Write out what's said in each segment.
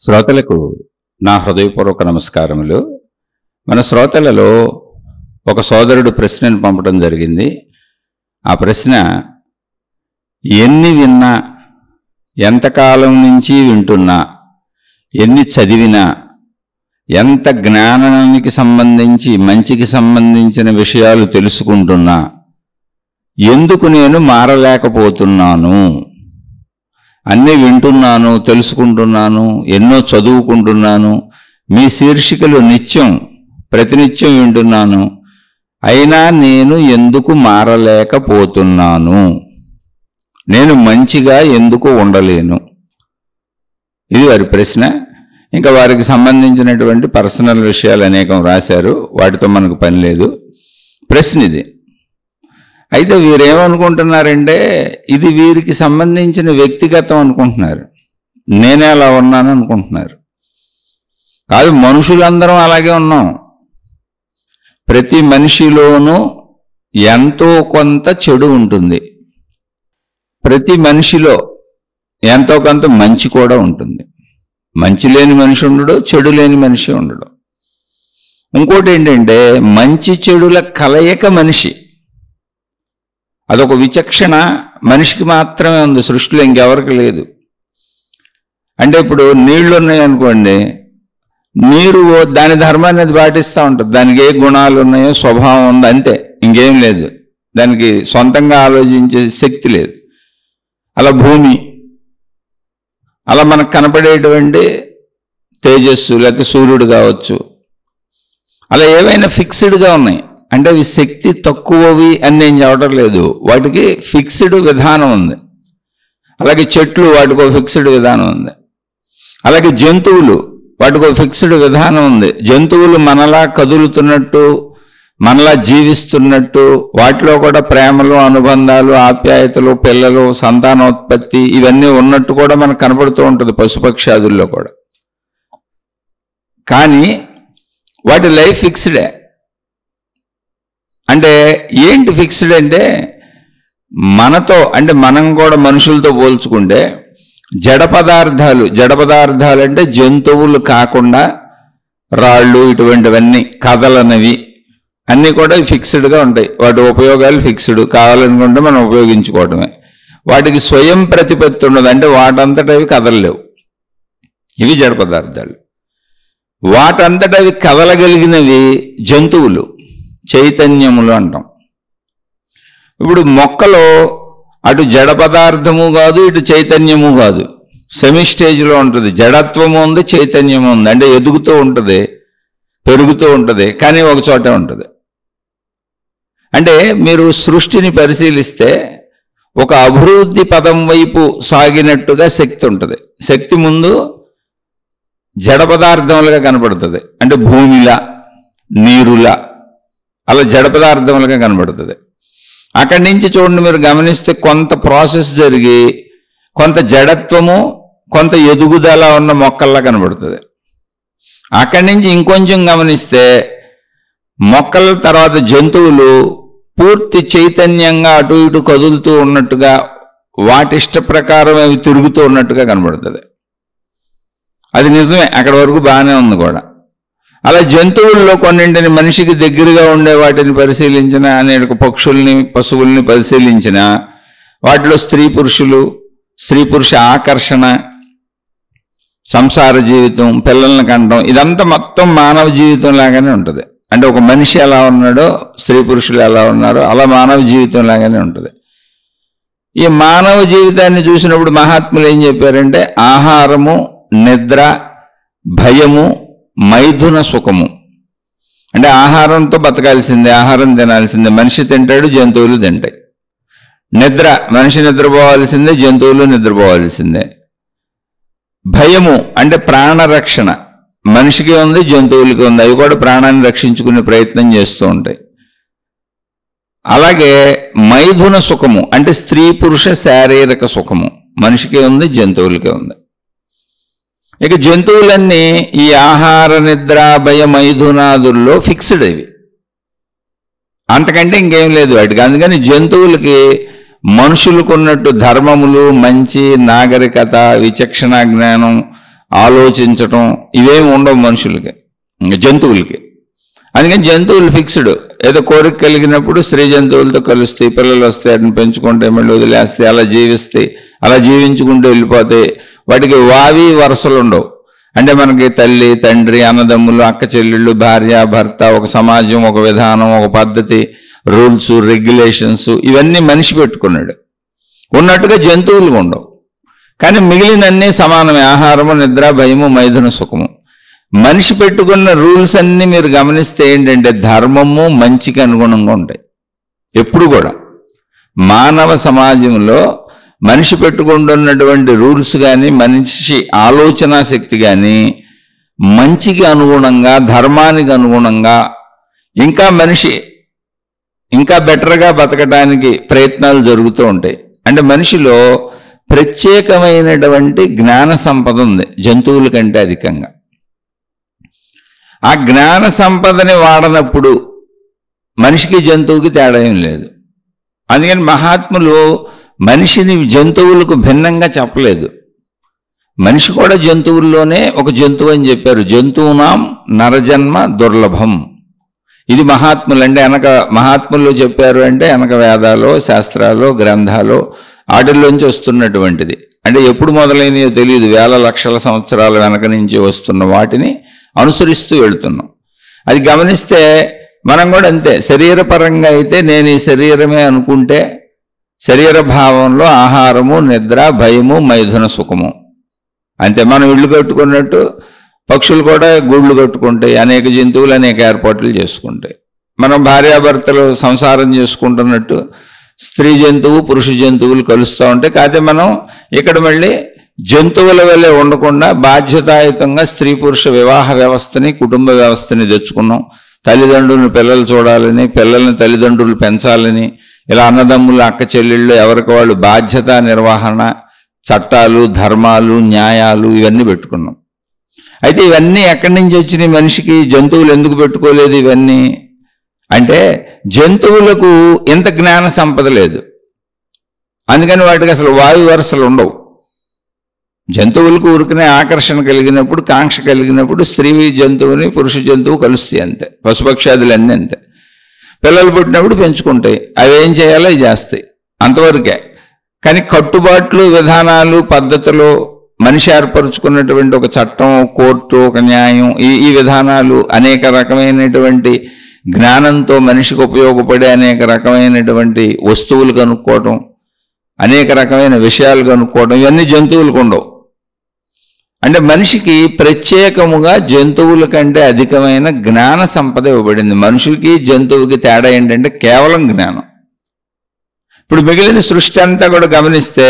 శ్రోతలకు నా హృదయపూర్వక నమస్కారములు. మన శ్రోతలలో ఒక సోదరుడు ప్రశ్నను పంపడం జరిగింది. ఆ ప్రశ్న, ఎన్ని విన్నా, ఎంతకాలం నుంచి వింటున్నా, ఎన్ని చదివినా, ఎంత జ్ఞానానికి సంబంధించి మంచికి సంబంధించిన విషయాలు తెలుసుకుంటున్నా, ఎందుకు నేను మారలేకపోతున్నాను? అన్నీ వింటున్నాను, తెలుసుకుంటున్నాను, ఎన్నో చదువుకుంటున్నాను, మీ శీర్షికలు నిత్యం ప్రతినిత్యం వింటున్నాను, అయినా నేను ఎందుకు మారలేకపోతున్నాను? నేను మంచిగా ఎందుకు ఉండలేను? ఇది వారి ప్రశ్న. ఇంకా వారికి సంబంధించినటువంటి పర్సనల్ విషయాలు అనేకం రాశారు, వాటితో మనకు పని లేదు. ప్రశ్న ఇది. అయితే వీరేమనుకుంటున్నారంటే ఇది వీరికి సంబంధించిన వ్యక్తిగతం అనుకుంటున్నారు. నేనే అలా ఉన్నాను అనుకుంటున్నారు. కాదు, మనుషులందరం అలాగే ఉన్నాం. ప్రతి మనిషిలోనూ ఎంతో కొంత చెడు ఉంటుంది. ప్రతి మనిషిలో ఎంతో కొంత మంచి కూడా ఉంటుంది. మంచి లేని మనిషి ఉండడు, చెడు లేని మనిషి ఉండడు. ఇంకోటి ఏంటంటే మంచి చెడుల కలయిక మనిషి. అదొక విచక్షణ మనిషికి మాత్రమే ఉంది, సృష్టిలో ఇంకెవరికి లేదు. అంటే ఇప్పుడు నీళ్లు ఉన్నాయనుకోండి, నీరు దాని ధర్మాన్ని అది పాటిస్తూ ఉంటుంది. దానికి ఏ గుణాలు ఉన్నాయో, స్వభావం ఉంది, అంతే, ఇంకేం లేదు. దానికి సొంతంగా ఆలోచించే శక్తి లేదు. అలా భూమి, అలా మనకు కనపడేటువంటి తేజస్సు లేకపోతే సూర్యుడు కావచ్చు, అలా ఏవైనా ఫిక్స్డ్గా ఉన్నాయి. అంటే అవి శక్తి తక్కువవి అని నేను చెప్పడం లేదు, వాటికి ఫిక్స్డ్ విధానం ఉంది. అలాగే చెట్లు, వాటికి ఒక ఫిక్స్డ్ విధానం ఉంది. అలాగే జంతువులు, వాటికి ఒక ఫిక్స్డ్ విధానం ఉంది. జంతువులు మనలా కదులుతున్నట్టు, మనలా జీవిస్తున్నట్టు, వాటిలో కూడా ప్రేమలు, అనుబంధాలు, ఆప్యాయతలు, పిల్లలు, సంతానోత్పత్తి ఇవన్నీ ఉన్నట్టు కూడా మనకు కనపడుతూ ఉంటుంది పశుపక్షాదుల్లో కూడా. కానీ వాటి లైఫ్ ఫిక్స్డే. అంటే ఏంటి ఫిక్స్డ్ అంటే, మనతో అంటే మనం కూడా మనుషులతో పోల్చుకుంటే జడ పదార్థాలు అంటే జంతువులు కాకుండా రాళ్ళు, ఇటువంటివన్నీ కదలనవి అన్నీ కూడా ఫిక్స్డ్గా ఉంటాయి. వాటి ఉపయోగాలు ఫిక్స్డ్, కావాలనుకుంటే మనం ఉపయోగించుకోవటమే. వాటికి స్వయం ప్రతిపత్తి ఉండదు, అంటే వాటంతట అవి కదలలేవు. ఇవి జడ పదార్థాలు. వాటంతట అవి కదలగలిగినవి జంతువులు, చైతన్యములు అంటాం. ఇప్పుడు మొక్కలో అటు జడ పదార్థము కాదు, ఇటు చైతన్యము కాదు, సెమీ స్టేజ్లో ఉంటుంది. జడత్వము ఉంది, చైతన్యము ఉంది. అంటే ఎదుగుతూ ఉంటుంది, పెరుగుతూ ఉంటుంది, కానీ ఒక చోటే ఉంటుంది. అంటే మీరు సృష్టిని పరిశీలిస్తే ఒక అభివృద్ధి పదం వైపు సాగినట్టుగా శక్తి ఉంటుంది. శక్తి ముందు జడ పదార్థములుగా కనపడుతుంది, అంటే భూమిలా, నీరులా, అలా జడ పదార్థములుగా కనబడుతుంది. అక్కడి నుంచి చూడండి, మీరు గమనిస్తే కొంత ప్రాసెస్ జరిగి కొంత జడత్వము, కొంత ఎదుగుదల ఉన్న మొక్కల్లా కనబడుతుంది. అక్కడి నుంచి ఇంకొంచెం గమనిస్తే మొక్కల తర్వాత జంతువులు పూర్తి చైతన్యంగా అటు ఇటు కదులుతూ ఉన్నట్టుగా, వాటి ఇష్ట ప్రకారం అవి తిరుగుతూ ఉన్నట్టుగా కనబడుతుంది. అది నిజమే, అక్కడి వరకు బాగానే ఉంది కూడా. అలా జంతువుల్లో కొన్నింటిని, మనిషికి దగ్గరగా ఉండే వాటిని పరిశీలించిన, అనేక పక్షుల్ని, పశువుల్ని పరిశీలించిన, వాటిలో స్త్రీ పురుష ఆకర్షణ, సంసార జీవితం, పిల్లల్ని కంటం, ఇదంతా మొత్తం మానవ జీవితం లాగానే ఉంటుంది. అంటే ఒక మనిషి ఎలా ఉన్నాడో, స్త్రీ పురుషులు ఎలా ఉన్నారో, అలా మానవ జీవితం లాగానే ఉంటుంది. ఈ మానవ జీవితాన్ని చూసినప్పుడు మహాత్ములు ఏం చెప్పారంటే, ఆహారము, నిద్ర, భయము, మైథున సుఖము. అంటే ఆహారంతో బతకాల్సిందే, ఆహారం తినాల్సిందే. మనిషి తింటాడు, జంతువులు తింటాయి. నిద్ర, మనిషి నిద్రపోవాల్సిందే, జంతువులు నిద్రపోవాల్సిందే. భయము అంటే ప్రాణరక్షణ, మనిషికి ఉంది, జంతువులకి ఉంది. అవి కూడా ప్రాణాన్ని రక్షించుకునే ప్రయత్నం చేస్తూ ఉంటాయి. అలాగే మైథున సుఖము అంటే స్త్రీ పురుష శారీరక సుఖము, మనిషికి ఉంది, జంతువులకి ఉంది. ఇక జంతువులన్నీ ఈ ఆహార, నిద్ర, భయ, మైథునాదుల్లో ఫిక్స్డ్. ఇవి అంతకంటే ఇంకేం లేదు వాటికి. అందుకని జంతువులకి మనుషులకు ఉన్నట్టు ధర్మములు, మంచి, నాగరికత, విచక్షణ జ్ఞానం, ఆలోచించటం ఇవేమి ఉండవు మనుషులకి, జంతువులకి. అందుకని జంతువులు ఫిక్స్డ్. ఏదో కోరిక కలిగినప్పుడు స్త్రీ జంతువులతో కలుస్తాయి, పిల్లలు వస్తాయి, వాటిని పెంచుకుంటే మళ్ళీ వదిలేస్తాయి, అలా జీవిస్తాయి, అలా జీవించుకుంటూ వెళ్ళిపోతాయి. వాటికి వావి వరుసలు ఉండవు. అంటే మనకి తల్లి, తండ్రి, అన్నదమ్ములు, అక్క చెల్లెళ్ళు, భార్య, భర్త, ఒక సమాజం, ఒక విధానం, ఒక పద్ధతి, రూల్స్, రెగ్యులేషన్స్ ఇవన్నీ మనిషి పెట్టుకున్నాడు. ఉన్నట్టుగా జంతువులు ఉండవు. కానీ మిగిలినన్నీ సమానమే. ఆహారము, నిద్ర, భయము, మైథున సుఖము. మనిషి పెట్టుకున్న రూల్స్ అన్నీ మీరు గమనిస్తే ఏంటంటే ధర్మము, మంచికి అనుగుణంగా ఉంటాయి ఎప్పుడు కూడా. మానవ సమాజంలో మనిషి పెట్టుకుంటున్నటువంటి రూల్స్ కానీ, మనిషి ఆలోచన శక్తి కానీ మంచికి అనుగుణంగా, ధర్మానికి అనుగుణంగా, ఇంకా మనిషి ఇంకా బెటర్గా బతకడానికి ప్రయత్నాలు జరుగుతూ ఉంటాయి. అంటే మనిషిలో ప్రత్యేకమైనటువంటి జ్ఞాన సంపద ఉంది జంతువుల కంటే అధికంగా. ఆ జ్ఞాన సంపదని వాడనప్పుడు మనిషికి జంతువుకి తేడా ఏం లేదు. అందుకని మహాత్ములు మనిషిని జంతువులకు భిన్నంగా చెప్పలేదు. మనిషి కూడా జంతువుల్లోనే ఒక జంతువు అని చెప్పారు. జంతువునాం నరజన్మ దుర్లభం. ఇది మహాత్ములు అంటే వెనక మహాత్ములు చెప్పారు అంటే వెనక వేదాలు, శాస్త్రాలు, గ్రంథాలు వాటిల్లోంచి వస్తున్నటువంటిది. అంటే ఎప్పుడు మొదలైనయో తెలియదు, వేల లక్షల సంవత్సరాల వెనక నుంచి వస్తున్న వాటిని అనుసరిస్తూ వెళుతున్నాం. అది గమనిస్తే మనం కూడా అంతే. శరీరపరంగా అయితే నేను ఈ శరీరమే అనుకుంటే శరీర భావంలో ఆహారము, నిద్ర, భయము, మైథున సుఖము అంతే. మనం ఇళ్ళు కట్టుకున్నట్టు పక్షులు కూడా గూళ్ళు కట్టుకుంటాయి, అనేక జంతువులు అనేక ఏర్పాట్లు చేసుకుంటాయి. మనం భార్యాభర్తలు సంసారం చేసుకుంటున్నట్టు స్త్రీ జంతువు, పురుష జంతువులు కలుస్తూ ఉంటాయి. కాకపోతే మనం ఇక్కడ మళ్ళీ జంతువుల వల్లే ఉండకుండా బాధ్యతాయుతంగా స్త్రీ పురుష వివాహ వ్యవస్థని, కుటుంబ వ్యవస్థని తెచ్చుకున్నాం. తల్లిదండ్రులను పిల్లలు చూడాలని, పిల్లల్ని తల్లిదండ్రులు పెంచాలని, ఇలా అన్నదమ్ములు, అక్క చెల్లెళ్ళు ఎవరికి వాళ్ళు బాధ్యత నిర్వహణ, చట్టాలు, ధర్మాలు, న్యాయాలు ఇవన్నీ పెట్టుకున్నాం. అయితే ఇవన్నీ ఎక్కడి నుంచి వచ్చినాయి మనిషికి? జంతువులు ఎందుకు పెట్టుకోలేదు ఇవన్నీ అంటే జంతువులకు ఇంత జ్ఞాన సంపద లేదు. అందుకని వాటికి అసలు వాయు వరుసలు ఉండవు. జంతువులకు ఊరికనే ఆకర్షణ కలిగినప్పుడు, కాంక్ష కలిగినప్పుడు స్త్రీ జంతువుని, పురుష జంతువు కలుస్తాయి అంతే. పశుపక్షాదులన్నీ అంతే. పిల్లలు పుట్టినప్పుడు పెంచుకుంటాయి, అవి ఏం చేయాలో అవి చేస్తాయి, అంతవరకే. కానీ కట్టుబాట్లు, విధానాలు, పద్ధతులు, మనిషి ఏర్పరచుకున్నటువంటి ఒక చట్టం, కోర్టు, ఒక న్యాయం, ఈ విధానాలు, అనేక రకమైనటువంటి జ్ఞానంతో మనిషికి ఉపయోగపడే అనేక రకమైనటువంటి వస్తువులు కనుక్కోవటం, అనేక రకమైన విషయాలు కనుక్కోవడం, ఇవన్నీ జంతువులకు ఉండవు. అంటే మనిషికి ప్రత్యేకముగా జంతువుల కంటే అధికమైన జ్ఞాన సంపద ఇవ్వబడింది. మనుషులకి జంతువుకి తేడా ఏంటంటే కేవలం జ్ఞానం. ఇప్పుడు మిగిలిన సృష్టి అంతా కూడా గమనిస్తే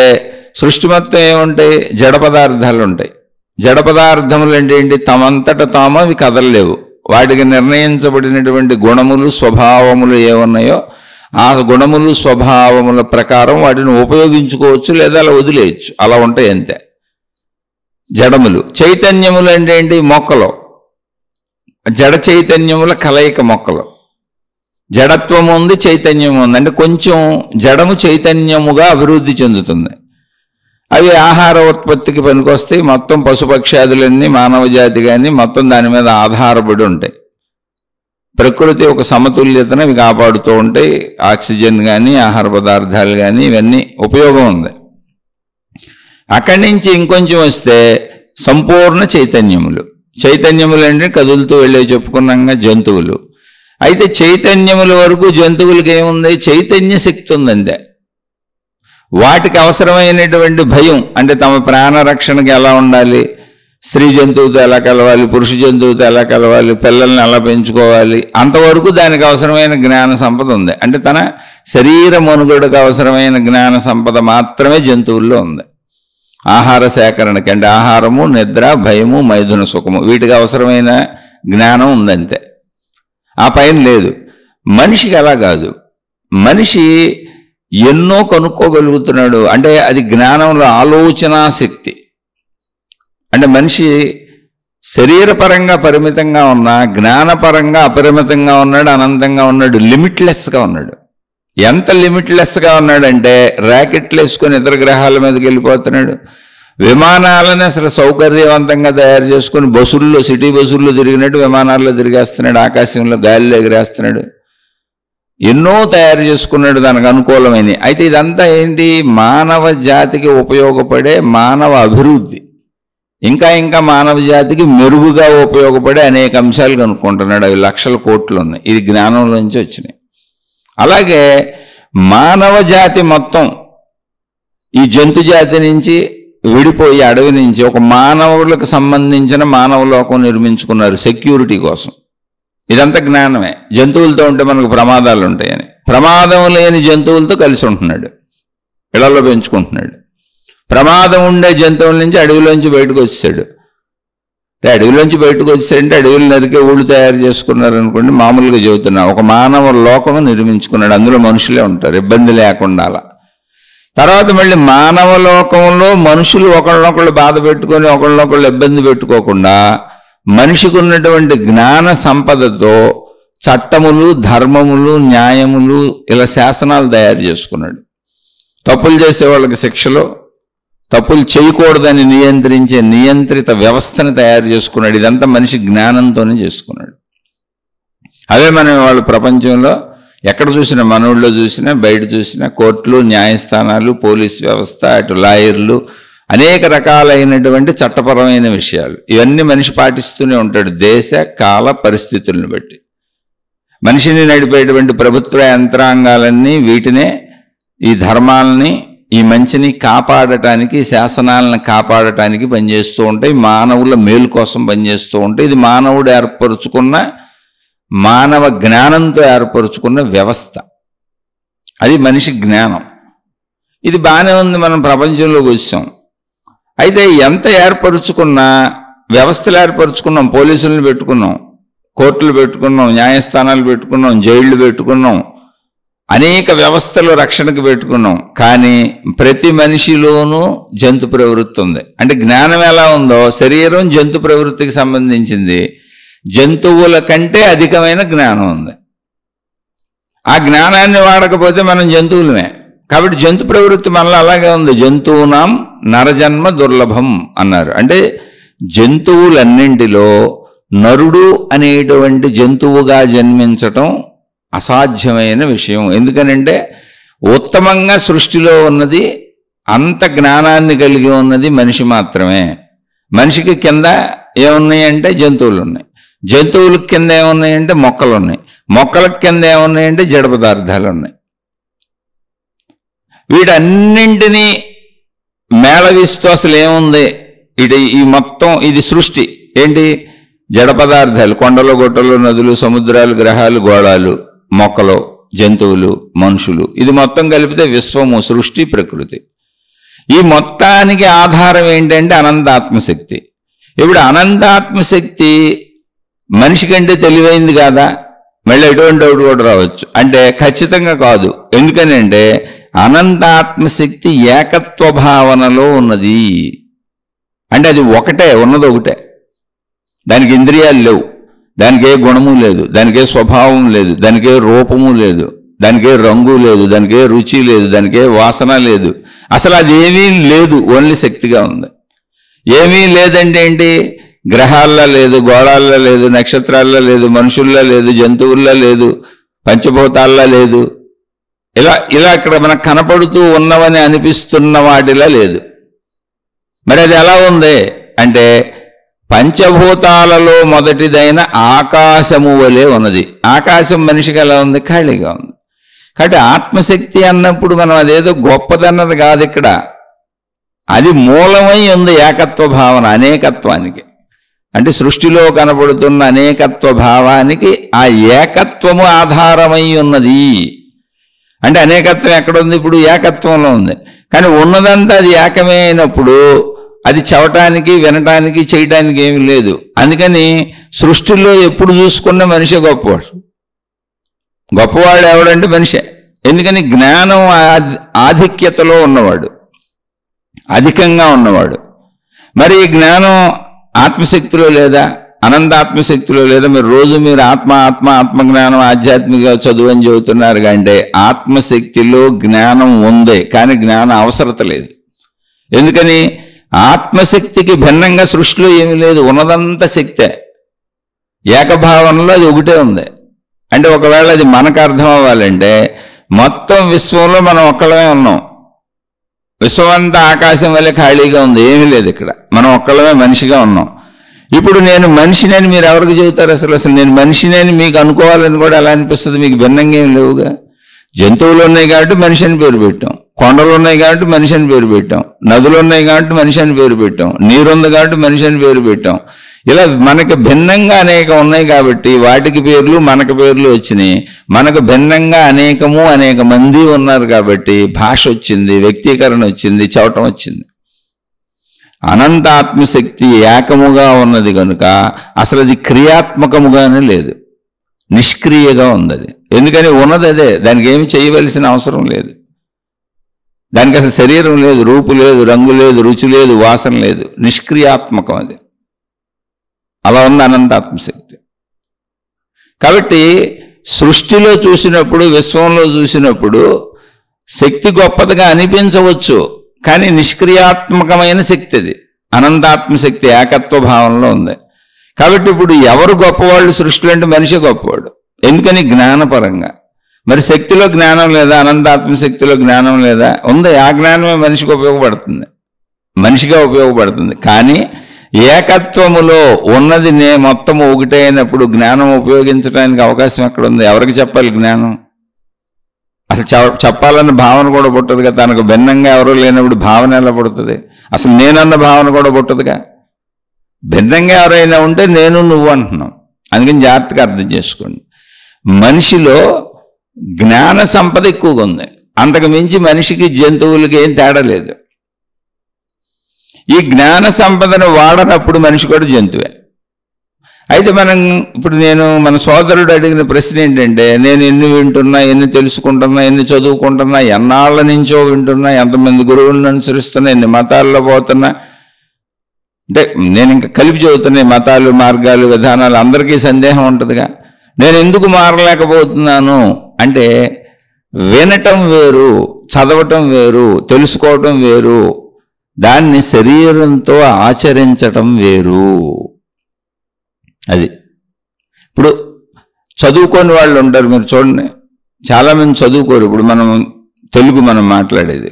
సృష్టి మొత్తం ఏముంటాయి? జడ పదార్థాలు ఉంటాయి. జడ పదార్థములు అంటే ఏంటి? తమంతట తాము అవి కదలలేవు. వాటికి నిర్ణయించబడినటువంటి గుణములు, స్వభావములు ఏమున్నాయో ఆ గుణములు, స్వభావముల ప్రకారం వాటిని ఉపయోగించుకోవచ్చు, లేదా అలా వదిలేయచ్చు. అలా ఉంటాయి అంతే జడములు. చైతన్యములు అంటే ఏంటి? మొక్కలు. జడ చైతన్యముల కలయిక మొక్కలు. జడత్వం ఉంది, చైతన్యం ఉంది. అంటే కొంచెం జడము చైతన్యముగా అభివృద్ధి చెందుతుంది. అవి ఆహార ఉత్పత్తికి పనికొస్తాయి. మొత్తం పశుపక్షాదులన్నీ, మానవ జాతి కానీ మొత్తం దాని మీద ఆధారపడి ఉంటాయి. ప్రకృతి ఒక సమతుల్యతను ఇవి కాపాడుతూ ఉంటాయి. ఆక్సిజన్ కానీ, ఆహార పదార్థాలు కానీ ఇవన్నీ ఉపయోగం ఉంది. అక్కడి నుంచి ఇంకొంచెం వస్తే సంపూర్ణ చైతన్యములు. చైతన్యములు అంటే కదులుతూ వెళ్ళే చెప్పుకున్నాక జంతువులు. అయితే చైతన్యముల వరకు జంతువులకి ఏముంది? చైతన్య శక్తి ఉందంతే. వాటికి అవసరమైనటువంటి భయం అంటే తమ ప్రాణరక్షణకి ఎలా ఉండాలి, స్త్రీ జంతువుతో ఎలా కలవాలి, పురుష జంతువుతో ఎలా కలవాలి, పిల్లల్ని ఎలా పెంచుకోవాలి, అంతవరకు దానికి అవసరమైన జ్ఞాన సంపద ఉంది. అంటే తన శరీర మనుగడకు అవసరమైన జ్ఞాన సంపద మాత్రమే జంతువుల్లో ఉంది. ఆహార సేకరణకి అంటే ఆహారము, నిద్ర, భయము, మైథున సుఖము వీటికి అవసరమైన జ్ఞానం ఉందంతే. ఆ పైన లేదు. మనిషికి అలా కాదు. మనిషి ఎన్నో కనుక్కోగలుగుతున్నాడు. అంటే అది జ్ఞానంలో ఆలోచనా శక్తి. అంటే మనిషి శరీరపరంగా పరిమితంగా ఉన్నా జ్ఞానపరంగా అపరిమితంగా ఉన్నాడు, అనంతంగా ఉన్నాడు, లిమిట్లెస్గా ఉన్నాడు. ఎంత లిమిట్లెస్గా ఉన్నాడంటే ర్యాకెట్లు వేసుకొని ఇతర గ్రహాల మీదకి వెళ్ళిపోతున్నాడు, విమానాలను అసలు సౌకర్యవంతంగా తయారు చేసుకుని బస్సుల్లో, సిటీ బస్సుల్లో తిరిగినట్టు విమానాల్లో తిరిగేస్తున్నాడు, ఆకాశంలో గాలిలో ఎగిరేస్తున్నాడు, ఎన్నో తయారు చేసుకున్నాడు దానికి అనుకూలమైనవి. అయితే ఇదంతా ఏంటి? మానవ జాతికి ఉపయోగపడే మానవ అభివృద్ధి, ఇంకా ఇంకా మానవ జాతికి మెరుగుగా ఉపయోగపడే అనేక అంశాలు కనుక్కుంటున్నాడు. అవి లక్షల కోట్లు ఉన్నాయి. ఇది జ్ఞానంలోంచి వచ్చినాయి. అలాగే మానవ జాతి మొత్తం ఈ జంతు జాతి నుంచి విడిపోయి అడవి నుంచి ఒక మానవులకు సంబంధించిన మానవ లోకం నిర్మించుకున్నారు సెక్యూరిటీ కోసం. ఇదంతా జ్ఞానమే. జంతువులతో ఉంటే మనకు ప్రమాదాలు ఉంటాయని ప్రమాదం లేని జంతువులతో కలిసి ఉంటున్నాడు, ఇళ్లలో పెంచుకుంటున్నాడు. ప్రమాదం ఉండే జంతువుల నుంచి అడవిలోంచి బయటకు వచ్చాడు. అడవిలోంచి బయటకు వచ్చాడంటే అడవులు నరికే ఊళ్ళు తయారు చేసుకున్నారు అనుకోండి, మామూలుగా చెబుతున్నా. ఒక మానవ లోకము నిర్మించుకున్నాడు, అందులో మనుషులే ఉంటారు, ఇబ్బంది లేకుండా. అలా తర్వాత మళ్ళీ మానవ లోకంలో మనుషులు ఒకళ్ళనొకళ్ళు బాధ పెట్టుకొని ఒకళ్ళనొకళ్ళు ఇబ్బంది పెట్టుకోకుండా మనిషికి ఉన్నటువంటి జ్ఞాన సంపదతో చట్టములు, ధర్మములు, న్యాయములు, ఇలా శాసనాలు తయారు చేసుకున్నాడు. తప్పులు చేసే వాళ్ళకి శిక్షలు, తప్పులు చేయకూడదని నియంత్రించే నియంత్రిత వ్యవస్థను తయారు చేసుకున్నాడు. ఇదంతా మనిషి జ్ఞానంతోనే చేసుకున్నాడు. అవే మనం వాళ్ళ ప్రపంచంలో ఎక్కడ చూసినా, మనవుల్లో చూసినా, బయట చూసినా, కోర్టులు, న్యాయస్థానాలు, పోలీస్ వ్యవస్థ, అటు లాయర్లు, అనేక రకాలైనటువంటి చట్టపరమైన విషయాలు ఇవన్నీ మనిషి పాటిస్తూనే ఉంటాడు, దేశ కాల పరిస్థితులను బట్టి. మనిషిని నడిపేటువంటి ప్రభుత్వ యంత్రాంగాలన్నీ వీటినే, ఈ ధర్మాలని, ఈ మంచిని కాపాడటానికి, శాసనాలను కాపాడటానికి పనిచేస్తూ ఉంటాయి. మానవుల మేలు కోసం పనిచేస్తూ ఉంటాయి. ఇది మానవుడు ఏర్పరుచుకున్న, మానవ జ్ఞానంతో ఏర్పరుచుకున్న వ్యవస్థ. అది మనిషి జ్ఞానం. ఇది బాగానే ఉంది, మనం ప్రపంచంలోకి వచ్చాం. అయితే ఎంత ఏర్పరుచుకున్నా, వ్యవస్థలు ఏర్పరుచుకున్నాం, పోలీసులను పెట్టుకున్నాం, కోర్టులు పెట్టుకున్నాం, న్యాయస్థానాలు పెట్టుకున్నాం, జైళ్లు పెట్టుకున్నాం, అనేక వ్యవస్థలు రక్షణకు పెట్టుకున్నాం. కానీ ప్రతి మనిషిలోనూ జంతు ప్రవృత్తి ఉంది. అంటే జ్ఞానం ఎలా ఉందో శరీరం జంతు ప్రవృత్తికి సంబంధించింది. జంతువుల కంటే అధికమైన జ్ఞానం ఉంది. ఆ జ్ఞానాన్ని వాడకపోతే మనం జంతువులమే. కాబట్టి జంతు ప్రవృత్తి మనలో అలాగే ఉంది. జంతువునాం నరజన్మ దుర్లభం అన్నారు. అంటే జంతువులన్నింటిలో నరుడు అనేటువంటి జంతువుగా జన్మించటం అసాధ్యమైన విషయం. ఎందుకనంటే ఉత్తమంగా సృష్టిలో ఉన్నది, అంత జ్ఞానాన్ని కలిగి ఉన్నది మనిషి మాత్రమే. మనిషికి కింద ఏమున్నాయంటే జంతువులు ఉన్నాయి, జంతువులకు కింద ఏమున్నాయంటే మొక్కలు ఉన్నాయి, మొక్కలకు కింద ఏమున్నాయంటే జడ పదార్థాలు ఉన్నాయి. వీటన్నింటినీ మేళవిస్తూ అసలు ఏముంది, ఈ మొత్తం ఇది సృష్టి ఏంటి? జడ పదార్థాలు, కొండలు, గుట్టలు, నదులు, సముద్రాలు, గ్రహాలు, గోళాలు, మొక్కలు, జంతువులు, మనుషులు, ఇది మొత్తం కలిపితే విశ్వము, సృష్టి, ప్రకృతి. ఈ మొత్తానికి ఆధారం ఏంటంటే అనంతాత్మశక్తి. ఇప్పుడు అనంతాత్మశక్తి మనిషి కంటే తెలివైంది కాదా? మళ్ళీ ఎటువంటి డౌట్ కూడా రావచ్చు. అంటే ఖచ్చితంగా కాదు. ఎందుకని అంటే అనంతాత్మశక్తి ఏకత్వ భావనలో ఉన్నది. అంటే అది ఒకటే, ఉన్నది ఒకటే. దానికి ఇంద్రియాలు లేవు, దానికి ఏ గుణము లేదు, దానికి ఏ స్వభావం లేదు, దానికి ఏ రూపము లేదు, దానికి ఏ రంగు లేదు, దానికి ఏ రుచి లేదు, దానికి ఏ వాసన లేదు. అసలు అది ఏమీ లేదు, ఓన్లీ శక్తిగా ఉంది. ఏమీ లేదంటే ఏంటి? గ్రహాల్లో లేదు, గోళాల్లో లేదు, నక్షత్రాల్లో లేదు, మనుషుల్లో లేదు, జంతువుల్లో లేదు, పంచభూతాల్లో లేదు. ఇలా ఇక్కడ మనకు కనపడుతూ ఉన్నవని అనిపిస్తున్న వాటిలా లేదు. మరి అది ఎలా ఉంది అంటే పంచభూతాలలో మొదటిదైన ఆకాశము వలె ఉన్నది. ఆకాశం మనిషికి ఎలా ఉంది? ఖాళీగా ఉంది. కాబట్టి ఆత్మశక్తి అన్నప్పుడు మనం అదేదో గొప్పదన్నది కాదు. ఇక్కడ అది మూలమై ఉంది ఏకత్వ భావన, అనేకత్వానికి. అంటే సృష్టిలో కనపడుతున్న అనేకత్వ భావానికి ఆ ఏకత్వము ఆధారమై ఉన్నది. అంటే అనేకత్వం ఎక్కడుంది? ఇప్పుడు ఏకత్వంలో ఉంది. కానీ ఉన్నదంతా అది ఏకమే అయినప్పుడు అది చవటానికి, వినటానికి, చేయటానికి ఏమీ లేదు. అందుకని సృష్టిలో ఎప్పుడు చూసుకున్న మనిషే గొప్పవాడు. గొప్పవాడు ఎవడంటే మనిషే. ఎందుకని జ్ఞానం ఆధిక్యతలో ఉన్నవాడు, అధికంగా ఉన్నవాడు. మరి ఈ జ్ఞానం ఆత్మశక్తిలో లేదా? అనంతాత్మశక్తిలో లేదా? మీరు ఆత్మజ్ఞానం, ఆధ్యాత్మిక చదువు అని చెబుతున్నారు. అంటే ఆత్మశక్తిలో జ్ఞానం ఉంది, కానీ జ్ఞానం అవసరత లేదు. ఎందుకని? ఆత్మశక్తికి భిన్నంగా సృష్టిలో ఏమీ లేదు, ఉన్నదంతా శక్తే. ఏకభావనలో అది ఒకటే ఉంది. అంటే ఒకవేళ అది మనకు అర్థం అవ్వాలంటే మొత్తం విశ్వంలో మనం ఒక్కళ్ళమే ఉన్నాం. విశ్వం అంతా ఆకాశం వల్లే ఖాళీగా ఉంది, ఏమీ లేదు ఇక్కడ. మనం ఒక్కళ్ళమే మనిషిగా ఉన్నాం. ఇప్పుడు నేను మనిషినని మీరు ఎవరికి చెబుతారు? అసలు నేను మనిషినని మీకు అనుకోవాలని కూడా ఎలా అనిపిస్తుంది? మీకు భిన్నంగా ఏం లేవుగా. జంతువులు ఉన్నాయి కాబట్టి మనిషి అని పేరు పెట్టాం, కొండలు ఉన్నాయి కాబట్టి మనిషి అని పేరు పెట్టాం, నదులు ఉన్నాయి కాబట్టి మనిషి అని పేరు పెట్టాం, నీరుంది కాబట్టి మనిషి అని పేరు పెట్టాం. ఇలా మనకు భిన్నంగా అనేకం ఉన్నాయి కాబట్టి వాటికి పేర్లు మనకు పేర్లు వచ్చినాయి. మనకు భిన్నంగా అనేక మంది ఉన్నారు కాబట్టి భాష వచ్చింది, వ్యక్తీకరణ వచ్చింది, చవటం వచ్చింది. అనంత ఆత్మశక్తి ఏకముగా ఉన్నది కనుక అసలు అది క్రియాత్మకముగానే లేదు, నిష్క్రియగా ఉంది. అది ఎందుకని ఉన్నది అదే, దానికి ఏమి చేయవలసిన అవసరం లేదు. దానికి అసలు శరీరం లేదు, రూపు లేదు, రంగు లేదు, రుచి లేదు, వాసన లేదు, నిష్క్రియాత్మకం అది. అలా ఉంది అనంత ఆత్మశక్తి. కాబట్టి సృష్టిలో చూసినప్పుడు, విశ్వంలో చూసినప్పుడు శక్తి గొప్పదిగా అనిపించవచ్చు, కానీ నిష్క్రియాత్మకమైన శక్తి అది. అనంతాత్మశక్తి ఏకత్వ భావంలో ఉంది. కాబట్టి ఇప్పుడు ఎవరు గొప్పవాళ్ళు సృష్టిలో అంటే మనిషి గొప్పవాడు. ఎందుకని? జ్ఞానపరంగా. మరి శక్తిలో జ్ఞానం లేదా? అనంతాత్మశక్తిలో జ్ఞానం లేదా? ఉంది. ఆ జ్ఞానమే మనిషికి ఉపయోగపడుతుంది, మనిషిగా ఉపయోగపడుతుంది. కానీ ఏకత్వములో ఉన్నది మొత్తము ఒకటే అయినప్పుడు జ్ఞానం ఉపయోగించడానికి అవకాశం ఎక్కడ ఉంది? ఎవరికి చెప్పాలి జ్ఞానం? అసలు చెప్పాలన్న భావన కూడా పుట్టదుగా. తనకు భిన్నంగా ఎవరూ లేనప్పుడు భావన ఎలా పుడుతుంది? అసలు నేనన్న భావన కూడా పుట్టదుగా. భిన్నంగా ఎవరైనా ఉంటే నేను నువ్వు అంటున్నాం. అందుకని జాగ్రత్తగా అర్థం చేసుకోండి. మనిషిలో జ్ఞాన సంపద ఎక్కువగా ఉంది. అంతకు మించి మనిషికి జంతువులకి ఏం తేడా లేదు. ఈ జ్ఞాన సంపదను వాడనప్పుడు మనిషి కూడా జంతువే. అయితే ఇప్పుడు మన సోదరుడు అడిగిన ప్రశ్న ఏంటంటే, నేను ఎన్ని వింటున్నా, ఎన్ని తెలుసుకుంటున్నా, ఎన్ని చదువుకుంటున్నా, ఎన్నాళ్ళ నుంచో వింటున్నా, ఎంతమంది గురువులను అనుసరిస్తున్నా, ఎన్ని మతాల్లో పోతున్నా, అంటే నేను ఇంకా కలిపి చదువుతున్నా మతాలు, మార్గాలు, విధానాలు. అందరికీ సందేహం ఉంటుందిగా, నేను ఎందుకు మారలేకపోతున్నాను అంటే వినటం వేరు, చదవటం వేరు, తెలుసుకోవటం వేరు, దాన్ని శరీరంతో ఆచరించటం వేరు. అది ఇప్పుడు చదువుకోని వాళ్ళు ఉంటారు, మీరు చూడండి, చాలామంది చదువుకోరు. ఇప్పుడు మనం మాట్లాడేది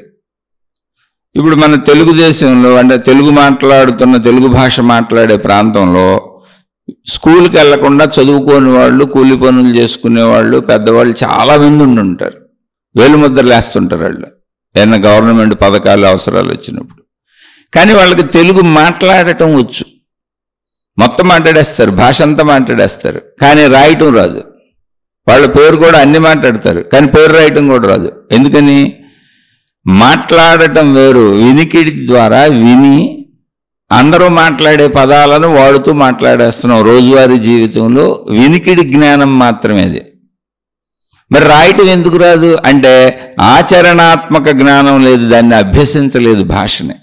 ఇప్పుడు మన తెలుగుదేశంలో, అంటే తెలుగు భాష మాట్లాడే ప్రాంతంలో స్కూల్కి వెళ్లకుండా చదువుకోని వాళ్ళు, కూలి పనులు చేసుకునే వాళ్ళు, పెద్దవాళ్ళు చాలామంది ఉంటారు. వేలుముద్రలు వేస్తుంటారు వాళ్ళు ఏదైనా గవర్నమెంట్ పథకాలు, అవసరాలు వచ్చినప్పుడు. కానీ వాళ్ళకి తెలుగు మాట్లాడటం వచ్చు, మొత్తం మాట్లాడేస్తారు, భాష అంతా మాట్లాడేస్తారు, కానీ రాయటం రాదు. వాళ్ళ పేరు కూడా అన్ని మాట్లాడతారు, కానీ పేరు రాయటం కూడా రాదు. ఎందుకని? మాట్లాడటం వేరు, వినికిడి ద్వారా విని అందరూ మాట్లాడే పదాలను వాడుతూ మాట్లాడేస్తున్నాం రోజువారీ జీవితంలో. వినికిడి జ్ఞానం మాత్రమే అది. మరి రాయటం ఎందుకు రాదు అంటే ఆచరణాత్మక జ్ఞానం లేదు, దాన్ని అభ్యసించలేదు భాషని.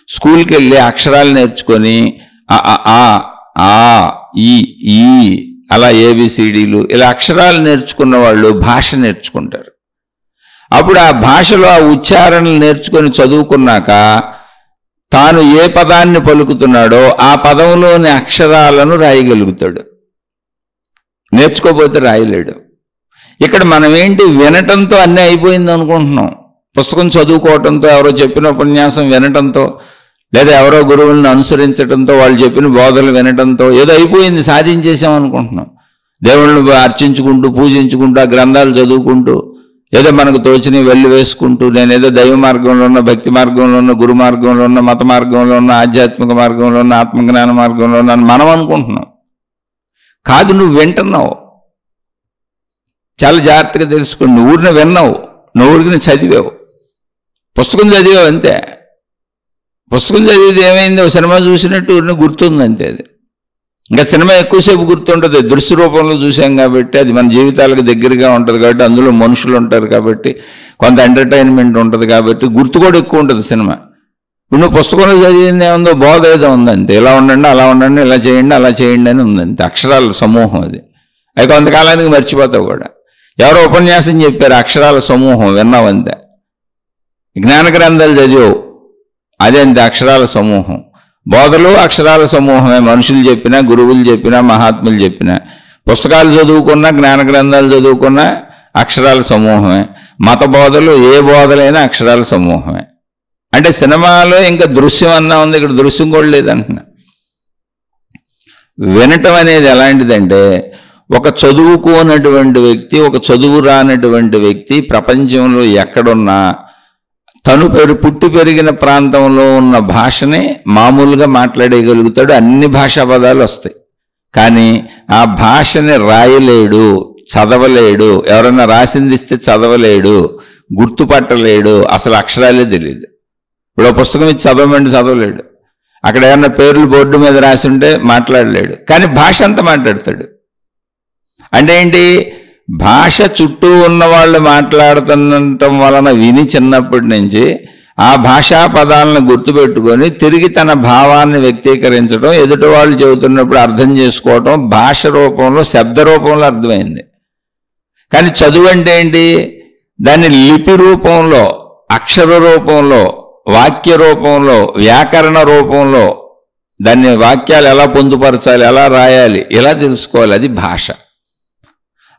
స్కూల్కి వెళ్ళి అక్షరాలు నేర్చుకొని ఈ అలా ఏబిసిడీలు ఇలా అక్షరాలు నేర్చుకున్న వాళ్ళు భాష నేర్చుకుంటారు. అప్పుడు ఆ భాషలో ఆ ఉచ్చారణలు నేర్చుకొని చదువుకున్నాక తాను ఏ పదాన్ని పలుకుతున్నాడో ఆ పదంలోని అక్షరాలను రాయగలుగుతాడు. నేర్చుకోకపోతే రాయలేడు. ఇక్కడ మనం ఏంటి, వినటంతో అన్నీ అయిపోయింది అనుకుంటున్నాం. పుస్తకం చదువుకోవటంతో, ఎవరో చెప్పిన ఉపన్యాసం వినటంతో, లేదా ఎవరో గురువులను అనుసరించడంతో, వాళ్ళు చెప్పిన బోధలు వినటంతో ఏదో అయిపోయింది, సాధించేసాం అనుకుంటున్నాం. దేవుళ్ళను అర్చించుకుంటూ, పూజించుకుంటూ, ఆ గ్రంథాలు చదువుకుంటూ, ఏదో మనకు తోచిని వెళ్ళి వేసుకుంటూ, నేనేదో దైవ మార్గంలో ఉన్న, భక్తి మార్గంలో ఉన్న, గురు మార్గంలో ఉన్న, మత మార్గంలో ఉన్న, ఆధ్యాత్మిక మార్గంలో ఉన్న, ఆత్మజ్ఞాన మార్గంలో ఉన్న మనం అనుకుంటున్నాం. కాదు, నువ్వు వింటున్నావు. చాలా జాగ్రత్తగా తెలుసుకోండి. నువ్వు ఊరిని విన్నావు, నువ్వు ఊరికి చదివావు, పుస్తకం చదివావు అంతే. పుస్తకం చదివితే ఏమైంది, ఒక సినిమా చూసినట్టు ఊరిని గుర్తుంది అంతే. అది ఇంకా సినిమా ఎక్కువసేపు గుర్తుంటుంది, దృశ్య రూపంలో చూసాం కాబట్టి. అది మన జీవితాలకు దగ్గరగా ఉంటుంది కాబట్టి, అందులో మనుషులు ఉంటారు కాబట్టి, కొంత ఎంటర్టైన్మెంట్ ఉంటుంది కాబట్టి గుర్తు కూడా ఎక్కువ ఉంటుంది సినిమా. ఇప్పుడు నువ్వు పుస్తకంలో చదివింది ఏముందో, బోధ ఏదో ఉందంతే. ఇలా ఉండండి, అలా ఉండండి, ఇలా చేయండి, అలా చేయండి అని ఉందంతే. అక్షరాల సమూహం అది. అవి కొంతకాలానికి మర్చిపోతావు కూడా. ఎవరో ఉపన్యాసం చెప్పారు, అక్షరాల సమూహం విన్నావంతే. జ్ఞాన గ్రంథాలు చదివావు, అదేంటి అక్షరాల సమూహం. బోధలు అక్షరాల సమూహమే, మనుషులు చెప్పినా, గురువులు చెప్పినా, మహాత్ములు చెప్పినా. పుస్తకాలు చదువుకున్నా, జ్ఞాన గ్రంథాలు చదువుకున్నా అక్షరాల సమూహమే. మత బోధలు, ఏ బోధలైనా అక్షరాల సమూహమే. అంటే సినిమాలో ఇంకా దృశ్యం అన్నా ఉంది, ఇక్కడ దృశ్యం కూడా లేదంటున్నా. వినటం అనేది ఎలాంటిదంటే, ఒక చదువుకోనటువంటి వ్యక్తి, ఒక చదువు రానటువంటి వ్యక్తి ప్రపంచంలో ఎక్కడున్నా తను పుట్టి పెరిగిన ప్రాంతంలో ఉన్న భాషని మామూలుగా మాట్లాడేయగలుగుతాడు. అన్ని భాషా పదాలు వస్తాయి. కానీ ఆ భాషని రాయలేడు, చదవలేడు. ఎవరన్నా రాసింది ఇస్తే చదవలేడు, గుర్తుపట్టలేడు, అసలు అక్షరాలే తెలియదు. ఇప్పుడు పుస్తకం ఇచ్చి చదవమంటే చదవలేడు. అక్కడ ఏమన్నా పేర్లు బోర్డు మీద రాసి ఉంటే మాట్లాడలేడు. కానీ భాష అంతా మాట్లాడతాడు. అంటే ఏంటి? భాష చుట్టూ ఉన్న వాళ్ళు మాట్లాడుతుండటం వలన విని చిన్నప్పటి నుంచి ఆ భాషా పదాలను గుర్తుపెట్టుకొని తిరిగి తన భావాన్ని వ్యక్తీకరించడం, ఎదుటి వాళ్ళు చెబుతున్నప్పుడు అర్థం చేసుకోవటం భాష రూపంలో, శబ్ద రూపంలో అర్థమైంది. కానీ చదువు అంటే ఏంటి? దాన్ని లిపి రూపంలో, అక్షర రూపంలో, వాక్య రూపంలో, వ్యాకరణ రూపంలో దాన్ని వాక్యాలు ఎలా పొందుపరచాలి, ఎలా రాయాలి, ఎలా తెలుసుకోవాలి. అది భాష.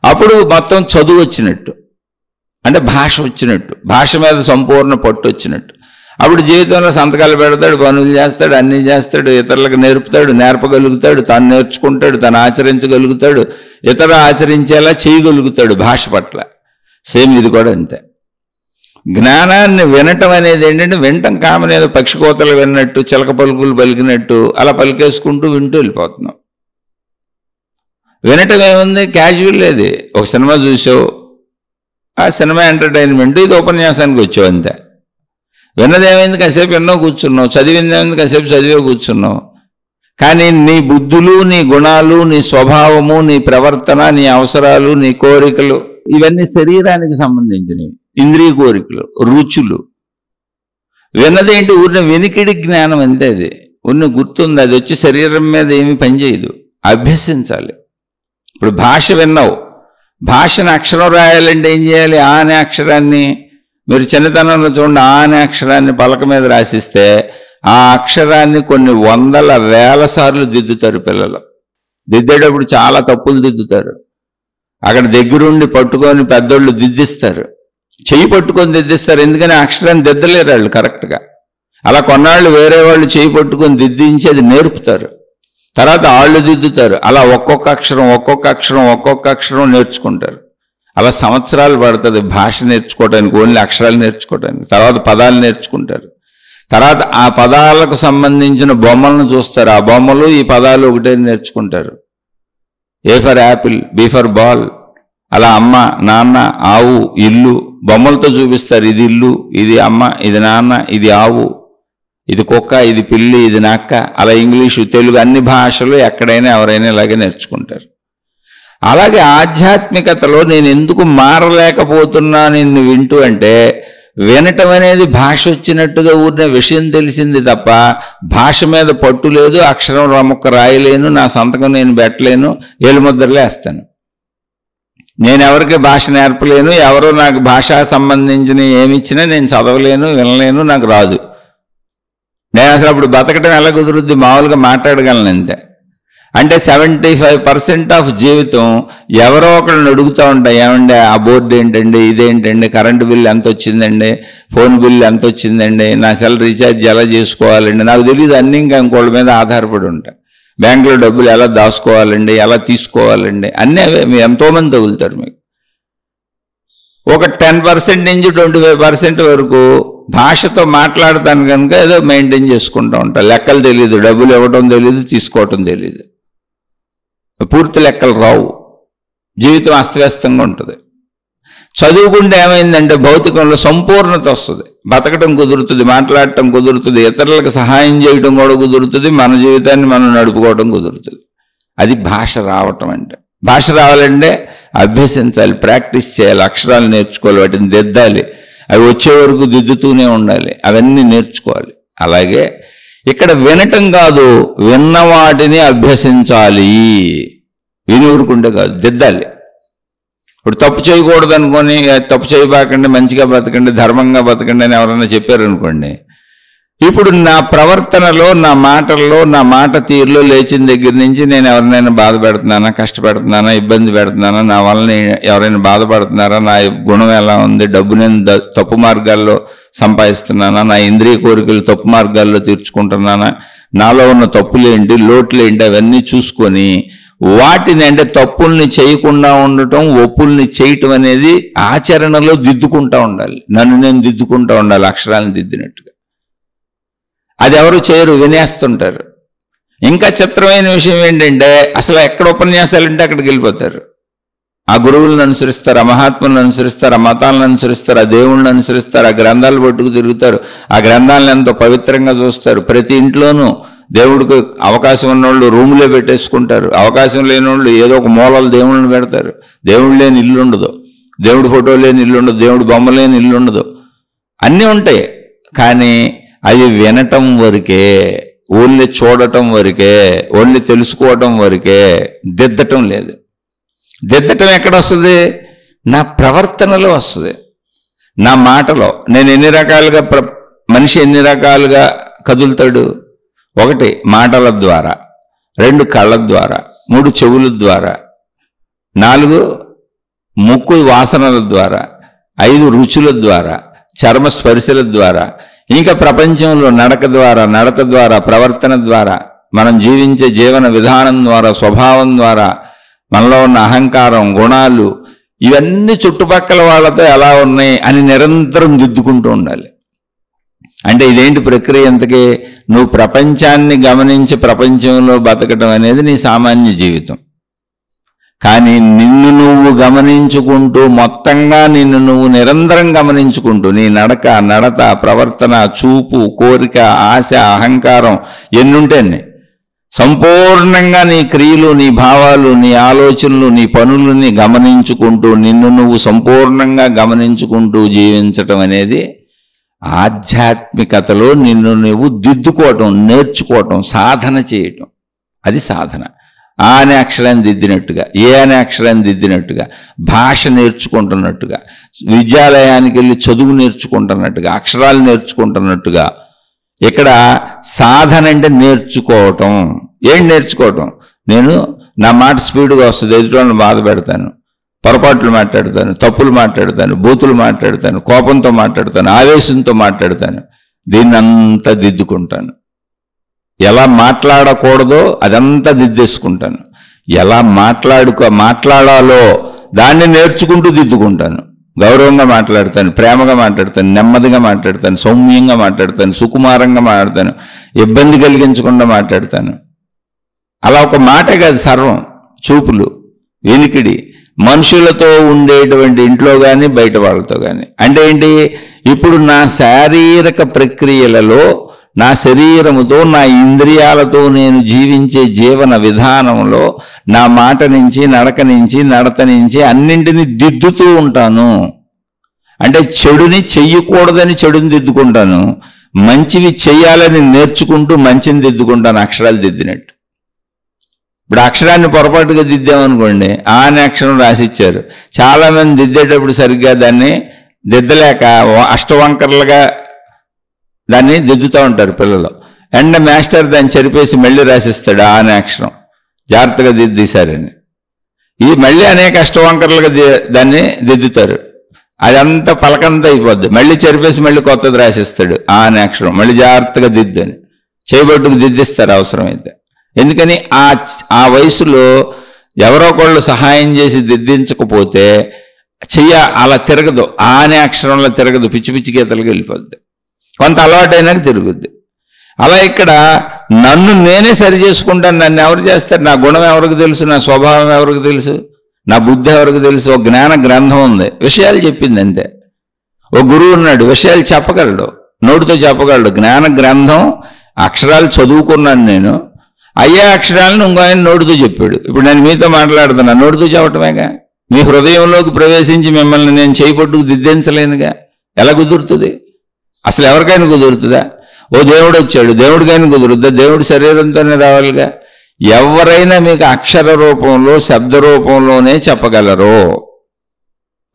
అప్పుడు మొత్తం చదువు వచ్చినట్టు, అంటే భాష వచ్చినట్టు, భాష మీద సంపూర్ణ పట్టు వచ్చినట్టు. అప్పుడు జీవితంలో సంతకాలు పెడతాడు, పనులు చేస్తాడు, అన్నీ చేస్తాడు, ఇతరులకు నేర్పుతాడు, నేర్పగలుగుతాడు, తాను నేర్చుకుంటాడు, తాను ఆచరించగలుగుతాడు, ఇతరులు ఆచరించేలా చేయగలుగుతాడు భాష పట్ల. సేమ్ ఇది కూడా అంతే. జ్ఞానాన్ని వినటం అనేది ఏంటంటే, వినటం కామన్, ఏదో పక్షి కోతలు విన్నట్టు, చిలక పలుకులు పలికినట్టు అలా పలికేసుకుంటూ వింటూ వెళ్ళిపోతున్నాం. వినటం ఏముంది? క్యాజువల్. అది ఒక సినిమా చూసావు, ఆ సినిమా ఎంటర్టైన్మెంట్, ఇది ఉపన్యాసానికి వచ్చావు అంతే. విన్నదేమైంది? కాసేపు ఎన్నో కూర్చున్నావు. చదివింది ఏమైంది? కాసేపు చదివే కూర్చున్నావు. కానీ నీ బుద్ధులు, నీ గుణాలు, నీ స్వభావము, నీ ప్రవర్తన, నీ అవసరాలు, నీ కోరికలు, ఇవన్నీ శరీరానికి సంబంధించినవి. ఇంద్రియ కోరికలు, రుచులు. విన్నదేంటి? ఊరిన వెనికిడి జ్ఞానం అంతే. అది ఉన్న గుర్తుంది, అది వచ్చి శరీరం మీద ఏమీ పనిచేయదు. అభ్యసించాలి. ఇప్పుడు భాష విన్నావు, భాషను అక్షరం రాయాలంటే ఏం చేయాలి? ఆ అనే అక్షరాన్ని మీరు చిన్నతనంలో చూడండి, ఆ అనే అక్షరాన్ని పలక మీద రాసిస్తే ఆ అక్షరాన్ని కొన్ని వందల వేల సార్లు దిద్దుతారు పిల్లలు. దిద్దేటప్పుడు చాలా తప్పులు దిద్దుతారు. అక్కడ దగ్గరుండి పట్టుకొని పెద్దోళ్ళు దిద్దిస్తారు, చెయ్యి పట్టుకొని దిద్దిస్తారు. ఎందుకని అక్షరాన్ని దిద్దలేరు వాళ్ళు కరెక్ట్గా. అలా కొన్నాళ్ళు వేరే వాళ్ళు చెయ్యి పట్టుకొని దిద్దించి అది నేర్పుతారు. తర్వాత వాళ్ళు దిద్దుతారు. అలా ఒక్కొక్క అక్షరం నేర్చుకుంటారు. అలా సంవత్సరాలు పడుతుంది భాష నేర్చుకోవడానికి, ఓన్లీ అక్షరాలు నేర్చుకోవడానికి. తర్వాత పదాలు నేర్చుకుంటారు. తర్వాత ఆ పదాలకు సంబంధించిన బొమ్మలను చూస్తారు. ఆ బొమ్మలు, ఈ పదాలు ఒకటే నేర్చుకుంటారు. A for apple, B for ball, అలా అమ్మ, నాన్న, ఆవు, ఇల్లు బొమ్మలతో చూపిస్తారు. ఇది ఇల్లు, ఇది అమ్మ, ఇది నాన్న, ఇది ఆవు, ఇది కుక్క, ఇది పిల్లి, ఇది నక్క. అలా ఇంగ్లీషు, తెలుగు, అన్ని భాషలు ఎక్కడైనా ఎవరైనా ఇలాగే నేర్చుకుంటారు. అలాగే ఆధ్యాత్మికతలో నేను ఎందుకు మారలేకపోతున్నా నిన్ను వింటూ అంటే, వినటం అనేది భాష వచ్చినట్టుగా ఊరిన విషయం తెలిసింది తప్ప భాష మీద పట్టు లేదు. అక్షరం రముక్క రాయలేను, నా సంతకం నేను పెట్టలేను, ఏలుముద్రలేస్తాను. నేను ఎవరికి భాష నేర్పలేను, ఎవరో నాకు భాషా సంబంధించిన ఏమిచ్చినా నేను చదవలేను, వినలేను, నాకు రాదు. నేను అసలు అప్పుడు బతకటం ఎలా కుదురుద్ది? మామూలుగా మాట్లాడగలను అంతే. అంటే 75% ఆఫ్ జీవితం ఎవరో ఒకళ్ళని అడుగుతూ ఉంటాయి, ఏమండి ఆ బోర్డు ఏంటండి, ఇదేంటండి, కరెంటు బిల్లు ఎంత వచ్చిందండి, ఫోన్ బిల్లు ఎంత వచ్చిందండి, నా సెల్ రీఛార్జ్ ఎలా చేసుకోవాలండి, నాకు తెలియదు. అన్నీ ఇంకా ఇంకోళ్ళ మీద ఆధారపడి ఉంటాయి. బ్యాంకులో డబ్బులు ఎలా దాచుకోవాలండి, ఎలా తీసుకోవాలండి, అన్నీ అవే. మీరు ఎంతోమంది తగులుతారు. మీకు ఒక 10% నుంచి 25% వరకు భాషతో మాట్లాడతాను కనుక ఏదో మెయింటైన్ చేసుకుంటూ ఉంటాను. లెక్కలు తెలియదు, డబ్బులు ఇవ్వటం తెలియదు, తీసుకోవటం తెలియదు, పూర్తి లెక్కలు రావు, జీవితం అస్తవ్యస్తంగా ఉంటుంది. చదువుకుంటే ఏమైందంటే భౌతికంలో సంపూర్ణత వస్తుంది, బతకటం కుదురుతుంది, మాట్లాడటం కుదురుతుంది, ఇతరులకు సహాయం చేయడం కూడా కుదురుతుంది, మన జీవితాన్ని మనం నడుపుకోవడం కుదురుతుంది. అది భాష రావటం అంటే. భాష రావాలంటే అభ్యసించాలి, ప్రాక్టీస్ చేయాలి, అక్షరాలు నేర్చుకోవాలి, వాటిని దిద్దాలి, అవి వచ్చే వరకు దిద్దుతూనే ఉండాలి, అవన్నీ నేర్చుకోవాలి. అలాగే ఇక్కడ వినటం కాదు, విన్న వాటిని అభ్యసించాలి. విని ఊరుకుంటే కాదు, దిద్దాలి. ఇప్పుడు తప్పు చేయకూడదు అనుకొని తప్పు చేయబాకండి, మంచిగా బతకండి, ధర్మంగా బతకండి అని ఎవరైనా చెప్పారనుకోండి, ఇప్పుడు నా ప్రవర్తనలో, నా మాటల్లో, నా మాట తీరులో లేచిన దగ్గర నుంచి నేను ఎవరినైనా బాధ పెడుతున్నానా, కష్టపెడుతున్నానా, ఇబ్బంది పెడుతున్నానా, నా వల్ల ఎవరైనా బాధపడుతున్నారా, నా గుణం ఎలా ఉంది, డబ్బు నేను తప్పు మార్గాల్లో సంపాదిస్తున్నానా, నా ఇంద్రియ కోరికలు తప్పు మార్గాల్లో తీర్చుకుంటున్నానా, నాలో ఉన్న తప్పులేంటి, లోట్లేంటి, అవన్నీ చూసుకొని వాటిని, అంటే తప్పుల్ని చేయకుండా ఉండటం, ఒప్పుల్ని చేయటం అనేది ఆచరణలో దిద్దుకుంటా ఉండాలి. నన్ను నేను దిద్దుకుంటా ఉండాలి, అక్షరాలను దిద్దినట్టుగా. అది ఎవరు చేయరు, వినేస్తుంటారు. ఇంకా చిత్రమైన విషయం ఏంటంటే, అసలు ఎక్కడ ఉపన్యాసాలు ఉంటే అక్కడికి వెళ్ళిపోతారు. ఆ గురువులను అనుసరిస్తారు, ఆ మహాత్ములను అనుసరిస్తారు, ఆ మతాలను అనుసరిస్తారు, ఆ దేవుళ్ళని అనుసరిస్తారు, ఆ గ్రంథాలు పట్టుకు తిరుగుతారు, ఆ గ్రంథాలను ఎంతో పవిత్రంగా చూస్తారు. ప్రతి ఇంట్లోనూ దేవుడికి అవకాశం ఉన్నోళ్ళు రూములే పెట్టేసుకుంటారు, అవకాశం లేని వాళ్ళు ఏదో ఒక మూలలు దేవుళ్ళని పెడతారు. దేవుడు లేని ఇల్లు ఉండదు, దేవుడి ఫోటో లేని ఇల్లు ఉండదు, దేవుడి బొమ్మ లేని ఇల్లు ఉండదు. అన్నీ ఉంటాయి, కానీ అవి వినటం వరకే, ఓన్లీ చూడటం వరకే, ఓన్లీ తెలుసుకోవటం వరకే, దిద్దటం లేదు. దిద్దటం ఎక్కడ వస్తుంది? నా ప్రవర్తనలో వస్తుంది, నా మాటలో. నేను ఎన్ని రకాలుగా మనిషి ఎన్ని రకాలుగా కదులుతాడు? 1 మాటల ద్వారా, 2 కళ్ళ ద్వారా, 3 చెవుల ద్వారా, 4 ముక్కు వాసనల ద్వారా, 5 రుచుల ద్వారా, చర్మ స్పర్శల ద్వారా, ఇంకా ప్రపంచంలో నడక ద్వారా, నడత ద్వారా, ప్రవర్తన ద్వారా, మనం జీవించే జీవన విధానం ద్వారా, స్వభావం ద్వారా, మనలో ఉన్న అహంకారం, గుణాలు, ఇవన్నీ చుట్టుపక్కల వాళ్ళతో ఎలా ఉన్నాయి అని నిరంతరం దిద్దుకుంటూ ఉండాలి. అంటే ఇదేంటి ప్రక్రియ? ఎంతకీ నువ్వు ప్రపంచాన్ని గమనించి ప్రపంచంలో బతకటం అనేది నీ సామాన్య జీవితం. కానీ నిన్ను నువ్వు గమనించుకుంటూ, మొత్తంగా నిన్ను నువ్వు నిరంతరం గమనించుకుంటూ, నీ నడక, నడత, ప్రవర్తన, చూపు, కోరిక, ఆశ, అహంకారం ఎన్నుంటేనే సంపూర్ణంగా నీ క్రియలు, నీ భావాలు, నీ ఆలోచనలు, నీ పనులని గమనించుకుంటూ, నిన్ను నువ్వు సంపూర్ణంగా గమనించుకుంటూ జీవించటం అనేది ఆధ్యాత్మికతలో నిన్ను నువ్వు దిద్దుకోవటం, నేర్చుకోవటం, సాధన చేయటం. అది సాధన. ఆ అనే అక్షరాన్ని దిద్దినట్టుగా, ఏ అనే అక్షరాన్ని దిద్దినట్టుగా, భాష నేర్చుకుంటున్నట్టుగా, విద్యాలయానికి వెళ్ళి చదువు నేర్చుకుంటున్నట్టుగా, అక్షరాలు నేర్చుకుంటున్నట్టుగా. ఇక్కడ సాధన అంటే నేర్చుకోవటం. ఏం నేర్చుకోవటం? నేను నా మాట స్పీడ్గా వస్తుంది, ఎదుటి బాధ పెడతాను, పొరపాట్లు మాట్లాడతాను, తప్పులు మాట్లాడతాను, బూతులు మాట్లాడతాను, కోపంతో మాట్లాడతాను, ఆవేశంతో మాట్లాడతాను. దీన్ని అంతా దిద్దుకుంటాను. ఎలా మాట్లాడకూడదో అదంతా దిద్దేసుకుంటాను. ఎలా మాట్లాడాలో దాన్ని నేర్చుకుంటూ దిద్దుకుంటాను. గౌరవంగా మాట్లాడతాను, ప్రేమగా మాట్లాడతాను, నెమ్మదిగా మాట్లాడతాను, సౌమ్యంగా మాట్లాడతాను, సుకుమారంగా మాట్లాడతాను, ఇబ్బంది కలిగించకుండా మాట్లాడతాను. అలా ఒక మాటే కాదు, సర్వం. చూపులు, వినికిడి, మనుషులతో ఉండేటువంటి ఇంట్లో కానీ బయట వాళ్ళతో కానీ. అంటే ఏంటి? ఇప్పుడు నా శారీరక ప్రక్రియలలో, నా శరీరముతో, నా ఇంద్రియాలతో నేను జీవించే జీవన విధానంలో నా మాట నుంచి, నడక నుంచి, నడత నుంచి అన్నింటినీ దిద్దుతూ ఉంటాను. అంటే చెడుని చెయ్యకూడదని చెడుని దిద్దుకుంటాను, మంచివి చెయ్యాలని నేర్చుకుంటూ మంచిని దిద్దుకుంటాను, అక్షరాలు దిద్దినట్టు. ఇప్పుడు అక్షరాన్ని పొరపాటుగా దిద్దామనుకోండి, ఆ అనే అక్షరం రాసిచ్చారు. చాలామంది దిద్దేటప్పుడు సరిగ్గా దాన్ని దిద్దలేక అష్టవంకరలుగా దాన్ని దిద్దుతూ ఉంటారు పిల్లలు. అండ్ మాస్టర్ దాన్ని చెరిపేసి మళ్ళీ రాసిస్తాడు ఆ అనే అక్షరం, జాగ్రత్తగా దిద్దేశారని. ఈ మళ్ళీ అనేక అష్టవంకరలుగా దాన్ని దిద్దుతారు, అదంతా పలకంతా అయిపోద్ది. మళ్ళీ చెరిపేసి మళ్ళీ కొత్తది రాసిస్తాడు ఆ అనే అక్షరం, మళ్ళీ జాగ్రత్తగా దిద్దని చేయబట్టుకు దిద్దిస్తారు అవసరమైతే. ఎందుకని? ఆ వయసులో ఎవరో ఒకళ్ళు సహాయం చేసి దిద్దించకపోతే అలా తిరగదు, ఆ అనే అక్షరంలో తిరగదు, పిచ్చి పిచ్చి గీతలకు వెళ్ళిపోద్ది. కొంత అలవాటైనాక తిరుగుద్ది. అలా ఇక్కడ నన్ను నేనే సరి చేసుకుంటాను. నన్ను ఎవరు చేస్తారు? నా గుణం ఎవరికి తెలుసు, నా స్వభావం ఎవరికి తెలుసు, నా బుద్ధి ఎవరికి తెలుసు? ఒక జ్ఞాన గ్రంథం ఉంది, విషయాలు చెప్పింది అంతే. ఓ గురువు ఉన్నాడు, విషయాలు చెప్పగలడు, నోటితో చెప్పగలడు. జ్ఞాన గ్రంథం అక్షరాలు చదువుకున్నాను నేను, అయ్యే అక్షరాలను ఇంకో ఆయన నోటితో చెప్పాడు. ఇప్పుడు నేను మీతో మాట్లాడుతున్నా, నోటితో చెప్పటమేగా. మీ హృదయంలోకి ప్రవేశించి మిమ్మల్ని నేను చేయబట్టుకు దిద్దించలేనుగా. ఎలా కుదురుతుంది? అసలు ఎవరికైనా కుదురుతుందా? ఓ దేవుడు వచ్చాడు, దేవుడికైనా కుదురుద్దా? దేవుడి శరీరంతోనే రావాలిగా. ఎవరైనా మీకు అక్షర రూపంలో, శబ్ద రూపంలోనే చెప్పగలరు.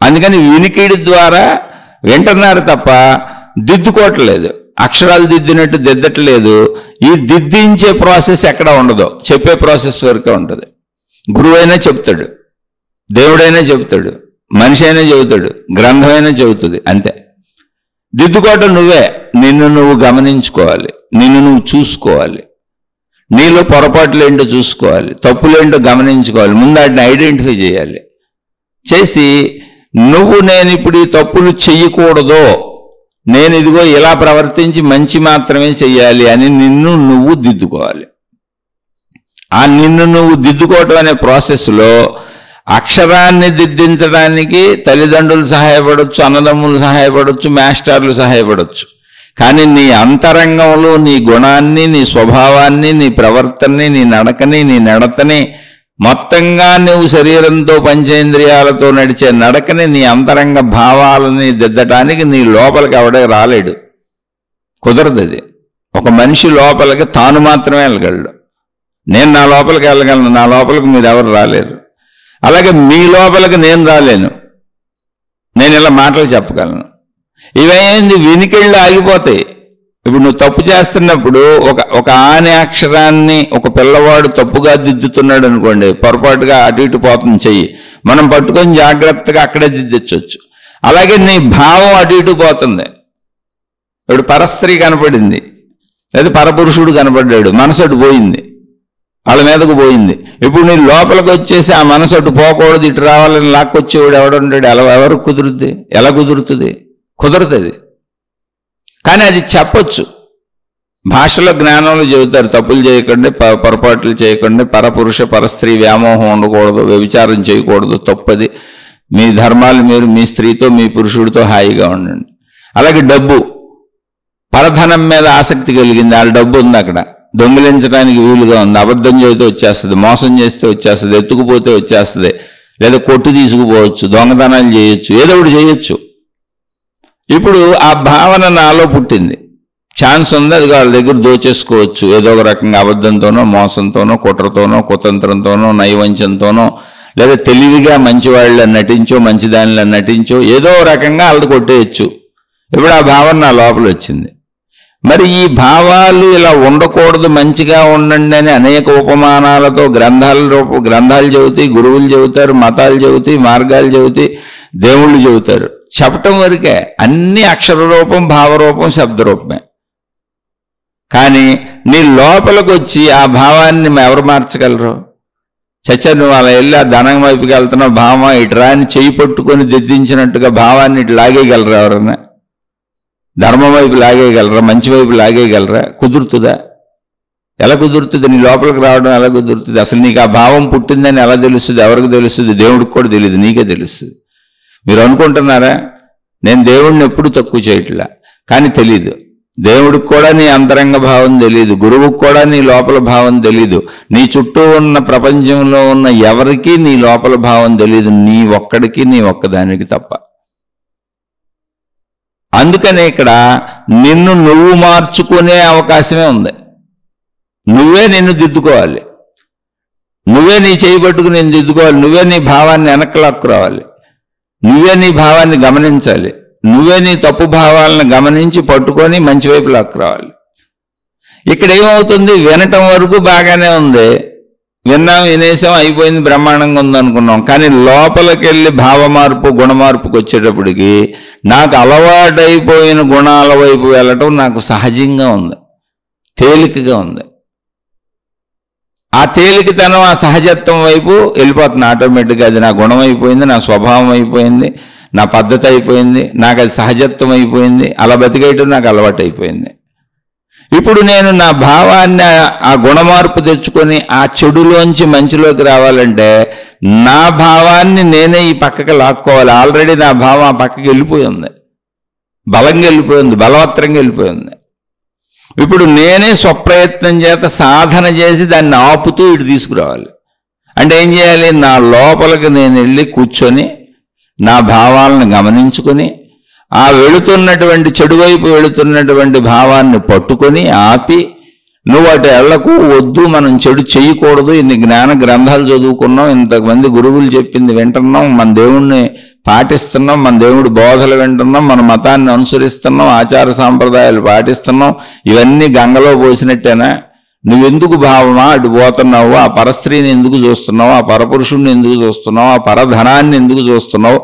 అందుకని వినికిడి ద్వారా వింటున్నారు తప్ప దిద్దుకోవట్లేదు. అక్షరాలు దిద్దినట్టు దిద్దట్లేదు. ఈ దిద్దించే ప్రాసెస్ ఎక్కడ ఉండదో, చెప్పే ప్రాసెస్ వరకే ఉంటుంది. గురువైనా చెప్తాడు, దేవుడైనా చెబుతాడు, మనిషి అయినా చెబుతాడు, గ్రంథమైనా చెబుతుంది, అంతే. దిద్దుకోవటం నువ్వే. నిన్ను నువ్వు గమనించుకోవాలి, నిన్ను నువ్వు చూసుకోవాలి, నీలో పొరపాట్లు ఏంటో చూసుకోవాలి, తప్పులేంటో గమనించుకోవాలి. ముందు వాటిని ఐడెంటిఫై చేయాలి. చేసి నేను ఇప్పుడు ఈ తప్పులు చెయ్యకూడదో, నేను ఇదిగో ఇలా ప్రవర్తించి మంచి మాత్రమే చెయ్యాలి అని నిన్ను నువ్వు దిద్దుకోవాలి. ఆ నిన్ను నువ్వు దిద్దుకోవటం అనే ప్రాసెస్లో అక్షరాన్ని దిద్దించడానికి తల్లిదండ్రులు సహాయపడవచ్చు, అన్నదమ్ములు సహాయపడవచ్చు, మాస్టర్లు సహాయపడవచ్చు. కానీ నీ అంతరంగంలో నీ గుణాన్ని, నీ స్వభావాన్ని, నీ ప్రవర్తనని, నీ నడకని, నీ నడతని, మొత్తంగా నువ్వు శరీరంతో పంచేంద్రియాలతో నడిచే నడకని, నీ అంతరంగ భావాలని దిద్దటానికి నీ లోపలికి ఎవడే రాలేడు, కుదరదు. అది ఒక మనిషి లోపలికి తాను మాత్రమే వెళ్ళగలడు. నేను నా లోపలికి వెళ్ళగలను, నా లోపలికి మీరు ఎవరు రాలేరు. అలాగే మీ లోపలికి నేను రాలేను. నేను ఇలా మాటలు చెప్పగలను. ఇవేంది వినికిళ్ళు ఆగిపోతాయి. ఇప్పుడు నువ్వు తప్పు చేస్తున్నప్పుడు ఒక ఆనే అక్షరాన్ని ఒక పిల్లవాడు తప్పుగా దిద్దుతున్నాడు అనుకోండి, పొరపాటుగా అటు ఇటు పోతుంది చెయ్యి, మనం పట్టుకొని జాగ్రత్తగా అక్కడే దిద్దొచ్చు. అలాగే నీ భావం అటు ఇటు పోతుంది. ఇప్పుడు పరస్త్రీ కనపడింది, లేదా పరపురుషుడు కనపడ్డాడు, మనసు అటు పోయింది, వాళ్ళ మీదకు పోయింది. ఇప్పుడు నీ లోపలికి వచ్చేసి ఆ మనసు అటు పోకూడదు, ఇటు రావాలని లాక్కొచ్చేవాడు ఎవడుంటాడు? ఎవరికి కుదురుద్ది? ఎలా కుదురుతుంది? కుదరతుంది. కానీ అది చెప్పొచ్చు. భాషలో జ్ఞానంలో చెబుతారు, తప్పులు చేయకండి, పొరపాట్లు చేయకండి, పరపురుష పరస్త్రీ వ్యామోహం ఉండకూడదు, వ్యభిచారం చేయకూడదు, తప్పది, మీ ధర్మాలు మీరు మీ స్త్రీతో మీ పురుషుడితో హాయిగా ఉండండి. అలాగే డబ్బు, పరధనం మీద ఆసక్తి కలిగింది, వాళ్ళ డబ్బు ఉంది అక్కడ, దొంగిలించడానికి వీలుగా ఉంది, అబద్ధం చేస్తే వచ్చేస్తుంది, మోసం చేస్తే వచ్చేస్తుంది, ఎత్తుకుపోతే వచ్చేస్తుంది, లేదా కొట్టు తీసుకుపోవచ్చు, దొంగతనాలు చేయొచ్చు, ఏదో ఒకటి చేయొచ్చు. ఇప్పుడు ఆ భావన నాలో పుట్టింది, ఛాన్స్ ఉంది, అది వాళ్ళ దగ్గర దోచేసుకోవచ్చు, ఏదో ఒక రకంగా అబద్ధంతోనో, మోసంతోనో, కుట్రతోనో, కుతంత్రంతోనో, నైవంచంతోనో, లేదా తెలివిగా మంచివాళ్ళని నటించో, మంచిదానిలో నటించో, ఏదో రకంగా వాళ్ళది కొట్టేయచ్చు. ఇప్పుడు ఆ భావన నా లోపల వచ్చింది. మరి ఈ భావాలు ఇలా ఉండకూడదు, మంచిగా ఉండండి అని అనేక ఉపమానాలతో గ్రంథాలు చెబుతాయి, గురువులు చెబుతారు, మతాలు చెబుతాయి, మార్గాలు చెబుతాయి, దేవుళ్ళు చెబుతారు. చెప్పటం వరకే, అన్ని అక్షర రూపం, భావరూపం, శబ్దరూపమే. కానీ నీ లోపలికి వచ్చి ఆ భావాన్ని ఎవరు మార్చగలరు? చచ్చా, నువ్వు అలా వెళ్ళి ఆ ధనం వైపుకి వెళ్తున్న భావం ఇటురా అని చేయి పట్టుకొని దిద్దించినట్టుగా భావాన్ని ఇటు లాగేయగలరా? ఎవరన్నా ధర్మం వైపు లాగేయగలరా? మంచి వైపు లాగేయగలరా? కుదురుతుందా? ఎలా కుదురుతుంది? నీ లోపలికి రావడం ఎలా కుదురుతుంది? అసలు నీకు ఆ భావం పుట్టిందని ఎలా తెలుస్తుంది? ఎవరికి తెలుస్తుంది? దేవుడికి కూడా తెలియదు, నీకే తెలుస్తుంది. మీరు అనుకుంటున్నారా నేను దేవుడిని ఎప్పుడు తక్కువ చేయట్లా, కానీ తెలీదు. దేవుడికి కూడా నీ అంతరంగ భావం తెలీదు, గురువుకు కూడా నీ లోపల భావం తెలీదు, నీ చుట్టూ ఉన్న ప్రపంచంలో ఉన్న ఎవరికీ నీ లోపల భావం తెలీదు, నీ ఒక్కడికి, నీ ఒక్కదానికి తప్ప. అందుకనే ఇక్కడ నిన్ను నువ్వు మార్చుకునే అవకాశమే ఉంది. నువ్వే నిన్ను దిద్దుకోవాలి, నువ్వే నీ చేయి పట్టుకుని నేను దిద్దుకోవాలి, నువ్వే నీ భావాన్ని వెనక్కి లాక్కురావాలి, నువ్వే నీ భావాన్ని గమనించాలి, నువ్వే నీ తప్పు భావాలను గమనించి పట్టుకొని మంచి వైపు లాక్కురావాలి. ఇక్కడ ఏమవుతుంది? వినటం వరకు బాగానే ఉంది, విన్నాం, వినేసాం, అయిపోయింది, బ్రహ్మాండంగా ఉందనుకున్నాం. కానీ లోపలికి వెళ్ళి భావమార్పు, గుణమార్పుకి వచ్చేటప్పటికి నాకు అలవాటైపోయిన గుణాల వైపు వెళ్ళటం నాకు సహజంగా ఉంది, తేలికగా ఉంది. ఆ తేలికతనం, ఆ సహజత్వం వైపు వెళ్ళిపోతుంది ఆటోమేటిక్గా. అది నా గుణం అయిపోయింది, నా స్వభావం అయిపోయింది, నా పద్ధతి అయిపోయింది, నాకు అది సహజత్వం అయిపోయింది, అలా బతికేయటం నాకు అలవాటు అయిపోయింది. ఇప్పుడు నేను నా భావాన్ని, ఆ గుణమార్పు తెచ్చుకొని ఆ చెడులోంచి మంచిలోకి రావాలంటే నా భావాన్ని నేనే ఈ పక్కకి లాక్కోవాలి. ఆల్రెడీ నా భావం ఆ పక్కకి వెళ్ళిపోయింది, బలంగా వెళ్ళిపోయింది, బలవత్తరంగా వెళ్ళిపోయింది. ఇప్పుడు నేనే స్వప్రయత్నం చేత సాధన చేసి దాన్ని ఆపుతూ ఇటు తీసుకురావాలి. అంటే ఏం చేయాలి? నా లోపలికి నేను వెళ్ళి కూర్చొని నా భావాలను గమనించుకొని ఆ వెళుతున్నటువంటి చెడు వైపు వెళుతున్నటువంటి భావాన్ని పట్టుకొని ఆపి నువ్వు వాటి ఎళ్లకు వద్దు, మనం చెడు చేయకూడదు, ఇన్ని జ్ఞాన గ్రంథాలు చదువుకున్నాం, ఇంతమంది గురువులు చెప్పింది వింటున్నాం, మన దేవుణ్ణి పాటిస్తున్నాం, మన దేవుడి బోధలు వింటున్నాం, మన మతాన్ని అనుసరిస్తున్నాం, ఆచార సాంప్రదాయాలు పాటిస్తున్నాం, ఇవన్నీ గంగలో పోసినట్టేనా? నువ్వెందుకు భావమా అటు పోతున్నావు? ఆ పరస్త్రీని ఎందుకు చూస్తున్నావు? ఆ పరపురుషుణ్ణి ఎందుకు చూస్తున్నావు? ఆ పరధనాన్ని ఎందుకు చూస్తున్నావు?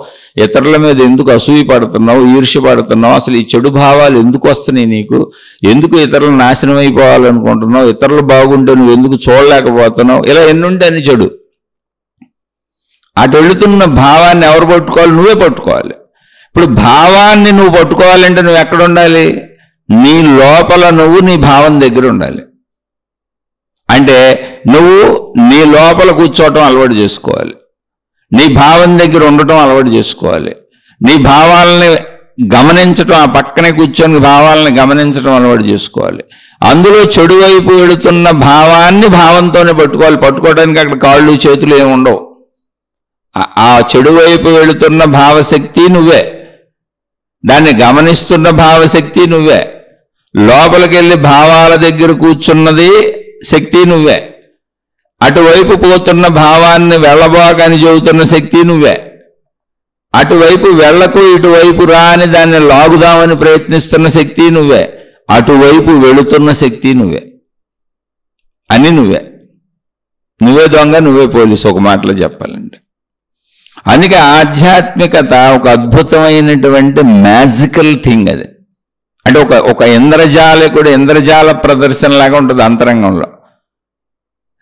ఇతరుల మీద ఎందుకు అసూయ పడుతున్నావు, ఈర్ష్య పడుతున్నావు? అసలు ఈ చెడు భావాలు ఎందుకు వస్తున్నాయి నీకు? ఎందుకు ఇతరులు నాశనం అయిపోవాలనుకుంటున్నావు? ఇతరులు బాగుంటే నువ్వు ఎందుకు చూడలేకపోతున్నావు? ఇలా ఎన్నుంటే అన్ని చెడు. అటు వెళుతున్న భావాన్ని ఎవరు పట్టుకోవాలి? నువ్వే పట్టుకోవాలి. ఇప్పుడు భావాన్ని నువ్వు పట్టుకోవాలంటే నువ్వు ఎక్కడ ఉండాలి? నీ లోపల నువ్వు నీ భావం దగ్గర ఉండాలి. అంటే నువ్వు నీ లోపల కూర్చోవటం అలవాటు చేసుకోవాలి, నీ భావం దగ్గర ఉండటం అలవాటు చేసుకోవాలి, నీ భావాలని గమనించటం, ఆ పక్కనే కూర్చొని భావాలని గమనించడం అలవాటు చేసుకోవాలి. అందులో చెడు వైపు వెళుతున్న భావాన్ని భావంతోనే పట్టుకోవాలి. పట్టుకోవడానికి అక్కడ కాళ్ళు చేతులు ఏమి ఉండవు. ఆ చెడు వైపు వెళుతున్న భావశక్తి నువ్వే, దాన్ని గమనిస్తున్న భావశక్తి నువ్వే, లోపలికి వెళ్ళి భావాల దగ్గర కూర్చున్నది శక్తి నువ్వే, అటువైపు పోతున్న భావాన్ని వెళ్ళబాకని చెబుతున్న శక్తి నువ్వే, అటువైపు వెళ్ళకు ఇటువైపు రా అని దాన్ని లాగుదామని ప్రయత్నిస్తున్న శక్తి నువ్వే, అటువైపు వెళుతున్న శక్తి నువ్వే. అని నువ్వే దొంగ, నువ్వే పోలీసు, ఒక మాటలో చెప్పాలంటే. అందుకే ఆధ్యాత్మికత ఒక అద్భుతమైనటువంటి మ్యాజికల్ థింగ్. అది అంటే ఒక ఇంద్రజాలకుడు ఇంద్రజాల ప్రదర్శన లాగా ఉంటుంది అంతరంగంలో.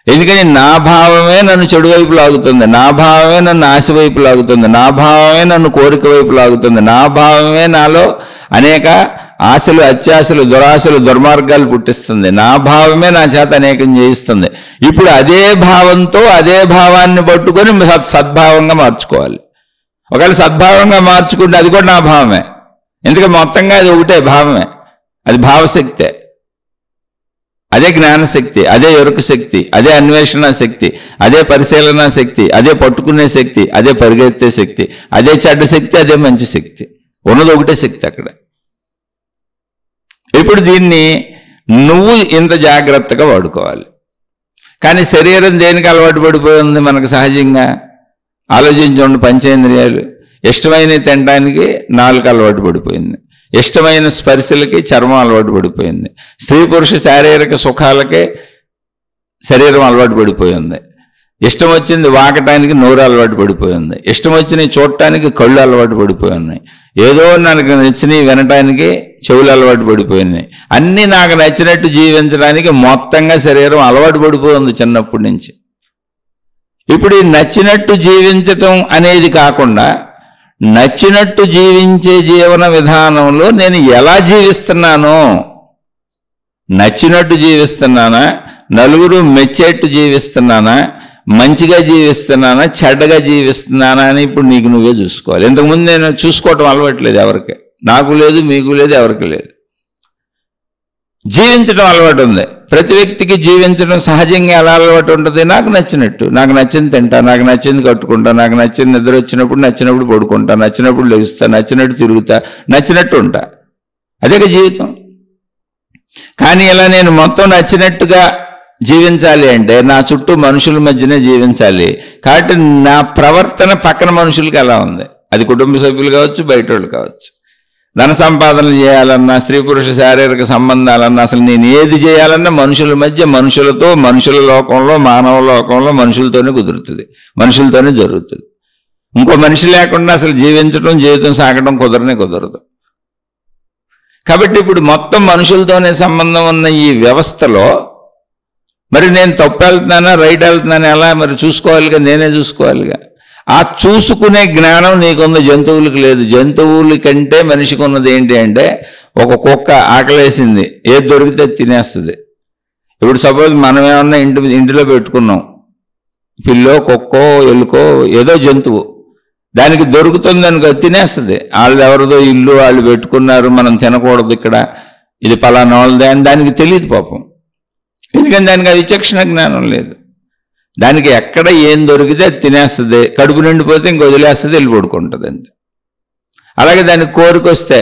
ఎందుకని నా భావమే నన్ను చెడు వైపు లాగుతుంది, నా భావమే నన్ను ఆశ వైపు లాగుతుంది, నా భావమే నన్ను కోరిక వైపు లాగుతుంది, నా భావమే నాలో అనేక ఆశలు, అత్యాశలు, దురాశలు, దుర్మార్గాలు పుట్టిస్తుంది, నా భావమే నా చేత అనేకం చేయిస్తుంది. ఇప్పుడు అదే భావంతో అదే భావాన్ని పట్టుకొని సద్భావంగా మార్చుకోవాలి. ఒకవేళ సద్భావంగా మార్చుకుంటే అది కూడా నా భావమే. ఎందుకంటే మొత్తంగా అది ఒకటే భావమే, అది భావశక్తే, అదే జ్ఞానశక్తి, అదే ఎరుక శక్తి, అదే అన్వేషణ శక్తి, అదే పరిశీలన శక్తి, అదే పట్టుకునే శక్తి, అదే పరిగెత్తే శక్తి, అదే చెడ్డ శక్తి, అదే మంచి శక్తి, ఉన్నది ఒకటే శక్తి అక్కడ. ఇప్పుడు దీన్ని నువ్వు ఇంత జాగ్రత్తగా వాడుకోవాలి. కానీ శరీరం దేనికి అలవాటు పడిపోయింది మనకు సహజంగా? ఆలోచించండి. పంచేంద్రియాలు ఇష్టమైన తినడానికి నాలుక అలవాటు పడిపోయింది, ఇష్టమైన స్పర్శలకి చర్మం అలవాటు పడిపోయింది, స్త్రీ పురుష శారీరక సుఖాలకే శరీరం అలవాటు పడిపోయింది, ఇష్టం వచ్చింది వాకటానికి నోరు అలవాటు పడిపోయింది, ఇష్టం వచ్చినవి చూడటానికి కళ్ళు అలవాటు పడిపోయి ఉన్నాయి, ఏదో నాకు నచ్చినవి వినటానికి చెవులు అలవాటు పడిపోయినాయి, అన్నీ నాకు నచ్చినట్టు జీవించడానికి మొత్తంగా శరీరం అలవాటు పడిపోయింది చిన్నప్పటి నుంచి. ఇప్పుడు ఈ నచ్చినట్టు జీవించటం అనేది కాకుండా నచ్చినట్టు జీవించే జీవన విధానంలో నేను ఎలా జీవిస్తున్నానో, నచ్చినట్టు జీవిస్తున్నానా, నలుగురు మెచ్చేట్టు జీవిస్తున్నానా, మంచిగా జీవిస్తున్నానా, చెడ్డగా జీవిస్తున్నానా అని ఇప్పుడు నీకు నువ్వే చూసుకోవాలి. ఇంతకుముందు నేను చూసుకోవటం అలవాట్లేదు ఎవరికి, నాకు లేదు, మీకు లేదు, ఎవరికి లేదు. జీవించడం అలవాటు ఉంది ప్రతి వ్యక్తికి. జీవించడం సహజంగా ఎలా అలవాటు ఉంటుంది? నాకు నచ్చినట్టు, నాకు నచ్చింది తింటా, నాకు నచ్చింది కట్టుకుంటా, నాకు నచ్చింది నిద్ర వచ్చినప్పుడు నచ్చినప్పుడు పడుకుంటా, నచ్చినప్పుడు లెగుస్తా, నచ్చినట్టు తిరుగుతా, నచ్చినట్టు ఉంటా, అదే జీవితం. కానీ ఇలా నేను మొత్తం నచ్చినట్టుగా జీవించాలి అంటే నా చుట్టూ మనుషుల మధ్యనే జీవించాలి. కాబట్టి నా ప్రవర్తన పక్కన మనుషులకి ఎలా ఉంది, అది కుటుంబ సభ్యులు కావచ్చు, బయట వాళ్ళు కావచ్చు. ధన సంపాదన చేయాలన్నా, స్త్రీ పురుష శారీరక సంబంధాలన్నా, అసలు నేను ఏది చేయాలన్నా మనుషుల మధ్య, మనుషులతో, మనుషుల లోకంలో, మానవ లోకంలో మనుషులతోనే కుదురుతుంది, మనుషులతోనే జరుగుతుంది. ఇంకో మనిషి లేకుండా అసలు జీవించడం, జీవితం సాగడం కుదరదు. కాబట్టి ఇప్పుడు మొత్తం మనుషులతోనే సంబంధం ఉన్న ఈ వ్యవస్థలో మరి నేను తప్పు వెళ్తున్నానా, రైట్ వెళ్తున్నానా ఎలా మరి చూసుకోవాలిగా, నేనే చూసుకోవాలిగా. ఆ చూసుకునే జ్ఞానం నీకున్న జంతువులకు లేదు. జంతువుల కంటే మనిషికి ఉన్నది ఏంటి అంటే, ఒక కుక్క ఆకలేసింది, ఏది దొరికితే తినేస్తుంది. ఇప్పుడు సపోజ్ మనం ఏమన్నా ఇంటిలో పెట్టుకున్నాం, పిల్లో, కుక్కో, ఎలుకో, ఏదో జంతువు, దానికి దొరుకుతుంది అనుకో, తినేస్తుంది. వాళ్ళు ఎవరిదో ఇల్లు, వాళ్ళు పెట్టుకున్నారు, మనం తినకూడదు ఇక్కడ, ఇది పలానా వాళ్ళదే అని దానికి తెలియదు పాపం. ఎందుకని దానికి ఆ విచక్షణ జ్ఞానం లేదు. దానికి ఎక్కడ ఏం దొరికితే అది తినేస్తుంది, కడుపు నిండిపోతే ఇంక వదిలేస్తుంది, వెళ్ళి పడుకుంటుంది అంతే. అలాగే దానికి కోరికొస్తే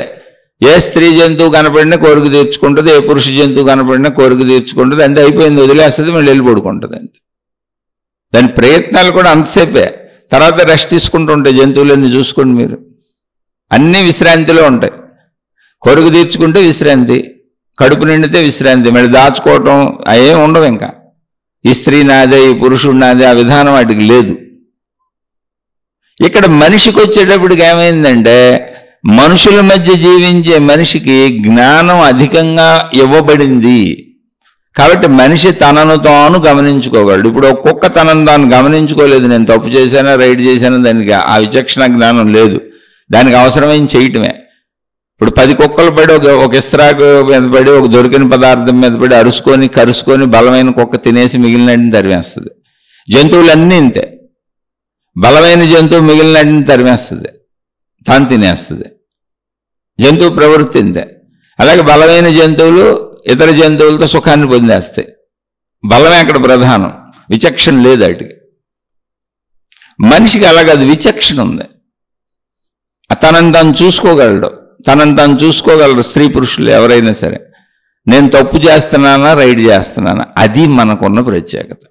ఏ స్త్రీ జంతువు కనపడినా కోరిక తీర్చుకుంటుంది, ఏ పురుష జంతువు కనపడినా కోరిక తీర్చుకుంటుంది, అంతే అయిపోయింది, వదిలేస్తుంది, మళ్ళీ వెళ్ళి పడుకుంటుంది. అంతే. దాని ప్రయత్నాలు కూడా అంతసేపే, తర్వాత రెస్ట్ తీసుకుంటూ ఉంటాయి. జంతువులన్నీ చూసుకోండి మీరు, అన్నీ విశ్రాంతిలో ఉంటాయి. కోరిక తీర్చుకుంటే విశ్రాంతి, కడుపు నిండితే విశ్రాంతి, మళ్ళీ దాచుకోవటం అవేం ఉండవు. ఇంకా ఈ స్త్రీ నాదే, ఈ పురుషుడు నాదే, ఆ విధానం వాటికి లేదు. ఇక్కడ మనిషికి వచ్చేటప్పటికి ఏమైందంటే, మనుషుల మధ్య జీవించే మనిషికి జ్ఞానం అధికంగా ఇవ్వబడింది కాబట్టి మనిషి తనను తాను గమనించుకోగలడు. ఇప్పుడు ఒక కుక్క తనను తాను గమనించుకోలేదు, నేను తప్పు చేశానా రైట్ చేశానా, దానికి ఆ విచక్షణ జ్ఞానం లేదు, దానికి అవసరమైన చేయటమే. ఇప్పుడు 10 కుక్కలు పడి ఒక ఇస్త్రాకు మీద పడి ఒక దొరికిన పదార్థం మీద పడి అరుసుకొని కరుసుకొని బలమైన కుక్క తినేసి మిగిలినటిని తరిమేస్తుంది. జంతువులన్నీ ఇంతే, బలమైన జంతువు మిగిలినటిని తరిమేస్తుంది, తాను తినేస్తుంది. జంతువు ప్రవృత్తి ఇంతే. అలాగే బలమైన జంతువులు ఇతర జంతువులతో సుఖాన్ని పొందేస్తాయి. బలమే అక్కడ ప్రధానం, విచక్షణ లేదు వాటికి. మనిషికి అలాగది విచక్షణ ఉంది, తనని తాను చూసుకోగలడు, తనని తాను చూసుకోగలరు స్త్రీ పురుషులు ఎవరైనా సరే. నేను తప్పు చేస్తున్నానా రైట్ చేస్తున్నానా, అది మనకున్న ప్రత్యేకత.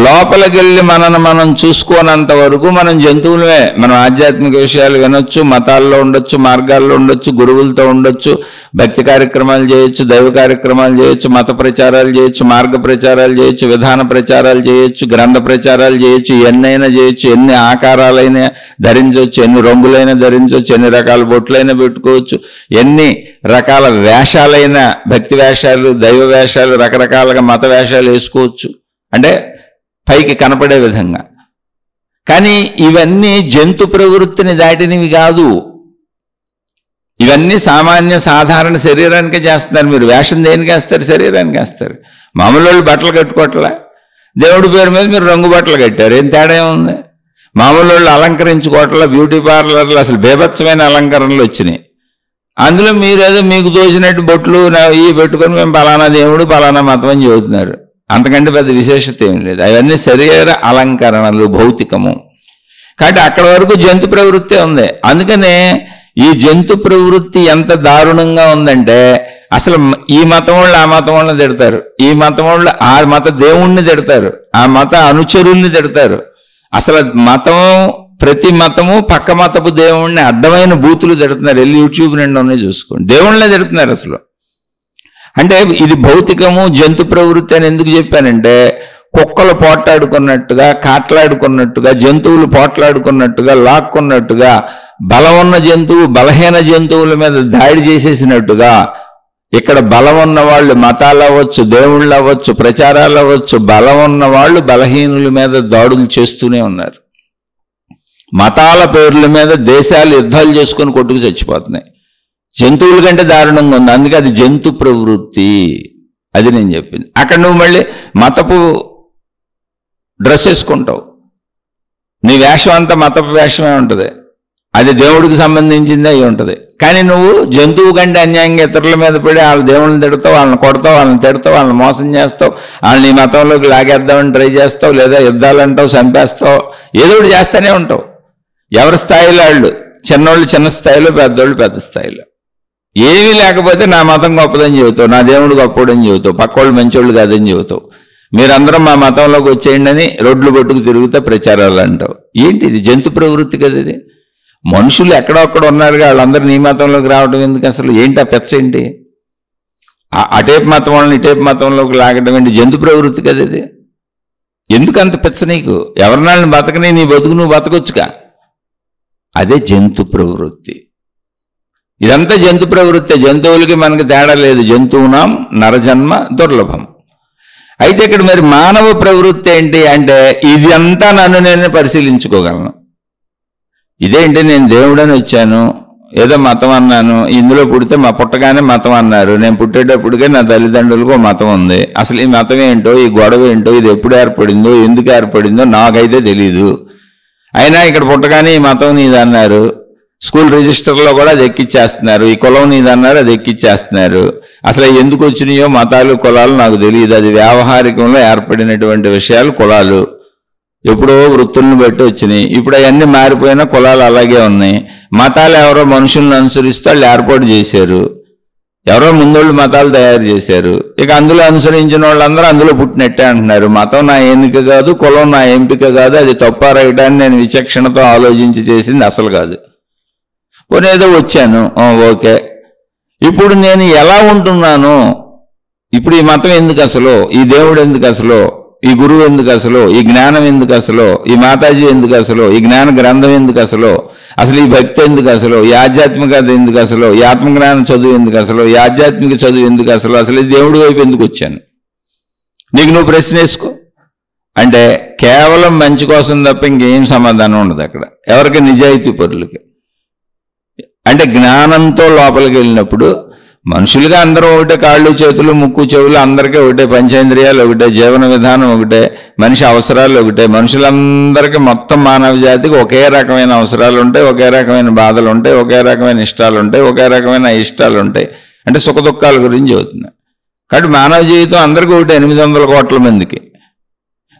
లోపలికి వెళ్ళి మనను మనం చూసుకోనంత వరకు మనం జంతువులమే. మనం ఆధ్యాత్మిక విషయాలు వినొచ్చు, మతాల్లో ఉండొచ్చు, మార్గాల్లో ఉండొచ్చు, గురువులతో ఉండొచ్చు, భక్తి కార్యక్రమాలు చేయొచ్చు, దైవ కార్యక్రమాలు చేయొచ్చు, మత ప్రచారాలు చేయొచ్చు, మార్గ ప్రచారాలు చేయొచ్చు, విధాన ప్రచారాలు చేయొచ్చు, గ్రంథ ప్రచారాలు చేయొచ్చు, ఎన్నైనా చేయొచ్చు, ఎన్ని ఆకారాలైనా ధరించవచ్చు, ఎన్ని రంగులైనా ధరించవచ్చు, ఎన్ని రకాల బొట్లైనా పెట్టుకోవచ్చు, ఎన్ని రకాల వేషాలైనా, భక్తి వేషాలు, దైవ వేషాలు, రకరకాలుగా మత వేషాలు వేసుకోవచ్చు, అంటే పైకి కనపడే విధంగా. కానీ ఇవన్నీ జంతు ప్రవృత్తిని దాటినవి కాదు. ఇవన్నీ సామాన్య సాధారణ శరీరానికే చేస్తున్నారు. మీరు వేషం దేనికి వేస్తారు? శరీరానికి వేస్తారు. మామూలు వాళ్ళు బట్టలు కట్టుకోవట్లే, దేవుడి పేరు మీద మీరు రంగు బట్టలు కట్టారు, ఏం తేడా ఏముంది? మామూలు వాళ్ళు అలంకరించుకోవట్లే, బ్యూటీ పార్లర్లు అసలు బేభత్సమైన అలంకరణలు వచ్చినాయి. అందులో మీరేదో మీకు తోచినట్టు బొట్లు ఇవి పెట్టుకొని మేము పలానా దేవుడు పలానా మతం అని చెబుతున్నారు. అంతకంటే పెద్ద విశేషత ఏం లేదు. అవన్నీ శరీర అలంకరణలు, భౌతికము. కాబట్టి అక్కడ వరకు జంతు ప్రవృత్తి ఉంది. అందుకనే ఈ జంతు ప్రవృత్తి ఎంత దారుణంగా ఉందంటే, అసలు ఈ మతం వాళ్ళు ఆ మతం వాళ్ళని తిడతారు, ఈ మతం వాళ్ళు ఆ మత దేవుణ్ణి తిడతారు, ఆ మత అనుచరుల్ని తిడతారు. అసలు మతం, ప్రతి మతము పక్క మతపు దేవుణ్ణి అడ్డమైన బూతులు తిడుతున్నారు. వెళ్ళి యూట్యూబ్ నిండా ఉన్నాయి చూసుకోండి, దేవుళ్ళనే తిడుతున్నారు అసలు. అంటే ఇది భౌతికము, జంతు ప్రవృత్తి అని ఎందుకు చెప్పానంటే, కుక్కలు పోట్లాడుకున్నట్టుగా, కాట్లాడుకున్నట్టుగా, జంతువులు పోట్లాడుకున్నట్టుగా, లాక్కున్నట్టుగా, బలం ఉన్న జంతువు బలహీన జంతువుల మీద దాడి చేసేసినట్టుగా, ఇక్కడ బలం ఉన్న వాళ్ళు మతాలు అవ్వచ్చు, దేవుళ్ళు అవ్వచ్చు, ప్రచారాలు అవ్వచ్చు, బలం ఉన్న వాళ్ళు బలహీనుల మీద దాడులు చేస్తూనే ఉన్నారు. మతాల పేర్ల మీద దేశాలు యుద్ధాలు చేసుకొని కొట్టుకు చచ్చిపోతున్నాయి. జంతువుల కంటే దారుణంగా ఉంది. అందుకే అది జంతు ప్రవృత్తి. అది నేను చెప్పింది. అక్కడ నువ్వు మళ్ళీ మతపు డ్రెస్ వేసుకుంటావు, నీ వేషం అంతా మతపు వేషమే ఉంటుంది, అది దేవుడికి సంబంధించిందే అయి ఉంటుంది. కానీ నువ్వు జంతువు కంటే అన్యాయంగా ఇతరుల మీద పడి వాళ్ళ దేవుళ్ళని తిడతావు, వాళ్ళని కొడతావు, వాళ్ళని తిడతావు, వాళ్ళని మోసం చేస్తావు, వాళ్ళని మతంలోకి లాగేద్దామని ట్రై చేస్తావు, లేదా యుద్ధాలు అంటావు, చంపేస్తావు, ఏదో ఒకటి చేస్తూనే ఉంటావు. ఎవరి స్థాయిలో వాళ్ళు, చిన్నోళ్ళు చిన్న స్థాయిలో, పెద్దోళ్ళు పెద్ద స్థాయిలో. ఏమీ లేకపోతే నా మతం గొప్పదని చెబుతావు, నా దేవుడు గొప్పడని చెబుతావు, పక్కోళ్ళు మంచోళ్ళు కాదని చెబుతావు. మీరందరం మా మతంలోకి వచ్చేయండి అని రోడ్లు పట్టుకు తిరుగుతా ప్రచారాలు అంటావు. ఏంటి ఇది? జంతు ప్రవృత్తి కదా ఇది. మనుషులు ఎక్కడొక్కడ ఉన్నారుగా, వాళ్ళందరూ నీ మతంలోకి రావడం ఎందుకు అసలు? ఏంటి ఆ పెచ్చ ఏంటి? అటేపు మతం వాళ్ళని ఇటేపు మతంలోకి లాగడం ఏంటి? జంతు ప్రవృత్తి కదా ఇది. ఎందుకు అంత పెచ్చ నీకు? ఎవరినాళ్ళని బతకని, నీ బతుకు నువ్వు బతకొచ్చుగా. అదే జంతు ప్రవృత్తి. ఇదంతా జంతు ప్రవృత్తి. జంతువులకి మనకి తేడా లేదు. జంతువునాం నరజన్మ దుర్లభం. అయితే ఇక్కడ మరి మానవ ప్రవృత్తి ఏంటి అంటే, ఇది అంతా నన్ను నేను పరిశీలించుకోగలను. ఇదేంటి, నేను దేవుడని వచ్చాను, ఏదో మతం అన్నాను, ఇందులో పుడితే మా పుట్టగానే మతం అన్నారు, నేను పుట్టేటప్పటికే నా తల్లిదండ్రులకు మతం ఉంది, అసలు ఈ మతం ఏంటో, ఈ గొడవ ఏంటో, ఇది ఎప్పుడు ఏర్పడిందో, ఎందుకు ఏర్పడిందో నాకైతే తెలీదు. అయినా ఇక్కడ పుట్టగానే ఈ మతం నీది అన్నారు, స్కూల్ రిజిస్టర్లో కూడా అది ఎక్కిచ్చేస్తున్నారు, ఈ కులం నీదన్నారు అది ఎక్కిచ్చేస్తున్నారు. అసలు ఎందుకు వచ్చినాయో మతాలు కులాలు నాకు తెలియదు, అది వ్యావహారికంలో ఏర్పడినటువంటి విషయాలు కులాలు. ఎప్పుడో వృత్తులను బట్టి వచ్చినాయి. ఇప్పుడు అవన్నీ మారిపోయినా కులాలు అలాగే ఉన్నాయి. మతాలు ఎవరో మనుషులను అనుసరిస్తూ వాళ్ళు ఏర్పాటు చేశారు. ఎవరో ముందోళ్ళు మతాలు తయారు చేశారు. ఇక అందులో అనుసరించిన వాళ్ళందరూ అందులో పుట్టినట్టే అంటున్నారు. మతం నా ఎన్నిక కాదు, కులం నా ఎంపిక కాదు, అది తప్ప రైట్ అని నేను విచక్షణతో ఆలోచించి చేసింది అసలు కాదు. పోనేదో వచ్చాను, ఓకే. ఇప్పుడు నేను ఎలా ఉంటున్నాను, ఇప్పుడు ఈ మతం ఎందుకు అసలు, ఈ దేవుడు ఎందుకు అసలు, ఈ గురువు ఎందుకు అసలు, ఈ జ్ఞానం ఎందుకు అసలు, ఈ మాతాజీ ఎందుకు అసలు, ఈ జ్ఞాన గ్రంథం ఎందుకు అసలు, అసలు ఈ భక్తి ఎందుకు అసలు, ఈ ఆధ్యాత్మికత ఎందుకు అసలు, ఈ ఆత్మజ్ఞానం చదువు ఎందుకు అసలు, ఈ ఆధ్యాత్మిక చదువు ఎందుకు అసలు, అసలు ఈ దేవుడి వైపు ఎందుకు వచ్చాను, నీకు నువ్వు ప్రశ్న వేసుకో. అంటే కేవలం మంచి కోసం తప్ప ఇంకేం సమాధానం ఉండదు అక్కడ ఎవరికి, నిజాయితీ పరులకి. అంటే జ్ఞానంతో లోపలికి వెళ్ళినప్పుడు మనుషులుగా అందరూ ఒకటే, కాళ్ళు చేతులు ముక్కు చెవులు అందరికీ ఒకటే, పంచేంద్రియాలు ఒకటే, జీవన విధానం ఒకటే, మనిషి అవసరాలు ఒకటే. మనుషులందరికీ మొత్తం మానవ జాతికి ఒకే రకమైన అవసరాలు ఉంటాయి, ఒకే రకమైన బాధలు ఉంటాయి, ఒకే రకమైన ఇష్టాలు ఉంటాయి, ఒకే రకమైన ఇష్టాలు ఉంటాయి. అంటే సుఖ దుఃఖాల గురించి అవుతుంది. కాబట్టి మానవ జీవితం అందరికీ ఒకటి, 800 కోట్ల మందికి.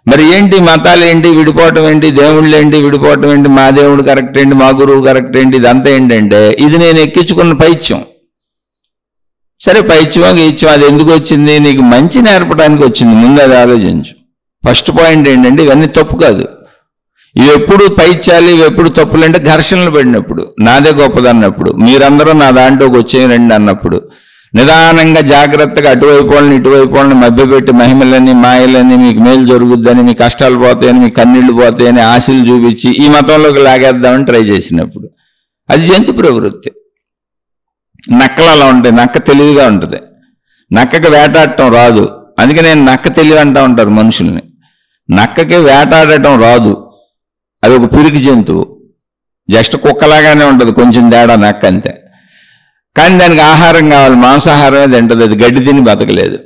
మరి ఏంటి మతాలు ఏంటి, విడిపోవటం ఏంటి, దేవుళ్ళు ఏంటి, విడిపోవటం ఏంటి, మా దేవుడు కరెక్ట్ ఏంటి, మా గురువు కరెక్ట్ ఏంటి, ఇదంతా ఏంటంటే ఇది నేను ఎక్కించుకున్న పైత్యం. సరే పైత్యమో గీత్యం అది ఎందుకు వచ్చింది, నీకు మంచి నేర్పడానికి వచ్చింది, ముందు అది ఆలోచించు. ఫస్ట్ పాయింట్ ఏంటంటే ఇవన్నీ తప్పు కాదు. ఇవి ఎప్పుడు పైత్యాలు, ఇవి ఎప్పుడు తప్పులు అంటే ఘర్షణలు పడినప్పుడు, నాదే గొప్పదన్నప్పుడు, మీరందరూ నా దాంట్లోకి వచ్చేయండి అన్నప్పుడు, నిదానంగా జాగ్రత్తగా అటువైపు వాళ్ళని ఇటువైపు వాళ్ళని మభ్యపెట్టి మహిమలని మాయలని మీకు మేలు జరుగుద్దని, మీ కష్టాలు పోతాయని, మీ కన్నీళ్లు పోతాయని ఆశలు చూపించి ఈ మతంలోకి లాగేద్దామని ట్రై చేసినప్పుడు అది జంతు ప్రవృత్తి. నక్కలు అలా ఉంటాయి, నక్క తెలివిగా ఉంటుంది, నక్కకి వేటాడటం రాదు. అందుకే నేను నక్క తెలివి అంటూ ఉంటారు మనుషుల్ని. నక్కకి వేటాడటం రాదు, అది ఒక పిరికి జంతువు, జస్ట్ కుక్కలాగానే ఉంటుంది, కొంచెం తేడా నక్క అంతే. కానీ దానికి ఆహారం కావాలి, మాంసాహారమే తింటుంది, అది గడ్డి తిని బతకలేదు.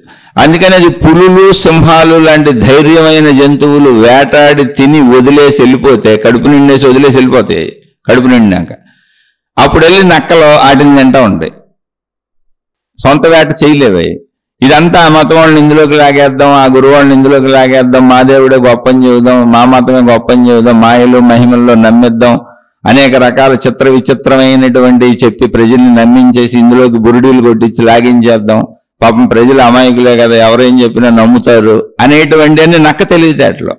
అందుకని అది పులులు సింహాలు లాంటి ధైర్యమైన జంతువులు వేటాడి తిని వదిలేసి వెళ్ళిపోతే, కడుపు నిండేసి వదిలేసి వెళ్ళిపోతాయి. కడుపు నిండినాక అప్పుడు వెళ్ళి నక్కలు వాటిని తింటూ ఉంటాయి, సొంత వేట చేయలేవే. ఇదంతా ఆ మతం వాళ్ళని ఇందులోకి లాగేద్దాం, ఆ గురువు వాళ్ళని ఇందులోకి లాగేద్దాం, మా దేవుడే గొప్పని చెబుదాం, మా మతమే గొప్పని చెబుదాం, మాయలు మహిమల్లో నమ్మిద్దాం, అనేక రకాల చిత్ర విచిత్రమైనటువంటి చెప్పి ప్రజల్ని నమ్మించేసి ఇందులోకి బురుడీలు కొట్టించి లాగించేద్దాం, పాపం ప్రజలు అమాయకులే కదా, ఎవరేం చెప్పినా నమ్ముతారు అనేటువంటి అన్ని నక్క తెలివితేటలు.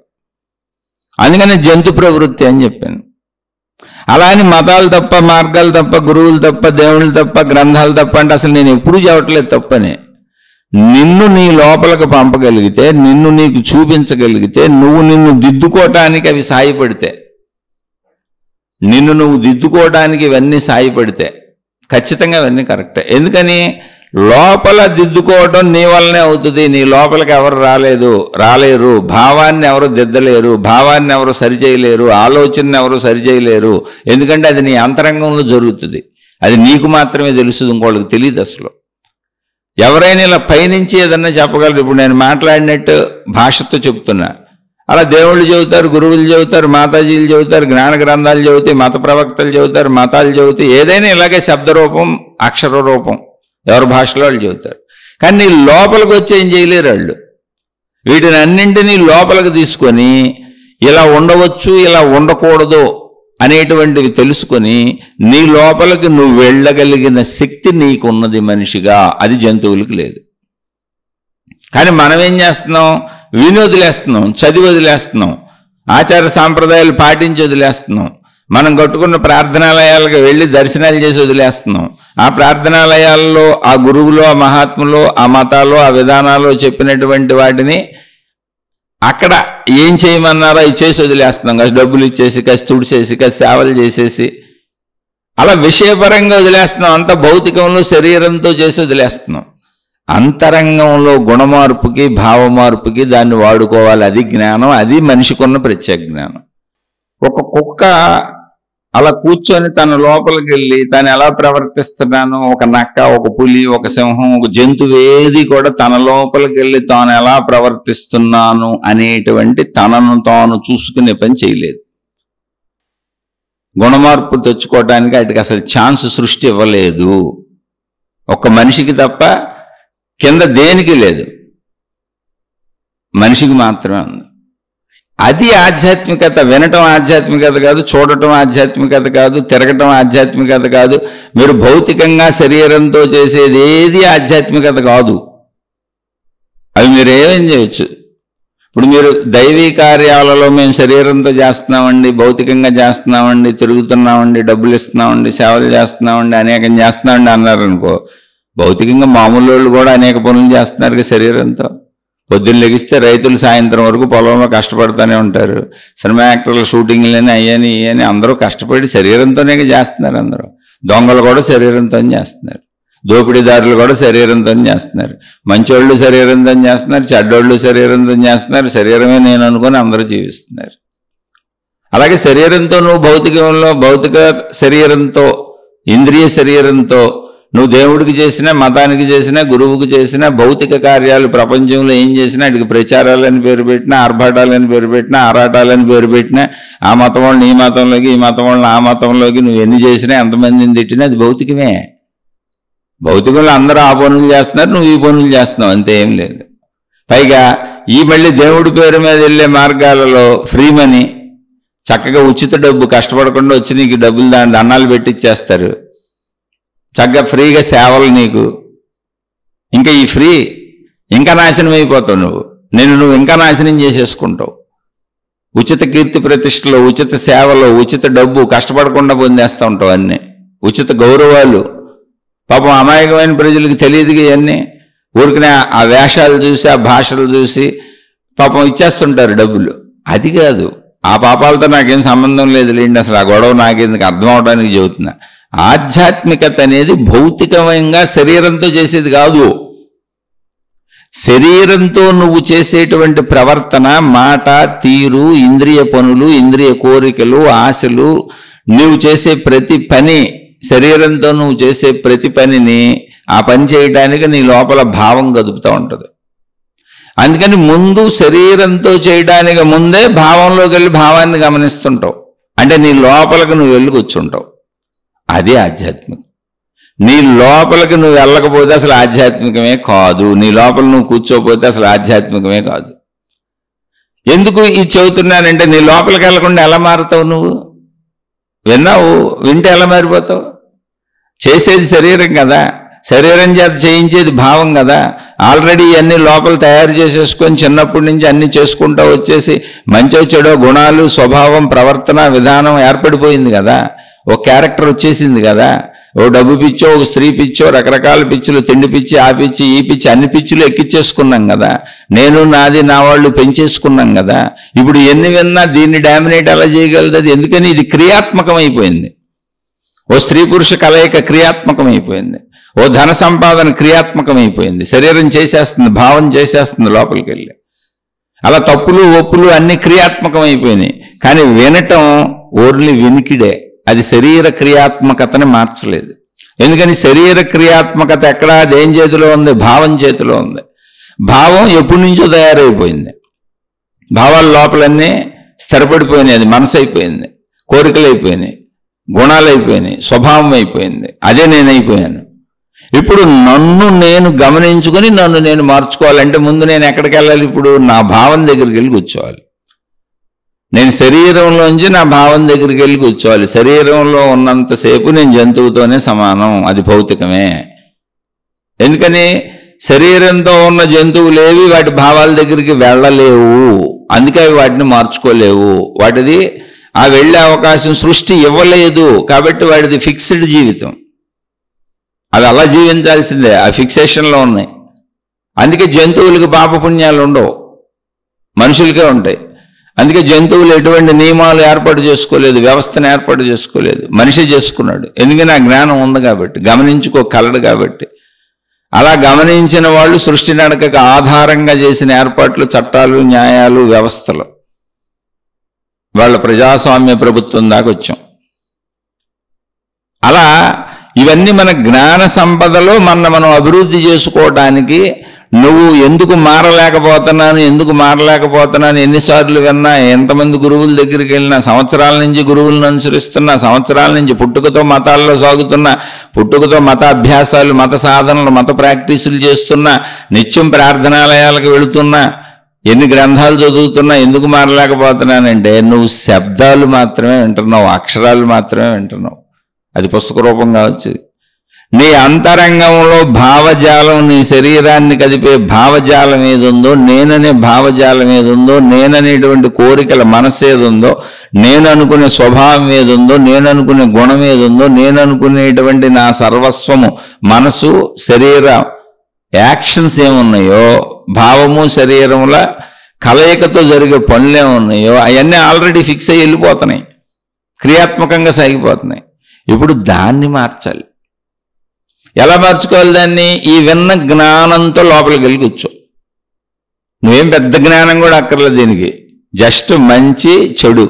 అందుకని జంతు ప్రవృత్తి అని చెప్పాను. అలా అని మతాలు తప్ప, మార్గాలు తప్ప, గురువులు తప్ప, దేవుళ్ళు తప్ప, గ్రంథాలు తప్ప అంటే అసలు నేను ఎప్పుడూ చెప్పట్లేదు తప్పని. నిన్ను నీ లోపలికి పంపగలిగితే, నిన్ను నీకు చూపించగలిగితే, నువ్వు నిన్ను దిద్దుకోవటానికి అవి సాయపడితే, నిన్ను నువ్వు దిద్దుకోవడానికి ఇవన్నీ సాయపడితే ఖచ్చితంగా ఇవన్నీ కరెక్టే. ఎందుకని లోపల దిద్దుకోవడం నీ వల్లనే అవుతుంది. నీ లోపలికి ఎవరు రాలేరు, భావాన్ని ఎవరు దిద్దలేరు, భావాన్ని ఎవరు సరిచేయలేరు, ఆలోచనని ఎవరు సరిచేయలేరు. ఎందుకంటే అది నీ అంతరంగంలో జరుగుతుంది, అది నీకు మాత్రమే తెలుస్తుంది, ఇంకోళ్ళకి తెలియదు అసలు. ఎవరైనా ఇలా పైనుంచి ఏదన్నా చెప్పగలరు. ఇప్పుడు నేను మాట్లాడినట్టు భాషతో చెప్తున్నా, అలా దేవుళ్ళు చెబుతారు, గురువులు చెబుతారు, మాతాజీలు చెబుతారు, జ్ఞాన గ్రంథాలు చెబుతాయి, మత ప్రవక్తలు చెబుతారు, మతాలు చెబుతాయి, ఏదైనా ఇలాగే శబ్దరూపం అక్షర రూపం ఎవరి భాషలో వాళ్ళు చెబుతారు. కానీ నీ లోపలికి వచ్చి ఏం చేయలేరు వాళ్ళు. వీటిని అన్నింటినీ లోపలికి తీసుకొని ఇలా ఉండవచ్చు, ఇలా ఉండకూడదు అనేటువంటివి తెలుసుకొని నీ లోపలికి నువ్వు వెళ్ళగలిగిన శక్తి నీకున్నది మనిషిగా, అది జంతువులకు లేదు. కానీ మనం ఏం చేస్తున్నాం, విని వదిలేస్తున్నాం, చదివి వదిలేస్తున్నాం, ఆచార సాంప్రదాయాలు పాటించి వదిలేస్తున్నాం, మనం కట్టుకున్న ప్రార్థనాలయాలకు వెళ్ళి దర్శనాలు చేసి వదిలేస్తున్నాం. ఆ ప్రార్థనాలయాల్లో ఆ గురువులు, ఆ మహాత్ములు, ఆ మతాలు, ఆ విధానాలు చెప్పినటువంటి వాటిని అక్కడ ఏం చేయమన్నారో అవి చేసి వదిలేస్తున్నాం. కాస్త డబ్బులు ఇచ్చేసి, కాస్త తుడిచేసి, కాస్త సేవలు చేసేసి అలా విషయపరంగా వదిలేస్తున్నాం. అంత భౌతికంలో శరీరంతో చేసి వదిలేస్తున్నాం. అంతరంగంలో గుణమార్పుకి, భావమార్పుకి దాన్ని వాడుకోవాలి. అది జ్ఞానం, అది మనిషికున్న ప్రత్యేక జ్ఞానం. ఒక కుక్క అలా కూర్చొని తన లోపలికి వెళ్ళి తాను ఎలా ప్రవర్తిస్తున్నానో, ఒక నక్క, ఒక పులి, ఒక సింహం, ఒక జంతువు ఏది కూడా తన లోపలికి వెళ్ళి తాను ఎలా ప్రవర్తిస్తున్నాను అనేటువంటి తనను తాను చూసుకునే పని చేయలేదు. గుణమార్పు తెచ్చుకోవటానికి వాటికి అసలు ఛాన్స్ సృష్టి ఇవ్వలేదు. ఒక్క మనిషికి తప్ప కింద దేనికి లేదు, మనిషికి మాత్రమే ఉంది. అది ఆధ్యాత్మికత. వినటం ఆధ్యాత్మికత కాదు, చూడటం ఆధ్యాత్మికత కాదు, తిరగటం ఆధ్యాత్మికత కాదు. మీరు భౌతికంగా శరీరంతో చేసేది ఏది ఆధ్యాత్మికత కాదు. అవి మీరు ఏమేం చేయొచ్చు. ఇప్పుడు మీరు దైవీ కార్యాలలో మేము శరీరంతో చేస్తున్నామండి, భౌతికంగా చేస్తున్నామండి, తిరుగుతున్నామండి, డబ్బులు ఇస్తున్నామండి, సేవలు చేస్తున్నామండి, అనేకం చేస్తున్నామండి అన్నారనుకో, భౌతికంగా మామూలు వాళ్ళు కూడా అనేక పనులు చేస్తున్నారు శరీరంతో. పొద్దున్న లెగిస్తే రైతులు సాయంత్రం వరకు పొలంలో కష్టపడుతూనే ఉంటారు. సినిమా యాక్టర్లు షూటింగ్లని అయ్యని ఇయ్యని అందరూ కష్టపడి శరీరంతోనే చేస్తున్నారు. అందరూ దొంగలు కూడా శరీరంతో చేస్తున్నారు, దోపిడీదారులు కూడా శరీరంతో చేస్తున్నారు, మంచోళ్ళు శరీరంతో చేస్తున్నారు, చెడ్డోళ్ళు శరీరంతో చేస్తున్నారు. శరీరమే నేను అనుకొని అందరూ జీవిస్తున్నారు. అలాగే శరీరంతో నువ్వు భౌతికంలో భౌతిక శరీరంతో, ఇంద్రియ శరీరంతో నువ్వు దేవుడికి చేసినా, మతానికి చేసినా, గురువుకి చేసినా, భౌతిక కార్యాలు ప్రపంచంలో ఏం చేసినా వాటికి ప్రచారాలని పేరు పెట్టినా, ఆర్భాటాలని పేరు పెట్టినా, ఆరాటాలని పేరు పెట్టినా, ఆ మతం వాళ్ళని ఈ మతంలోకి, ఈ మతం వాళ్ళని ఆ మతంలోకి నువ్వు ఎన్ని చేసినా, ఎంతమందిని తిట్టినా అది భౌతికమే. భౌతికంలో అందరూ ఆ పనులు చేస్తున్నారు, నువ్వు ఈ పనులు చేస్తున్నావు, అంతే, ఏం లేదు. పైగా ఈ మళ్ళీ దేవుడి పేరు మీద వెళ్ళే మార్గాలలో ఫ్రీ మనీ, చక్కగా ఉచిత డబ్బు, కష్టపడకుండా వచ్చి నీకు డబ్బులు దాని అన్నాలు పెట్టిచ్చేస్తారు. చక్కగా ఫ్రీగా సేవలు నీకు. ఇంకా ఈ ఫ్రీ ఇంకా నాశనం అయిపోతావు నువ్వు ఇంకా నాశనం చేసేసుకుంటావు. ఉచిత కీర్తి ప్రతిష్టలు, ఉచిత సేవలు, ఉచిత డబ్బు కష్టపడకుండా పొందేస్తూ ఉంటావు. అన్నీ ఉచిత గౌరవాలు. పాపం అమాయకమైన ప్రజలకు తెలియదుగా ఇవన్నీ. ఊరికనే ఆ వేషాలు చూసి, ఆ భాషలు చూసి పాపం ఇచ్చేస్తుంటారు డబ్బులు. అది కాదు, ఆ పాపాలతో నాకేం సంబంధం లేదు లేండి, అసలు ఆ గొడవ నాకెందుకు, అర్థం అవడానికి చెబుతున్నా. ఆధ్యాత్మికత అనేది భౌతికంగా శరీరంతో చేసేది కాదు. శరీరంతో నువ్వు చేసేటువంటి ప్రవర్తన, మాట, తీరు, ఇంద్రియ పనులు, ఇంద్రియ కోరికలు, ఆశలు, నువ్వు చేసే ప్రతి పని, శరీరంతో నువ్వు చేసే ప్రతి పనిని ఆ పని చేయడానికి నీ లోపల భావం గదుపుతూ ఉంటుంది. అందుకని ముందు శరీరంతో చేయడానికి ముందే భావంలోకి వెళ్ళి భావాన్ని గమనిస్తుంటావు. అంటే నీ లోపలికి నువ్వు వెళ్ళి కూర్చుంటావు. అదే ఆధ్యాత్మికం. నీ లోపలికి నువ్వు వెళ్ళకపోతే అసలు ఆధ్యాత్మికమే కాదు. నీ లోపల నువ్వు కూర్చోకపోతే అసలు ఆధ్యాత్మికమే కాదు. ఎందుకు ఇది చెబుతున్నానంటే, నీ లోపలికి వెళ్ళకుండా ఎలా మారుతావు? నువ్వు విన్నావు, వింటే ఎలా మారిపోతావు? చేసేది శరీరం కదా, శరీరం చేత చేయించేది భావం కదా. ఆల్రెడీ ఇవన్నీ లోపల తయారు చేసేసుకొని చిన్నప్పటి నుంచి అన్ని చేసుకుంటూ వచ్చేసి మంచో చెడో గుణాలు, స్వభావం, ప్రవర్తన విధానం ఏర్పడిపోయింది కదా. ఒక క్యారెక్టర్ వచ్చేసింది కదా. ఓ డబ్బు పిచ్చో, ఒక స్త్రీ పిచ్చో, రకరకాల పిచ్చులు, తిండి పిచ్చి, ఆ పిచ్చి, ఈ పిచ్చి, అన్ని పిచ్చులు ఎక్కిచ్చేసుకున్నాం కదా. నేను, నాది, నా వాళ్ళు పెంచేసుకున్నాం కదా. ఇప్పుడు ఎన్ని విన్నా దీన్ని డామినేట్ ఎలా చేయగలదు అది? ఎందుకని ఇది క్రియాత్మకం అయిపోయింది. ఓ స్త్రీ పురుష కలయిక క్రియాత్మకం అయిపోయింది. ఓ ధన సంపాదన క్రియాత్మకం అయిపోయింది. శరీరం చేసేస్తుంది, భావం చేసేస్తుంది లోపలికి వెళ్ళి. అలా తప్పులు ఒప్పులు అన్ని క్రియాత్మకం అయిపోయినాయి. కానీ వినటం ఓన్లీ వినికిడే. అది శరీర క్రియాత్మకతని మార్చలేదు. ఎందుకని శరీర క్రియాత్మకత ఎక్కడ, దేం చేతిలో ఉంది? భావం చేతిలో ఉంది. భావం ఎప్పటి నుంచో తయారైపోయింది. భావాల లోపలన్నీ స్థిరపడిపోయినాయి. అది మనసు అయిపోయింది, కోరికలు అయిపోయినాయి, గుణాలు అయిపోయినాయి, స్వభావం అయిపోయింది. అదే నేనైపోయాను. ఇప్పుడు నన్ను నేను గమనించుకొని నన్ను నేను మార్చుకోవాలంటే ముందు నేను ఎక్కడికి వెళ్ళాలి? ఇప్పుడు నా భావం దగ్గరికి వెళ్ళి కూర్చోవాలి. నేను శరీరంలోంచి నా భావం దగ్గరికి వెళ్ళి కూర్చోవాలి. శరీరంలో ఉన్నంతసేపు నేను జంతువుతోనే సమానం, అది భౌతికమే. ఎందుకని? శరీరంతో ఉన్న జంతువులేవి వాటి భావాల దగ్గరికి వెళ్ళలేవు. అందుకే అవి వాటిని మార్చుకోలేవు. వాటిది ఆ వెళ్ళే అవకాశం సృష్టి ఇవ్వలేదు. కాబట్టి వాటిది ఫిక్స్డ్ జీవితం. అది అలా జీవించాల్సిందే. ఆ ఫిక్సేషన్లో ఉన్నాయి. అందుకే జంతువులకు పాపపుణ్యాలు ఉండవు, మనుషులకే ఉంటాయి. అందుకే జంతువులు ఎటువంటి నియమాలు ఏర్పాటు చేసుకోలేదు, వ్యవస్థను ఏర్పాటు చేసుకోలేదు. మనిషి చేసుకున్నాడు. ఎందుకని? ఆ జ్ఞానం ఉంది కాబట్టి, గమనించుకోగలడు కాబట్టి. అలా గమనించిన వాళ్ళు సృష్టి నడకకు ఆధారంగా చేసిన ఏర్పాట్లు, చట్టాలు, న్యాయాలు, వ్యవస్థలు. వాళ్ళ ప్రజాస్వామ్య ప్రభుత్వం దాకా వచ్చాం. అలా ఇవన్నీ మన జ్ఞాన సంపదలో మనం అభివృద్ధి చేసుకోవడానికి నువ్వు ఎందుకు మారలేకపోతున్నాను ఎన్నిసార్లు విన్నా, ఎంతమంది గురువుల దగ్గరికి వెళ్ళినా, సంవత్సరాల నుంచి గురువులను అనుసరిస్తున్నా, సంవత్సరాల నుంచి పుట్టుకతో మతాల్లో సాగుతున్నా, పుట్టుకతో మత అభ్యాసాలు, మత సాధనలు, మత ప్రాక్టీసులు చేస్తున్నా, నిత్యం ప్రార్థనాలయాలకు వెళుతున్నా, ఎన్ని గ్రంథాలు చదువుతున్నా ఎందుకు మారలేకపోతున్నానంటే నువ్వు శబ్దాలు మాత్రమే వింటున్నావు, అక్షరాలు మాత్రమే వింటున్నావు. అది పుస్తక రూపం కావచ్చు. నీ అంతరంగంలో భావజాలం, నీ శరీరాన్ని కదిపే భావజాలం ఏదుందో, నేననే భావజాలం ఏదుందో, నేననేటువంటి కోరికల మనసు ఏదుందో, నేను అనుకునే స్వభావం ఏదుందో, నేను అనుకునే గుణం ఏదుందో, నేను అనుకునేటువంటి నా సర్వస్వము మనసు శరీర యాక్షన్స్ ఏమున్నాయో, భావము శరీరముల కలయికతో జరిగే పనులు ఏమున్నాయో అవన్నీ ఆల్రెడీ ఫిక్స్ అయ్యి వెళ్ళిపోతున్నాయి, క్రియాత్మకంగా సాగిపోతున్నాయి. ఇప్పుడు దాన్ని మార్చాలి. ఎలా మార్చుకోవాలి దాన్ని? ఈ విన్న జ్ఞానంతో లోపలికి వెళ్ళి కూర్చో. నువ్వేం పెద్ద జ్ఞానం కూడా అక్కర్లేదు దీనికి, జస్ట్ మంచి చెడు.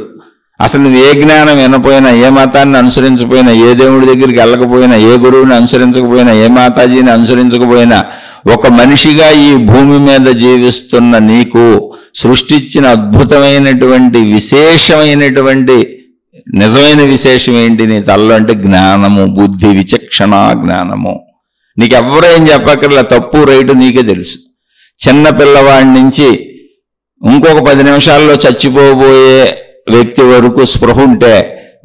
అసలు నువ్వు ఏ జ్ఞానం వినపోయినా, ఏ మతాన్ని అనుసరించకపోయినా, ఏ దేవుడి దగ్గరికి వెళ్ళకపోయినా, ఏ గురువుని అనుసరించకపోయినా, ఏ మాతాజీని అనుసరించకపోయినా, ఒక మనిషిగా ఈ భూమి మీద జీవిస్తున్న నీకు సృష్టించిన అద్భుతమైనటువంటి విశేషమైనటువంటి నిజమైన విశేషం ఏంటి నీ తల్లో అంటే జ్ఞానము, బుద్ధి, విచక్షణ జ్ఞానము. నీకెవ్వరూ ఏం చెప్పక్కర్లా, తప్పు రైటు నీకే తెలుసు. చిన్న పిల్లవాడి నుంచి ఇంకొక 10 నిమిషాల్లో చచ్చిపోబోయే వ్యక్తి వరకు స్పృహ ఉంటే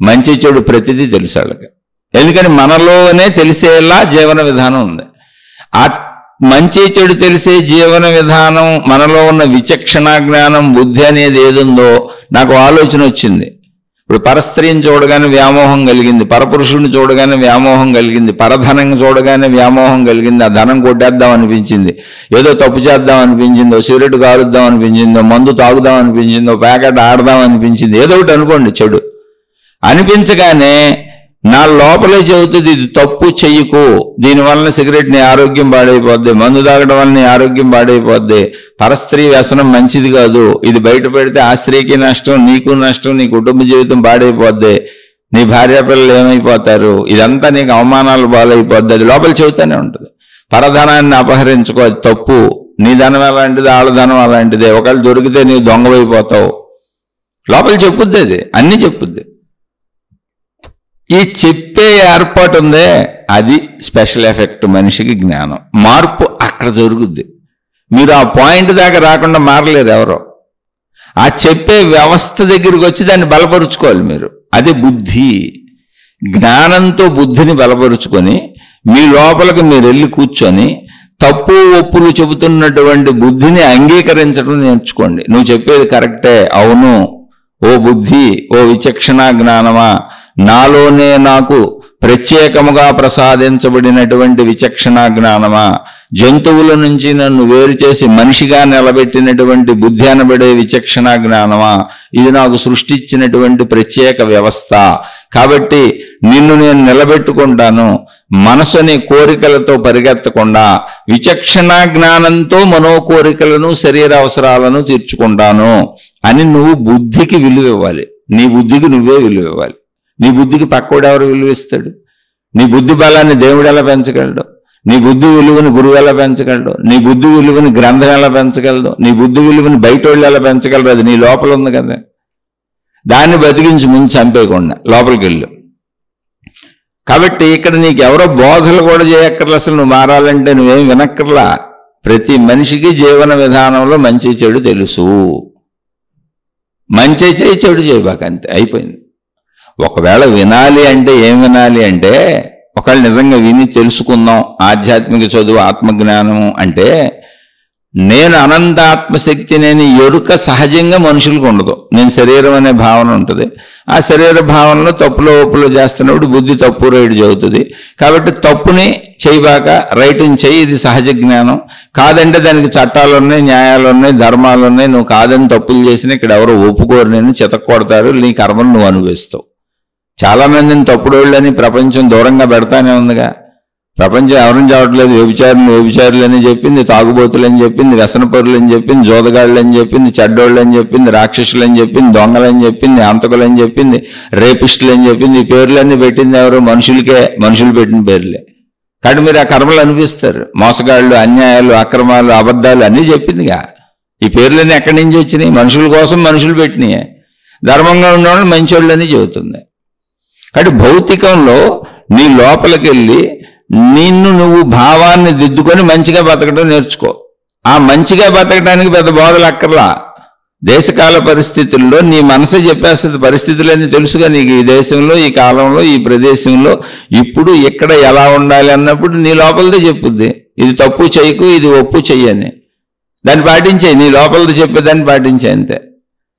మంచి చెడు ప్రతిదీ తెలుసు వాళ్ళకి. ఎందుకని మనలోనే తెలిసేలా జీవన విధానం ఉంది. ఆ మంచి చెడు తెలిసే జీవన విధానం, మనలో ఉన్న విచక్షణ జ్ఞానం, బుద్ధి అనేది ఏదుందో, నాకు ఆలోచన వచ్చింది. ఇప్పుడు పరస్త్రీని చూడగానే వ్యామోహం కలిగింది, పరపురుషుడిని చూడగానే వ్యామోహం కలిగింది, పరధనం చూడగానే వ్యామోహం కలిగింది. ఆ ధనం కొట్టేద్దాం అనిపించింది, ఏదో తప్పు చేద్దాం అనిపించిందో, సిగరెట్ కాలుద్దాం అనిపించిందో, మందు తాగుదాం అనిపించిందో, ప్యాకెట్ ఆడదాం అనిపించింది, ఏదో ఒకటి అనుకోండి చెడు అనిపించగానే నా లోపలే చెబుతుంది ఇది తప్పు చెయ్యకు, దీనివల్ల సిగరెట్ నీ ఆరోగ్యం పాడైపోద్ది, మందు తాగడం వల్ల నీ ఆరోగ్యం పాడైపోద్ది, పరస్త్రీ వ్యసనం మంచిది కాదు, ఇది బయట పెడితే ఆ స్త్రీకి నష్టం, నీకు నష్టం, నీ కుటుంబ జీవితం పాడైపోద్ది, నీ భార్యాపిల్లలు ఏమైపోతారు, ఇదంతా నీకు అవమానాలు పాలైపోద్ది, అది లోపల చెబుతూనే ఉంటుంది. పరధనాన్ని అపహరించుకో, అది తప్పు, నీ ధనం అలాంటిది, వాళ్ళ ధనం అలాంటిదే, ఒకళ్ళు దొరికితే నీవు దొంగవైపోతావు, లోపల చెప్పుద్ది, అది అన్నీ చెప్పుద్ది. ఈ చెప్పే ఏర్పాటు ఉందే అది స్పెషల్ ఎఫెక్ట్. మనిషికి జ్ఞానం మార్పు అక్కడ జరుగుద్ది. మీరు ఆ పాయింట్ దాకా రాకుండా మారలేరు ఎవరో. ఆ చెప్పే వ్యవస్థ దగ్గరికి వచ్చి దాన్ని బలపరుచుకోవాలి మీరు. అది బుద్ధి. జ్ఞానంతో బుద్ధిని బలపరుచుకొని మీ లోపలికి మీరు వెళ్ళి కూర్చొని తప్పు ఒప్పులు చెబుతున్నటువంటి బుద్ధిని అంగీకరించడం నేర్చుకోండి. నువ్వు చెప్పేది కరెక్టే, అవును, ఓ బుద్ధి, ఓ విచక్షణ జ్ఞానమా, నాలోనే నాకు ప్రత్యేకముగా ప్రసాదించబడినటువంటి విచక్షణ జ్ఞానమా, జంతువుల నుంచి నన్ను వేరు చేసి మనిషిగా నిలబెట్టినటువంటి బుద్ధి అనబడే విచక్షణ జ్ఞానమా, ఇది నాకు సృష్టించినటువంటి ప్రత్యేక వ్యవస్థ. కాబట్టి నిన్ను నేను నిలబెట్టుకుంటాను, మనసుని కోరికలతో పరిగెత్తకుండా విచక్షణ జ్ఞానంతో మనోకోరికలను, శరీర అవసరాలను తీర్చుకుంటాను అని నువ్వు బుద్ధికి విలువ ఇవ్వాలి. నీ బుద్ధికి నువ్వే విలువ ఇవ్వాలి. నీ బుద్ధికి పక్కోడు ఎవరు విలువిస్తాడు? నీ బుద్ధి బలాన్ని దేవుడు ఎలా పెంచగలడు? నీ బుద్ధి విలువని గురువు ఎలా పెంచగలడు? నీ బుద్ధి విలువని గ్రంథం ఎలా పెంచగలదు? నీ బుద్ధి విలువని బయట వాళ్ళు ఎలా పెంచగలరు? అది నీ లోపల ఉంది కదా. దాన్ని బతికించి ముందు చంపేయకుండా లోపలికి వెళ్ళు. కాబట్టి ఇక్కడ నీకు ఎవరో బోధలు కూడా చేయక్కర్లా. అసలు నువ్వు మారాలంటే నువ్వేం వినక్కర్లా. ప్రతి మనిషికి జీవన విధానంలో మంచి చెడు తెలుసు. మంచి చేయి, చెడు చేయబాకంతే, అయిపోయింది. ఒకవేళ వినాలి అంటే ఏం వినాలి అంటే, ఒకవేళ నిజంగా విని తెలుసుకుందాం, ఆధ్యాత్మిక చదువు, ఆత్మజ్ఞానము అంటే, నేను అనంత ఆత్మశక్తి నేను ఎరుక సహజంగా మనుషులకు ఉండదు. నేను శరీరం అనే భావన ఉంటుంది. ఆ శరీర భావనలో తప్పులో ఒప్పులో చేస్తున్నప్పుడు బుద్ధి తప్పు రైట్ చెబుతుంది. కాబట్టి తప్పుని చేయబాక రైట్ని చెయ్యి, ఇది సహజ జ్ఞానం. కాదంటే దానికి చట్టాలు ఉన్నాయి, న్యాయాలు ఉన్నాయి, ధర్మాలు ఉన్నాయి. నువ్వు కాదని తప్పులు చేసినా ఇక్కడ ఎవరో ఒప్పుకోరు, నేను చితక్కొడతారు, నీ కర్మను నువ్వు అనుభవిస్తావు. చాలా మందిని తప్పుడోళ్ళని ప్రపంచం దూరంగా పెడతానే ఉందిగా. ప్రపంచం ఎవరిని చావట్లేదు. వ్యభిచారులని చెప్పింది, తాగుబోతులని చెప్పింది, వ్యసనపరులని చెప్పింది, జోదగాళ్ళని చెప్పింది, చెడ్డోళ్ళని చెప్పింది, రాక్షసులని చెప్పింది, దొంగలని చెప్పింది, హంతకులని చెప్పింది, రేపిస్టులని చెప్పింది. ఈ పేర్లన్నీ పెట్టింది ఎవరు? మనుషులకే. మనుషులు పెట్టిన పేర్లే. కాబట్టి మీరు ఆ కర్మలు అనిపిస్తారు. మోసగాళ్ళు, అన్యాయాలు, అక్రమాలు, అబద్ధాలు అన్నీ చెప్పిందిగా. ఈ పేర్లన్నీ ఎక్కడి నుంచి వచ్చినాయి? మనుషుల కోసం మనుషులు పెట్టినాయే. ధర్మంగా ఉన్నవాళ్ళు మంచోళ్ళని చెబుతుంది. కాబట్టి భౌతికంలో నీ లోపలికి వెళ్ళి నిన్ను నువ్వు భావాన్ని దిద్దుకొని మంచిగా బతకడం నేర్చుకో. ఆ మంచిగా బతకడానికి పెద్ద బోధలు అక్కర్లా. దేశకాల పరిస్థితుల్లో నీ మనసే చెప్పేస్తుంది. పరిస్థితులన్నీ తెలుసుగా నీకు, ఈ దేశంలో, ఈ కాలంలో, ఈ ప్రదేశంలో, ఇప్పుడు ఇక్కడ ఎలా ఉండాలి అన్నప్పుడు నీ లోపలదే చెప్పుద్ది. ఇది తప్పు చేయకు, ఇది ఒప్పు చెయ్యని, దాన్ని పాటించే. నీ లోపలది చెప్పేదాన్ని పాటించే అంతే.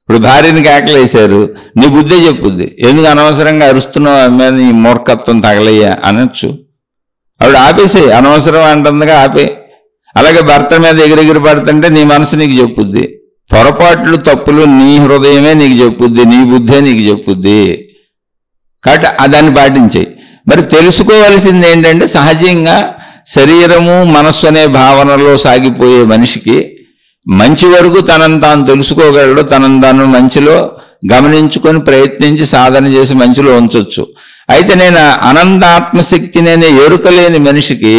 ఇప్పుడు భార్యని కేకలేశారు, నీ బుద్ధే చెప్పుద్ది. ఎందుకు అనవసరంగా అరుస్తున్నావు మీద, నీ మూర్ఖత్వం తగలయ్యా అనొచ్చు. ఆవిడ ఆపేసే, అనవసరం అంటుందిగా ఆపే. అలాగే భర్త మీద ఎగిరెగిరి పడుతుంటే నీ మనసు నీకు చెప్పుద్ది. పొరపాట్లు తప్పులు నీ హృదయమే నీకు చెప్పుద్ది, నీ బుద్ధే నీకు చెప్పుద్ది. కాబట్టి దాన్ని పాటించేయి. మరి తెలుసుకోవాల్సింది ఏంటంటే, సహజంగా శరీరము మనస్సు అనే భావనలో సాగిపోయే మనిషికి మంచి వరకు తనను తాను తెలుసుకోగలడు. తనను తాను మంచిలో గమనించుకొని ప్రయత్నించి సాధన చేసి మంచిలో ఉంచవచ్చు. అయితే నేను అనంత ఆత్మశక్తి అనే ఎరుకలేని మనిషికి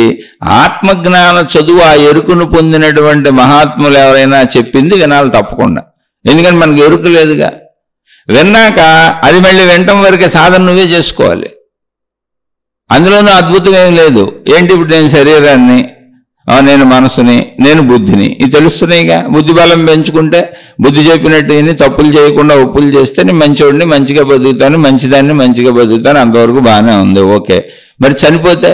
ఆత్మజ్ఞాన చదువు, ఆ ఎరుకను పొందినటువంటి మహాత్ములు ఎవరైనా చెప్పింది వినాలి తప్పకుండా. ఎందుకంటే మనకు ఎరుక లేదుగా. విన్నాక అది మళ్ళీ వినటం వరకే, సాధన నువ్వే చేసుకోవాలి. అందులోనూ అద్భుతం ఏం లేదు. ఏంటి, ఇప్పుడు నేను శరీరాన్ని, నేను మనసుని, నేను బుద్ధిని, ఇది తెలుస్తున్నాయిగా. బుద్ధి బలం పెంచుకుంటే, బుద్ధి చెప్పినట్టు విని తప్పులు చేయకుండా ఒప్పులు చేస్తే నేను మంచివాడిని, మంచిగా బతుకుతాను, మంచిదాన్ని మంచిగా బతుకుతాను, అంతవరకు బాగానే ఉంది, ఓకే. మరి చనిపోతే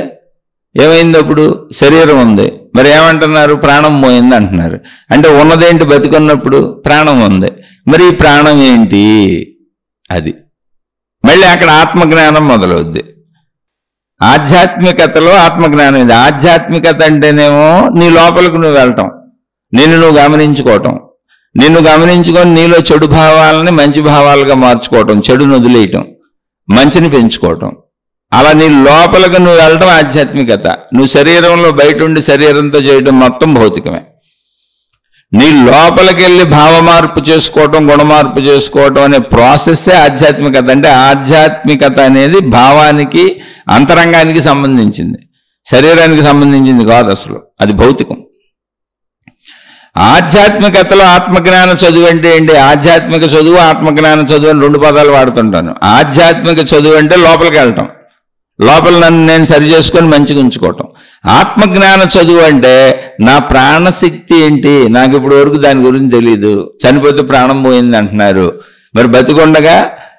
ఏమైంది? అప్పుడు శరీరం ఉంది, మరి ఏమంటున్నారు? ప్రాణం పోయింది అంటున్నారు. అంటే ఉన్నదేంటి? బతుకున్నప్పుడు ప్రాణం ఉంది. మరి ఈ ప్రాణం ఏంటి? అది మళ్ళీ అక్కడ ఆత్మజ్ఞానం మొదలవుద్ది. ఆధ్యాత్మికతలో ఆత్మజ్ఞానం ఇది. ఆధ్యాత్మికత అంటేనేమో నీ లోపలికి నువ్వు వెళ్ళటం, నిన్ను నువ్వు గమనించుకోవటం, నిన్ను గమనించుకొని నీలో చెడు భావాలని మంచి భావాలుగా మార్చుకోవటం, చెడును వదిలేయటం, మంచిని పెంచుకోవటం. అలా నీ లోపలికి నువ్వు వెళ్ళటం ఆధ్యాత్మికత. నువ్వు శరీరంలో బయట ఉండి శరీరంతో చేయటం మొత్తం భౌతికమే. నీ లోపలికి వెళ్ళి భావమార్పు చేసుకోవటం, గుణమార్పు చేసుకోవటం అనే ప్రాసెస్సే ఆధ్యాత్మికత. అంటే ఆధ్యాత్మికత అనేది భావానికి, అంతరంగానికి సంబంధించింది, శరీరానికి సంబంధించింది కాదు అసలు, అది భౌతికం. ఆధ్యాత్మికతలో ఆత్మజ్ఞాన చదువు అంటే ఏంటి? ఆధ్యాత్మిక చదువు, ఆత్మజ్ఞాన చదువు అని రెండు పదాలు వాడుతుంటాను. ఆధ్యాత్మిక చదువు అంటే లోపలికి వెళ్ళటం, లోపల నన్ను నేను సరి చేసుకొని మంచిగా ఉంచుకోవటం. ఆత్మజ్ఞాన చదువు అంటే నా ప్రాణశక్తి ఏంటి, నాకు ఇప్పుడు వరకు దాని గురించి తెలియదు. చనిపోతే ప్రాణం పోయింది అంటున్నారు. మరి బతికొండగా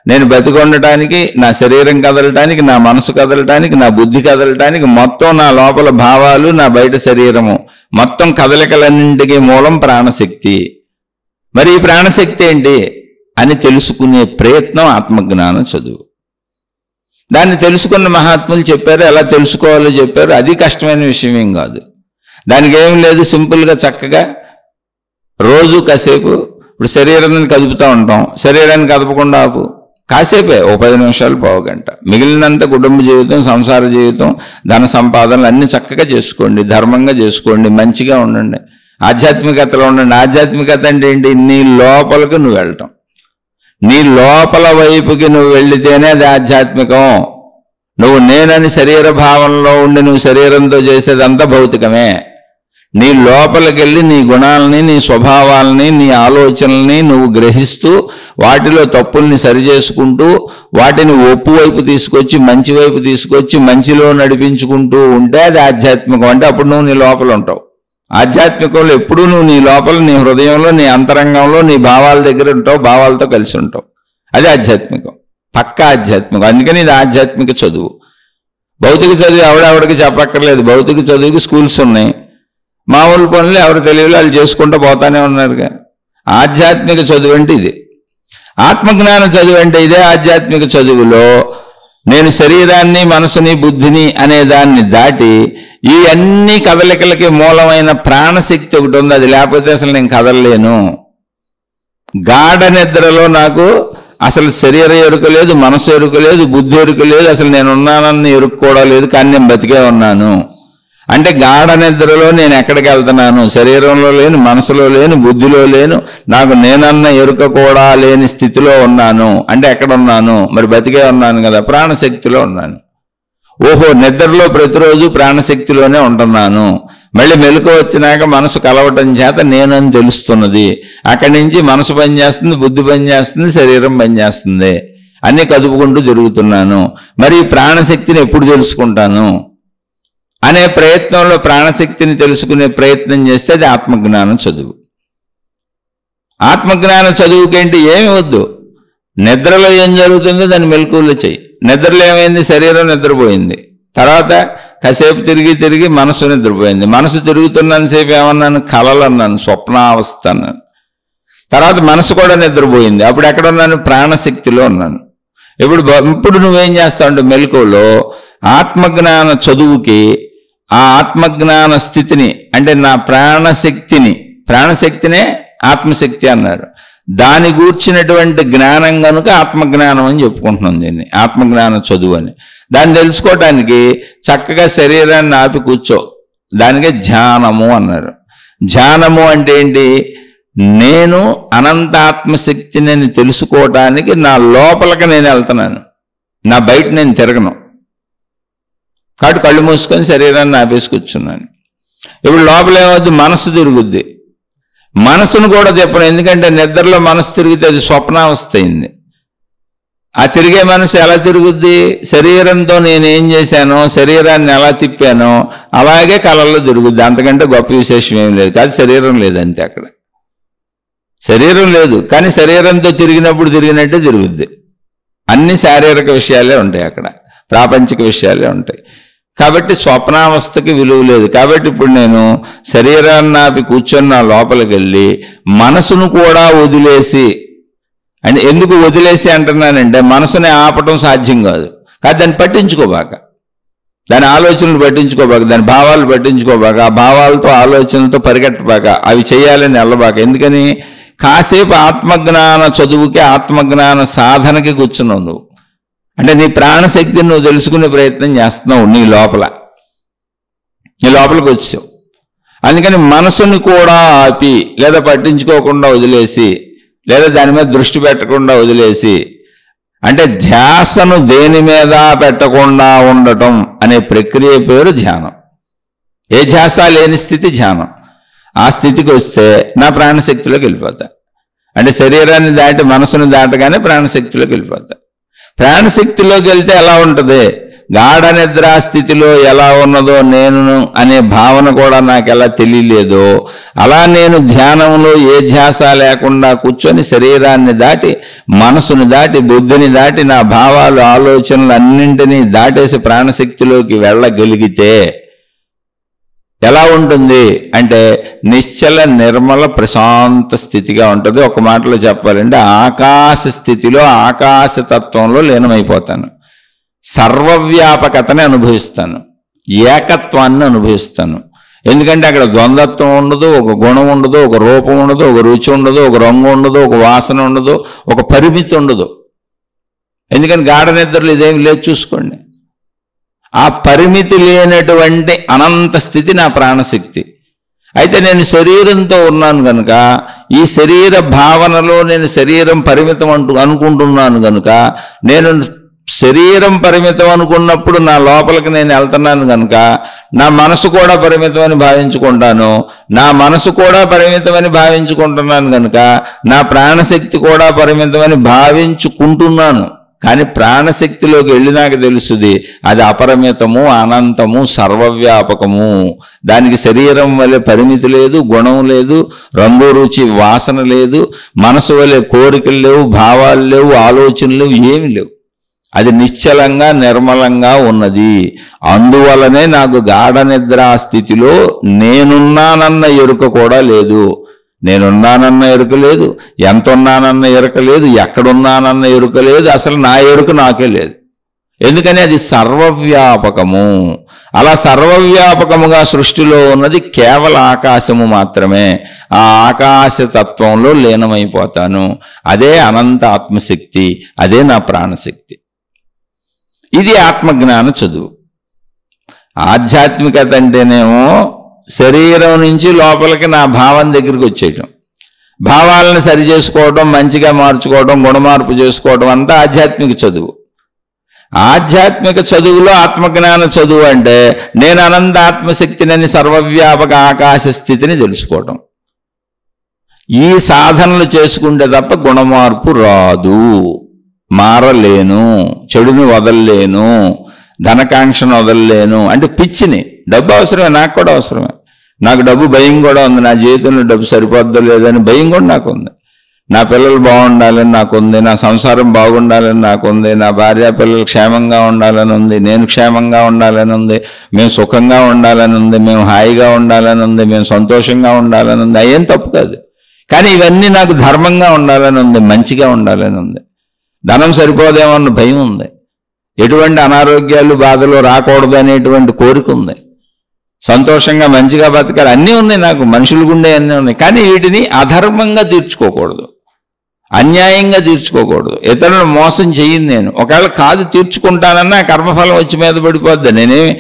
నేను బతికొండటానికి, నా శరీరం కదలటానికి, నా మనసు కదలటానికి, నా బుద్ధి కదలటానికి, మొత్తం నా లోపల భావాలు, నా బయట శరీరము, మొత్తం కదలికలన్నింటికీ మూలం ప్రాణశక్తి. మరి ఈ ప్రాణశక్తి ఏంటి అని తెలుసుకునే ప్రయత్నం ఆత్మజ్ఞాన చదువు. దాన్ని తెలుసుకున్న మహాత్ములు చెప్పారు, ఎలా తెలుసుకోవాలో చెప్పారు. అది కష్టమైన విషయం ఏం కాదు, దానికి ఏం లేదు. సింపుల్గా చక్కగా రోజు కాసేపు, ఇప్పుడు శరీరాన్ని కదుపుతూ ఉంటాం, శరీరాన్ని కదపకుండా ఆపు, కాసేపే, ఓ 10 నిమిషాలు, పావు గంట. మిగిలినంత కుటుంబ జీవితం, సంసార జీవితం, ధన సంపాదనలు అన్నీ చక్కగా చేసుకోండి, ధర్మంగా చేసుకోండి, మంచిగా ఉండండి, ఆధ్యాత్మికతలో ఉండండి. ఆధ్యాత్మికత అంటే ఏంటి? నీ లోపలికి నువ్వు వెళ్ళటం, నీ లోపల వైపుకి నువ్వు వెళితేనే అది ఆధ్యాత్మికం. నువ్వు నేనని శరీర భావనలో ఉండి నువ్వు శరీరంతో చేసేదంతా భౌతికమే. నీ లోపలికి వెళ్ళి నీ గుణాలని, నీ స్వభావాలని, నీ ఆలోచనల్ని నువ్వు గ్రహిస్తూ, వాటిలో తప్పుల్ని సరిచేసుకుంటూ, వాటిని ఒప్పు వైపు తీసుకొచ్చి, మంచి వైపు తీసుకొచ్చి, మంచిలో నడిపించుకుంటూ ఉంటే అది ఆధ్యాత్మికం. అంటే అప్పుడు నువ్వు నీ లోపల ఉంటావు. ఆధ్యాత్మికంలో ఎప్పుడూ నువ్వు నీ లోపల, నీ హృదయంలో, నీ అంతరంగంలో, నీ భావాల దగ్గర ఉంటావు, భావాలతో కలిసి ఉంటావు. అది ఆధ్యాత్మికం, పక్కా ఆధ్యాత్మికం. అందుకని ఇది ఆధ్యాత్మిక చదువు. భౌతిక చదువు ఎవడెవడికి చెప్పక్కర్లేదు. భౌతిక చదువుకి స్కూల్స్ ఉన్నాయి, మామూలు పనులు ఎవరు తెలియదు వాళ్ళు చేసుకుంటూ పోతానే ఉన్నారుగా. ఆధ్యాత్మిక చదువు అంటే ఇది. ఆత్మజ్ఞాన చదువు అంటే ఇదే. ఆధ్యాత్మిక చదువులో నేను శరీరాన్ని, మనసుని, బుద్ధిని అనే దాన్ని దాటి ఈ అన్ని కదలికలకి మూలమైన ప్రాణశక్తి ఒకటి ఉంది. అది లేకపోతే అసలు నేను కదలలేను. గాఢ నిద్రలో నాకు అసలు శరీర ఎరుక లేదు, మనసు ఎరుక లేదు, బుద్ధి ఎరుక లేదు, అసలు నేను ఉన్నానని ఎరుక్కోవడం లేదు, కానీ నేను బతికే ఉన్నాను. అంటే గాఢ నిద్రలో నేను ఎక్కడికి వెళ్తున్నాను? శరీరంలో లేను, మనసులో లేను, బుద్ధిలో లేను, నాకు నేనన్న ఎరుక కూడా లేని స్థితిలో ఉన్నాను. అంటే ఎక్కడ ఉన్నాను? మరి బతికే ఉన్నాను కదా, ప్రాణశక్తిలో ఉన్నాను. ఓహో, నిద్రలో ప్రతిరోజు ప్రాణశక్తిలోనే ఉంటున్నాను. మళ్ళీ మెలకు వచ్చినాక మనసు కలవటం చేత నేనని తెలుస్తున్నది. అక్కడి నుంచి మనసు పనిచేస్తుంది, బుద్ధి పనిచేస్తుంది, శరీరం పనిచేస్తుంది, అన్నీ కదుపుకుంటూ జరుగుతున్నాను. మరి ఈ ప్రాణశక్తిని ఎప్పుడు తెలుసుకుంటాను? అనే ప్రయత్నంలో ప్రాణశక్తిని తెలుసుకునే ప్రయత్నం చేస్తే అది ఆత్మజ్ఞానం చదువు. ఆత్మజ్ఞాన చదువుకేంటి ఏమి వద్దు, నిద్రలో ఏం జరుగుతుందో దాన్ని మెలకువలో చెయ్యి. నిద్రలో ఏమైంది, శరీరం నిద్రపోయింది, తర్వాత కాసేపు తిరిగి మనసు నిద్రపోయింది. మనసు తిరుగుతున్నంతసేపు ఏమన్నాను, కలలు అన్నాను, స్వప్నావస్థ అన్నాను. తర్వాత మనసు కూడా నిద్రపోయింది, అప్పుడు ఎక్కడున్నాను, ప్రాణశక్తిలో ఉన్నాను. ఇప్పుడు నువ్వేం చేస్తావు అంటే మెలకువలో ఆత్మజ్ఞాన చదువుకి ఆ ఆత్మజ్ఞాన స్థితిని, అంటే నా ప్రాణశక్తినే ఆత్మశక్తి అన్నారు, దాని గూర్చినటువంటి జ్ఞానం కనుక ఆత్మజ్ఞానం అని చెప్పుకుంటున్నాం. దీన్ని ఆత్మజ్ఞాన చదువు అని. దాన్ని తెలుసుకోవటానికి చక్కగా శరీరాన్ని ఆపి కూర్చో, దానికే ధ్యానము అన్నారు. ధ్యానము అంటే ఏంటి, నేను అనంత ఆత్మశక్తిని తెలుసుకోవటానికి నా లోపలికి నేను వెళ్తున్నాను, నా బయట నేను తిరగను. కాబట్టి కళ్ళు మూసుకొని శరీరాన్ని ఆపేసి కూర్చున్నాను. ఇప్పుడు లోపల ఏమవుద్ది, మనసు తిరుగుద్ది. మనసును కూడా చెప్పను, ఎందుకంటే నిద్రలో మనసు తిరిగితే అది స్వప్నావస్థ అయింది. ఆ తిరిగే మనసు ఎలా తిరుగుద్ది, శరీరంతో నేనేం చేశానో, శరీరాన్ని ఎలా తిప్పానో అలాగే కళల్లో తిరుగుద్ది. అంతకంటే గొప్ప విశేషం ఏం లేదు. కాదు, శరీరం లేదంతే, అక్కడ శరీరం లేదు, కానీ శరీరంతో తిరిగినట్టే తిరుగుద్ది. అన్ని శారీరక విషయాలే ఉంటాయి, అక్కడ ప్రాపంచిక విషయాలే ఉంటాయి. కాబట్టి స్వప్నావస్థకి విలువ లేదు. కాబట్టి ఇప్పుడు నేను శరీరాన్ని ఆపి కూర్చొని నా లోపలికి వెళ్ళి మనసును కూడా వదిలేసి, అంటే ఎందుకు వదిలేసి అంటున్నానంటే మనసుని ఆపటం సాధ్యం కాదు. కానీ దాన్ని పట్టించుకోబాక, దాని ఆలోచనలు పట్టించుకోబాక, దాని భావాలు పట్టించుకోబాక, ఆ భావాలతో ఆలోచనలతో పరిగెట్టబాక, అవి చేయాలని వెళ్ళబాక. ఎందుకని, కాసేపు ఆత్మజ్ఞాన చదువుకి ఆత్మజ్ఞాన సాధనకి కూర్చున్నావు నువ్వు. అంటే నీ ప్రాణశక్తిని నువ్వు తెలుసుకునే ప్రయత్నం చేస్తున్నావు నీ లోపలికి వచ్చావు. అందుకని మనసుని కూడా ఆపి, లేదా పట్టించుకోకుండా వదిలేసి, లేదా దాని మీద దృష్టి పెట్టకుండా వదిలేసి, అంటే ధ్యాసను దేని మీద పెట్టకుండా ఉండటం అనే ప్రక్రియ పేరు ధ్యానం. ఏ ధ్యాస లేని స్థితి ధ్యానం. ఆ స్థితికి వస్తే నా ప్రాణశక్తిలోకి వెళ్ళిపోతా. అంటే శరీరాన్ని దాటి మనసును దాటగానే ప్రాణశక్తిలోకి వెళ్ళిపోతా. ప్రాణశక్తిలోకి వెళ్తే ఎలా ఉంటుంది, గాఢ నిద్రా స్థితిలో ఎలా ఉన్నదో నేను అనే భావన కూడా నాకు ఎలా తెలియలేదో, అలా నేను ధ్యానంలో ఏ ధ్యాస లేకుండా కూర్చొని శరీరాన్ని దాటి, మనసుని దాటి, బుద్ధిని దాటి, నా భావాలు ఆలోచనలు అన్నింటినీ దాటేసి ప్రాణశక్తిలోకి వెళ్ళగలిగితే ఎలా ఉంటుంది అంటే నిశ్చల నిర్మల ప్రశాంత స్థితిగా ఉంటుంది. ఒక మాటలో చెప్పాలంటే ఆకాశ స్థితిలో, ఆకాశతత్వంలో లీనమైపోతాను. సర్వవ్యాపకతని అనుభవిస్తాను, ఏకత్వాన్ని అనుభవిస్తాను. ఎందుకంటే అక్కడ ద్వంద్వత్వం ఉండదు, ఒక గుణం ఉండదు, ఒక రూపం ఉండదు, ఒక రుచి ఉండదు, ఒక రంగు ఉండదు, ఒక వాసన ఉండదు, ఒక పరిమితి ఉండదు. ఎందుకని గాఢ నిద్రలు ఇదేమి లేదు, చూసుకోండి. ఆ పరిమితి లేనటువంటి అనంత స్థితి నా ప్రాణశక్తి. అయితే నేను శరీరంతో ఉన్నాను కనుక, ఈ శరీర భావనలో నేను శరీరం పరిమితం అనుకుంటున్నాను కనుక, నేను శరీరం పరిమితం అనుకున్నప్పుడు నా లోపలికి నేను వెళ్తున్నాను కనుక నా మనసు కూడా పరిమితమని భావించుకుంటాను. నా మనసు కూడా పరిమితమని భావించుకుంటున్నాను కనుక నా ప్రాణశక్తి కూడా పరిమితమని భావించుకుంటున్నాను. కానీ ప్రాణశక్తిలోకి వెళ్ళినాక తెలుస్తుంది అది అపరిమితము, అనంతము, సర్వవ్యాపకము. దానికి శరీరం వలె పరిమితి లేదు, గుణం లేదు, రంగు రుచి వాసన లేదు, మనసు వలె కోరికలు లేవు, భావాలు లేవు, ఆలోచనలు లేవు, ఏమి లేవు. అది నిశ్చలంగా నిర్మలంగా ఉన్నది. అందువలనే నాకు గాఢ నిద్రా స్థితిలో నేనున్నానన్న ఎరుక కూడా లేదు. నేనున్నానన్న ఎరుక లేదు, ఎంత ఉన్నానన్న ఎరుక లేదు, ఎక్కడున్నానన్న ఎరుక లేదు, అసలు నా ఎరుక నాకే లేదు. ఎందుకని అది సర్వవ్యాపకము. అలా సర్వవ్యాపకముగా సృష్టిలో ఉన్నది కేవల ఆకాశము మాత్రమే. ఆ ఆకాశతత్వంలో లీనమైపోతాను. అదే అనంత ఆత్మశక్తి, అదే నా ప్రాణశక్తి. ఇది ఆత్మజ్ఞాన చదువు. ఆధ్యాత్మికత అంటేనేమో శరీరం నుంచి లోపలికి నా భావం దగ్గరికి వచ్చేయటం, భావాలను సరి చేసుకోవడం, మంచిగా మార్చుకోవడం, గుణమార్పు చేసుకోవడం అంతా ఆధ్యాత్మిక చదువు. ఆధ్యాత్మిక చదువులో ఆత్మజ్ఞాన చదువు అంటే నేను అనంత ఆత్మశక్తిని, సర్వవ్యాపక ఆకాశ స్థితిని తెలుసుకోవడం. ఈ సాధనలు చేసుకుంటే తప్ప గుణమార్పు రాదు. మారలేను, చెడుని వదలలేను, ధనకాంక్షను వదలలేను, అంటే పిచ్చిని డబ్బు అవసరమే, నాకు కూడా అవసరమే. నాకు డబ్బు భయం కూడా ఉంది. నా జీవితంలో డబ్బు సరిపోద్దో లేదని భయం కూడా నాకు ఉంది. నా పిల్లలు బాగుండాలని నాకుంది, నా సంసారం బాగుండాలని నాకుంది, నా భార్య పిల్లలు క్షేమంగా ఉండాలని ఉంది, నేను క్షేమంగా ఉండాలని ఉంది, మేము సుఖంగా ఉండాలని ఉంది, మేము హాయిగా ఉండాలని ఉంది, మేము సంతోషంగా ఉండాలని ఉంది. అయ్యేం తప్పు కాదు. కానీ ఇవన్నీ నాకు ధర్మంగా ఉండాలని ఉంది, మంచిగా ఉండాలని ఉంది. ధనం సరిపోదేమన్న భయం ఉంది. ఎటువంటి అనారోగ్యాలు బాధలు రాకూడదు అనేటువంటి కోరిక ఉంది. సంతోషంగా మంచిగా బతకాలి అన్నీ ఉన్నాయి నాకు, మనుషులు గుండె అన్నీ ఉన్నాయి. కానీ వీటిని అధర్మంగా తీర్చుకోకూడదు, అన్యాయంగా తీర్చుకోకూడదు. ఇతరులను మోసం చెయ్యను నేను. ఒకవేళ కాదు తీర్చుకుంటానన్నా కర్మఫలం వచ్చి మీద పడిపోద్ది. నేనేమి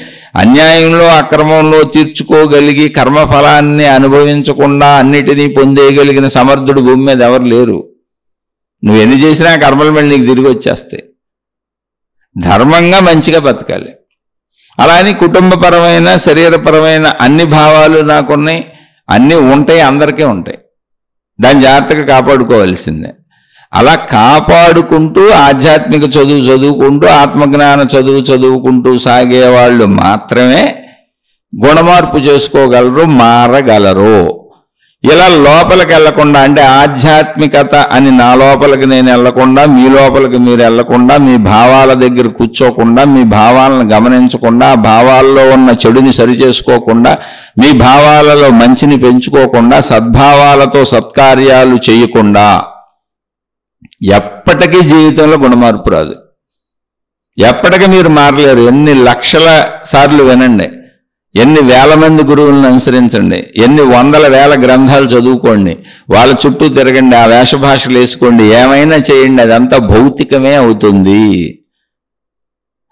అన్యాయంలో అక్రమంలో తీర్చుకోగలిగి కర్మఫలాన్ని అనుభవించకుండా అన్నిటినీ పొందేయగలిగిన సమర్థుడు భూమి మీద ఎవరు లేరు. నువ్వు ఎన్ని చేసినా కర్మల మీద నీకు తిరిగి వచ్చేస్తాయి. ధర్మంగా మంచిగా బతకాలి. అలా అని కుటుంబపరమైన శరీరపరమైన అన్ని భావాలు నాకున్నాయి, అన్నీ ఉంటాయి, అందరికీ ఉంటాయి. దాన్ని జాగ్రత్తగా కాపాడుకోవాల్సిందే. అలా కాపాడుకుంటూ ఆధ్యాత్మిక చదువు చదువుకుంటూ ఆత్మజ్ఞాన చదువు చదువుకుంటూ సాగేవాళ్ళు మాత్రమే గుణమార్పు చేసుకోగలరు, మారగలరు. ఇలా లోపలికి వెళ్లకుండా, అంటే ఆధ్యాత్మికత అని నా లోపలికి నేను వెళ్లకుండా, మీ లోపలికి మీరు వెళ్లకుండా, మీ భావాల దగ్గర కూర్చోకుండా, మీ భావాలను గమనించకుండా, భావాల్లో ఉన్న చెడుని సరిచేసుకోకుండా, మీ భావాలలో మంచిని పెంచుకోకుండా, సద్భావాలతో సత్కార్యాలు చేయకుండా ఎప్పటికీ జీవితంలో గుణమార్పు రాదు. ఎప్పటికీ మీరు మారలేరు. ఎన్ని లక్షల సార్లు వినండి, ఎన్ని వేల మంది గురువులను అనుసరించండి, ఎన్ని వందల వేల గ్రంథాలు చదువుకోండి, వాళ్ళ చుట్టూ తిరగండి, ఆ వేషభాషలు వేసుకోండి, ఏమైనా చేయండి, అదంతా భౌతికమే అవుతుంది.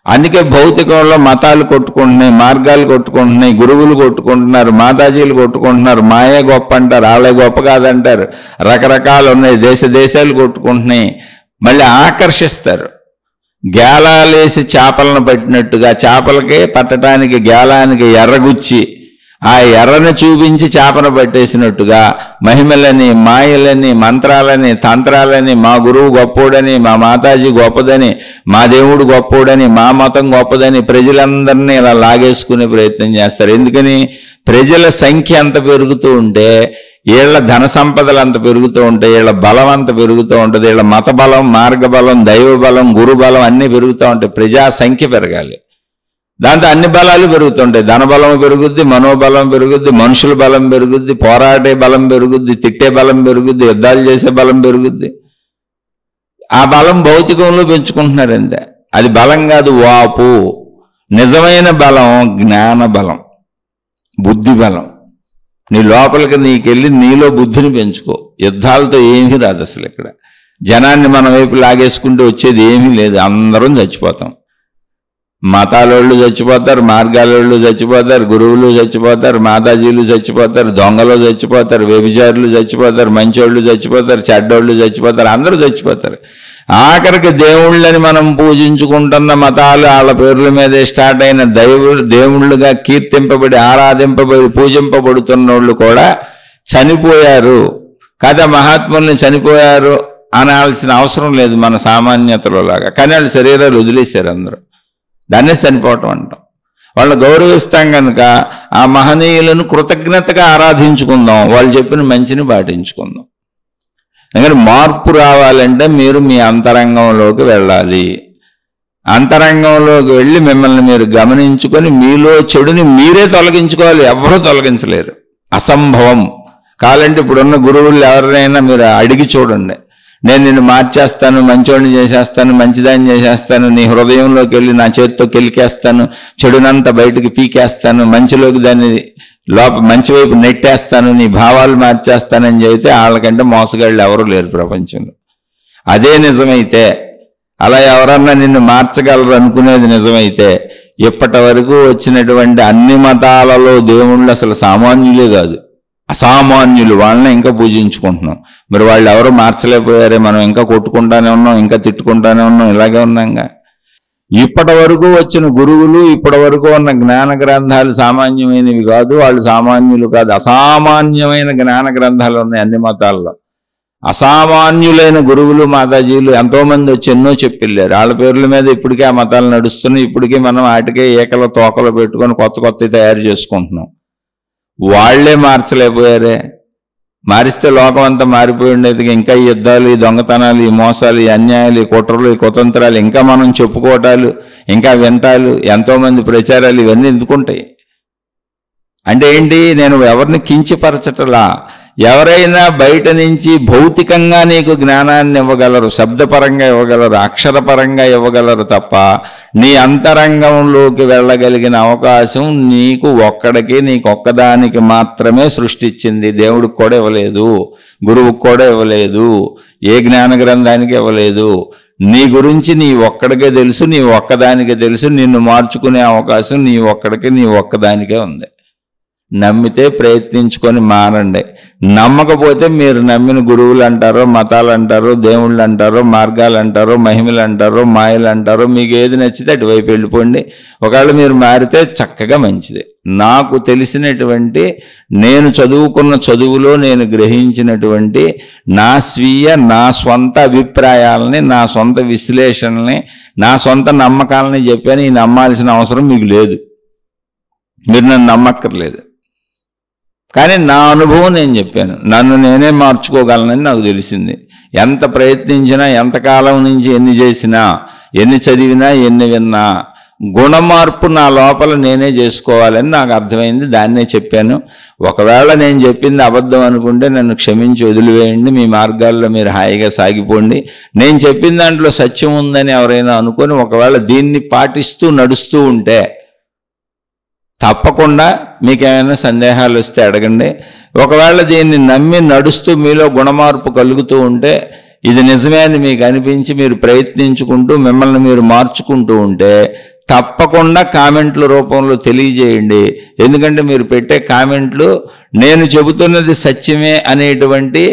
అందుకే భౌతికంలో మతాలు కొట్టుకుంటున్నాయి, మార్గాలు కొట్టుకుంటున్నాయి, గురువులు కొట్టుకుంటున్నారు, మాతాజీలు కొట్టుకుంటున్నారు, మాయే గొప్ప అంటారు, వాళ్ళే గొప్ప కాదంటారు, రకరకాలు ఉన్నాయి, దేశాలు కొట్టుకుంటున్నాయి. మళ్ళీ ఆకర్షిస్తారు. గేలాలేసి చేపలను పట్టినట్టుగా చేపలకి పట్టడానికి గేలానికి ఎర్రగుచ్చి ఆ ఎర్రను చూపించి చేపను పట్టేసినట్టుగా మహిమలని, మాయలని, మంత్రాలని, తంత్రాలని, మా గురువు గొప్పోడని, మా మాతాజీ గొప్పదని, మా దేవుడు గొప్పోడని, మా మతం గొప్పదని ప్రజలందరినీ ఇలా లాగేసుకునే ప్రయత్నం చేస్తారు. ఎందుకని? ప్రజల సంఖ్య అంత పెరుగుతూ ఉంటే, వీళ్ళ ధన సంపదలు అంత పెరుగుతూ ఉంటాయి, వీళ్ళ బలం అంత పెరుగుతూ ఉంటుంది, వీళ్ళ మత బలం, మార్గ బలం, దైవ బలం, గురు బలం అన్నీ పెరుగుతూ ఉంటాయి. ప్రజా సంఖ్య పెరగాలి, దాంతో అన్ని బలాలు పెరుగుతుంటాయి. ధనబలం పెరుగుద్ది, మనోబలం పెరుగుద్ది, మనుషుల బలం పెరుగుద్ది, పోరాడే బలం పెరుగుద్ది, తిట్టే బలం పెరుగుద్ది, యుద్ధాలు చేసే బలం పెరుగుద్ది. ఆ బలం భౌతికంలో పెంచుకుంటున్నారంతే. అది బలం కాదు, వాపు. నిజమైన బలం జ్ఞాన బలం, బుద్ధి బలం. నీ లోపలికి నీకెళ్ళి నీలో బుద్ధిని పెంచుకో. యుద్ధాలతో ఏమీ రాదు అసలు. ఇక్కడ జనాన్ని మన వైపు లాగేసుకుంటూ వచ్చేది ఏమీ లేదు. అందరం చచ్చిపోతాం. మతాలోళ్ళు చచ్చిపోతారు, మార్గాలోళ్ళు చచ్చిపోతారు, గురువులు చచ్చిపోతారు, మాతాజీలు చచ్చిపోతారు, దొంగలు చచ్చిపోతారు, వ్యభిచారులు చచ్చిపోతారు, మంచోళ్ళు చచ్చిపోతారు, చెడ్డోళ్ళు చచ్చిపోతారు, అందరూ చచ్చిపోతారు. ఆఖరికి దేవుళ్ళని మనం పూజించుకుంటున్న మతాలు వాళ్ళ పేర్ల మీదే స్టార్ట్ అయిన దేవుళ్ళుగా కీర్తింపబడి, ఆరాధింపబడి, పూజింపబడుతున్న వాళ్ళు కూడా చనిపోయారు కదా. మహాత్ముల్ని చనిపోయారు అనాల్సిన అవసరం లేదు మన సామాన్యతలో లాగా. కానీ వాళ్ళు శరీరాలు వదిలేశారు అందరూ. దాన్నే చనిపోవటం అంటాం. వాళ్ళని గౌరవిస్తాం కనుక ఆ మహనీయులను కృతజ్ఞతగా ఆరాధించుకుందాం, వాళ్ళు చెప్పిన మంచిని పాటించుకుందాం. ఎందుకంటే మార్పు రావాలంటే మీరు మీ అంతరంగంలోకి వెళ్ళాలి. అంతరంగంలోకి వెళ్ళి మిమ్మల్ని మీరు గమనించుకొని మీలో చెడుని మీరే తొలగించుకోవాలి. ఎవరూ తొలగించలేరు, అసంభవం. కావాలంటే ఇప్పుడున్న గురువులు ఎవరినైనా మీరు అడిగి చూడండి, నేను నిన్ను మార్చేస్తాను, మంచోడిని చేసేస్తాను, మంచిదాన్ని చేసేస్తాను, నీ హృదయంలోకి వెళ్ళి నా చేతితో కెలికేస్తాను, చెడునంతా బయటకు పీకేస్తాను, మంచిలోకి దాన్ని మంచి వైపు నెట్టేస్తాను, నీ భావాలు మార్చేస్తానని చెబితే వాళ్ళకంటే మోసగాళ్ళు ఎవరూ లేరు ప్రపంచంలో. అదే నిజమైతే, అలా ఎవరన్నా నిన్ను మార్చగలరు అనుకునేది నిజమైతే, ఇప్పటి వరకు వచ్చినటువంటి అన్ని మతాలలో దేవుళ్ళు అసలు సామాన్యులే కాదు, అసామాన్యులు. వాళ్ళని ఇంకా పూజించుకుంటున్నాం. మరి వాళ్ళు ఎవరు మార్చలేకపోయారే, మనం ఇంకా కొట్టుకుంటానే ఉన్నాం, ఇంకా తిట్టుకుంటానే ఉన్నాం, ఇలాగే ఉన్నాంగా. ఇప్పటి వరకు వచ్చిన గురువులు, ఇప్పటి వరకు ఉన్న జ్ఞాన గ్రంథాలు సామాన్యమైనవి కాదు, వాళ్ళు సామాన్యులు కాదు, అసామాన్యమైన జ్ఞాన గ్రంథాలు ఉన్నాయి అన్ని మతాల్లో. అసామాన్యులైన గురువులు మాతాజీలు ఎంతోమంది వచ్చి ఎన్నో చెప్పిళ్ళారు. వాళ్ళ పేర్ల మీద ఇప్పటికే ఆ మతాలు నడుస్తున్నాయి. ఇప్పటికీ మనం వాటికే ఏకల తోకలు పెట్టుకొని కొత్త కొత్తవి తయారు చేసుకుంటున్నాం. వాళ్లే మార్చలేకపోయారే. మారిస్తే లోకం అంతా మారిపోయి ఉండేది. ఇంకా ఈ యుద్ధాలు, ఈ దొంగతనాలు, ఈ మోసాలు, ఈ అన్యాయాలు, ఈ కుట్రలు, ఈ కుతంత్రాలు, ఇంకా మనం చెప్పుకోవటాలు, ఇంకా వింటాలు, ఎంతోమంది ప్రచారాలు, ఇవన్నీ ఎందుకుంటాయి అంటే ఏంటి? నేను ఎవరిని కించపరచటలా. ఎవరైనా బయట నుంచి భౌతికంగా నీకు జ్ఞానాన్ని ఇవ్వగలరు, శబ్దపరంగా ఇవ్వగలరు, అక్షరపరంగా ఇవ్వగలరు తప్ప నీ అంతరంగంలోకి వెళ్ళగలిగిన అవకాశం నీకు ఒక్కడికి, నీకొక్కదానికి మాత్రమే సృష్టించింది. దేవుడికి కూడా ఇవ్వలేదు, గురువుకి కూడా ఇవ్వలేదు, ఏ జ్ఞాన గ్రంథానికి ఇవ్వలేదు. నీ గురించి నీ ఒక్కడికే తెలుసు, నీ ఒక్కదానికే తెలుసు. నిన్ను మార్చుకునే అవకాశం నీ ఒక్కడికి, నీ ఒక్కదానికే ఉంది. నమ్మితే ప్రయత్నించుకొని మానండి. నమ్మకపోతే మీరు నమ్మిన గురువులు అంటారో, మతాలు అంటారో, దేవుళ్ళు అంటారో, మార్గాలు అంటారో, మహిమలు అంటారో, మాయలు అంటారో, మీకు ఏది నచ్చితే అటువైపు వెళ్ళిపోండి. ఒకవేళ మీరు మారితే చక్కగా మంచిది. నాకు తెలిసినటువంటి, నేను చదువుకున్న చదువులో నేను గ్రహించినటువంటి నా సొంత అభిప్రాయాలని, నా సొంత విశ్లేషణల్ని, నా సొంత నమ్మకాలని చెప్పాను. ఈ నమ్మాల్సిన అవసరం మీకు లేదు, మీరు నన్ను నమ్మక్కర్లేదు. కానీ నా అనుభవం నేను చెప్పాను. నన్ను నేనే మార్చుకోగలనని నాకు తెలిసింది. ఎంత ప్రయత్నించినా, ఎంతకాలం నుంచి ఎన్ని చేసినా, ఎన్ని చదివినా, ఎన్ని విన్నా, గుణమార్పు నా లోపల నేనే చేసుకోవాలని నాకు అర్థమైంది. దాన్నే చెప్పాను. ఒకవేళ నేను చెప్పింది అబద్ధం అనుకుంటే నన్ను క్షమించి వదిలివేయండి. మీ మార్గాల్లో మీరు హాయిగా సాగిపోండి. నేను చెప్పిన దాంట్లో సత్యం ఉందని ఎవరైనా అనుకొని ఒకవేళ దీన్ని పాటిస్తూ నడుస్తూ ఉంటే తప్పకుండా మీకేమైనా సందేహాలు వస్తే అడగండి. ఒకవేళ దీన్ని నమ్మి నడుస్తూ మీలో గుణమార్పు కలుగుతూ ఉంటే, ఇది నిజమే అని మీకు అనిపించి మీరు ప్రయత్నించుకుంటూ మిమ్మల్ని మీరు మార్చుకుంటూ ఉంటే తప్పకుండా కామెంట్ల రూపంలో తెలియజేయండి. ఎందుకంటే మీరు పెట్టే కామెంట్లు నేను చెబుతున్నది సత్యమే అనేటువంటి,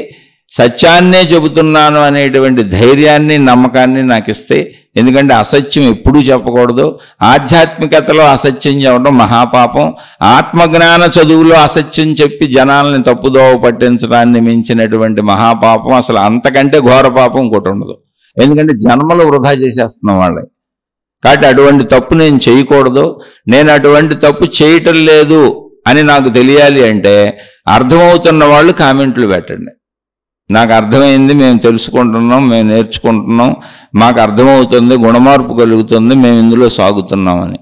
సత్యాన్నే చెబుతున్నాను అనేటువంటి ధైర్యాన్ని, నమ్మకాన్ని నాకు ఇస్తాయి. ఎందుకంటే అసత్యం ఎప్పుడూ చెప్పకూడదు. ఆధ్యాత్మికతలో అసత్యం చెప్పడం మహాపాపం. ఆత్మజ్ఞాన చదువులో అసత్యం చెప్పి జనాల్ని తప్పుదోవ పట్టించడాన్ని మించినటువంటి మహాపాపం, అసలు అంతకంటే ఘోర పాపం ఇంకోటి ఉండదు. ఎందుకంటే జన్మలు వృధా చేసేస్తున్నాం వాళ్ళని. కాబట్టి అటువంటి తప్పు నేను చేయకూడదు. నేను అటువంటి తప్పు చేయటం లేదు అని నాకు తెలియాలి అంటే అర్థమవుతున్న వాళ్ళు కామెంట్లు పెట్టండి. నాకు అర్థమైంది, మేము తెలుసుకుంటున్నాం, మేము నేర్చుకుంటున్నాం, మాకు అర్థమవుతుంది, గుణమార్పు కలుగుతుంది, మేము ఇందులో సాగుతున్నామని.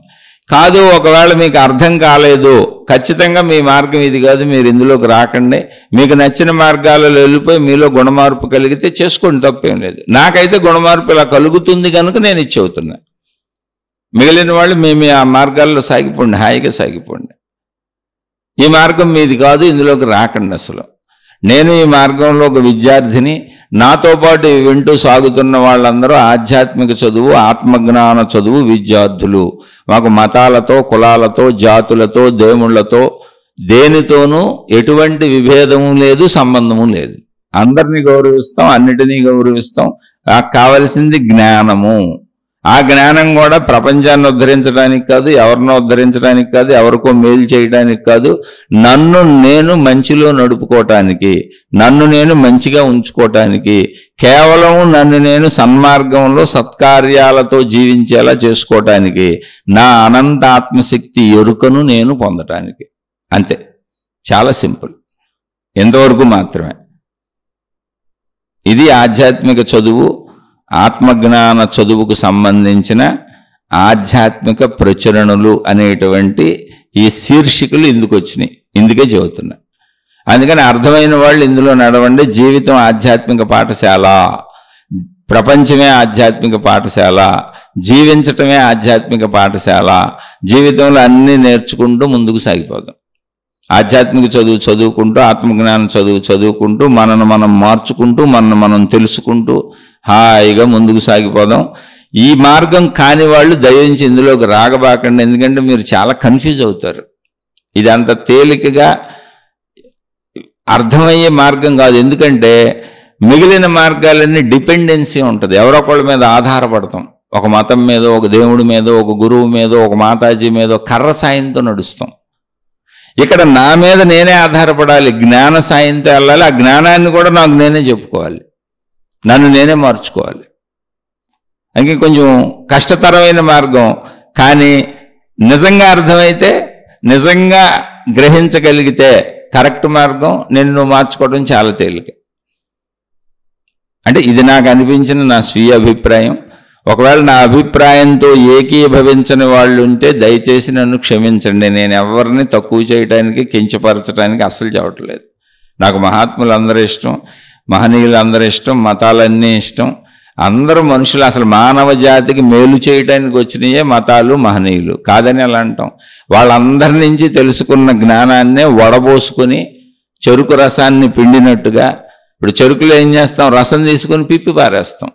కాదు, ఒకవేళ మీకు అర్థం కాలేదు, ఖచ్చితంగా మీ మార్గం ఇది కాదు, మీరు ఇందులోకి రాకండి, మీకు నచ్చిన మార్గాలలో వెళ్ళిపోయి మీలో గుణమార్పు కలిగితే చేసుకోండి, తప్పేం లేదు. నాకైతే గుణమార్పు ఇలా కలుగుతుంది కనుక నేను ఇది చెబుతున్నా. మిగిలిన వాళ్ళు మేము ఆ మార్గాల్లో సాగిపోండి, హాయిగా సాగిపోండి. ఈ మార్గం మీది కాదు, ఇందులోకి రాకండి అసలు. నేను ఈ మార్గంలో ఒక విద్యార్థిని. నాతో పాటు వింటూ సాగుతున్న వాళ్ళందరూ ఆధ్యాత్మిక చదువు, ఆత్మజ్ఞాన చదువు విద్యార్థులు. మాకు మతాలతో, కులాలతో, జాతులతో, దేవుళ్లతో, దేనితోనూ ఎటువంటి విభేదము లేదు, సంబంధము లేదు. అందరినీ గౌరవిస్తాం, అన్నిటినీ గౌరవిస్తాం. నాకు కావలసింది జ్ఞానము. ఆ జ్ఞానం కూడా ప్రపంచాన్ని ఉద్ధరించడానికి కాదు, ఎవరినో ఉద్ధరించడానికి కాదు, ఎవరికో మేలు చేయడానికి కాదు, నన్ను నేను మంచిలో నడుపుకోవటానికి, నన్ను నేను మంచిగా ఉంచుకోవటానికి, కేవలం నన్ను నేను సన్మార్గంలో సత్కార్యాలతో జీవించేలా చేసుకోవటానికి, నా అనంత ఆత్మశక్తి ఎరుకను నేను పొందటానికి. అంతే, చాలా సింపుల్. ఎంతవరకు మాత్రమే. ఇది ఆధ్యాత్మిక చదువు, ఆత్మజ్ఞాన చదువుకు సంబంధించిన ఆధ్యాత్మిక ప్రచురణలు అనేటువంటి ఈ శీర్షికలు ఇందుకు వచ్చినాయి, ఇందుకే చెబుతున్నా. అందుకని అర్థమైన వాళ్ళు ఇందులో నడవండి. జీవితం ఆధ్యాత్మిక పాఠశాల, ప్రపంచమే ఆధ్యాత్మిక పాఠశాల, జీవించటమే ఆధ్యాత్మిక పాఠశాల. జీవితంలో అన్నీ నేర్చుకుంటూ ముందుకు సాగిపోదాం. ఆధ్యాత్మిక చదువు చదువుకుంటూ, ఆత్మజ్ఞాన చదువు చదువుకుంటూ, మనను మనం మార్చుకుంటూ, మనను మనం తెలుసుకుంటూ హాయిగా ముందుకు సాగిపోదాం. ఈ మార్గం కాని వాళ్ళు దయించి ఇందులోకి రాగబాకండి. ఎందుకంటే మీరు చాలా కన్ఫ్యూజ్ అవుతారు. ఇది అంత తేలికగా అర్థమయ్యే మార్గం కాదు. ఎందుకంటే మిగిలిన మార్గాలన్నీ డిపెండెన్సీ ఉంటుంది, ఎవరొకళ్ళ మీద ఆధారపడతాం. ఒక మతం మీదో, ఒక దేవుడి మీదో, ఒక గురువు మీదో, ఒక మాతాజీ మీదో కర్ర సాయంతో నడుస్తాం. ఇక్కడ నా మీద నేనే ఆధారపడాలి, జ్ఞాన సాయంతో వెళ్ళాలి. ఆ జ్ఞానాన్ని కూడా నాకు నేనే చెప్పుకోవాలి, నన్ను నేనే మార్చుకోవాలి. అందుకే కొంచెం కష్టతరమైన మార్గం, కానీ నిజంగా అర్థమైతే, నిజంగా గ్రహించగలిగితే కరెక్ట్ మార్గం. నిన్ను మార్చుకోవడం చాలా తేలిక. అంటే ఇది నాకు అనిపించిన నా స్వీయ అభిప్రాయం. ఒకవేళ నా అభిప్రాయంతో ఏకీభవించని వాళ్ళు ఉంటే దయచేసి నన్ను క్షమించండి. నేను ఎవరిని తక్కువ చేయడానికి, కించపరచడానికి అస్సలు చెప్పట్లేదు. నాకు మహాత్ములు అందరూ ఇష్టం, మహనీయులు అందరూ ఇష్టం, మతాలన్నీ ఇష్టం. అందరూ మనుషులు. అసలు మానవ జాతికి మేలు చేయడానికి వచ్చినాయే మతాలు, మహనీయులు కాదని అలా అంటాం. వాళ్ళందరి నుంచి తెలుసుకున్న జ్ఞానాన్నే వడబోసుకొని చెరుకు రసాన్ని పిండినట్టుగా, ఇప్పుడు చెరుకులో ఏం చేస్తాం, రసం తీసుకొని పిప్పి పారేస్తాం.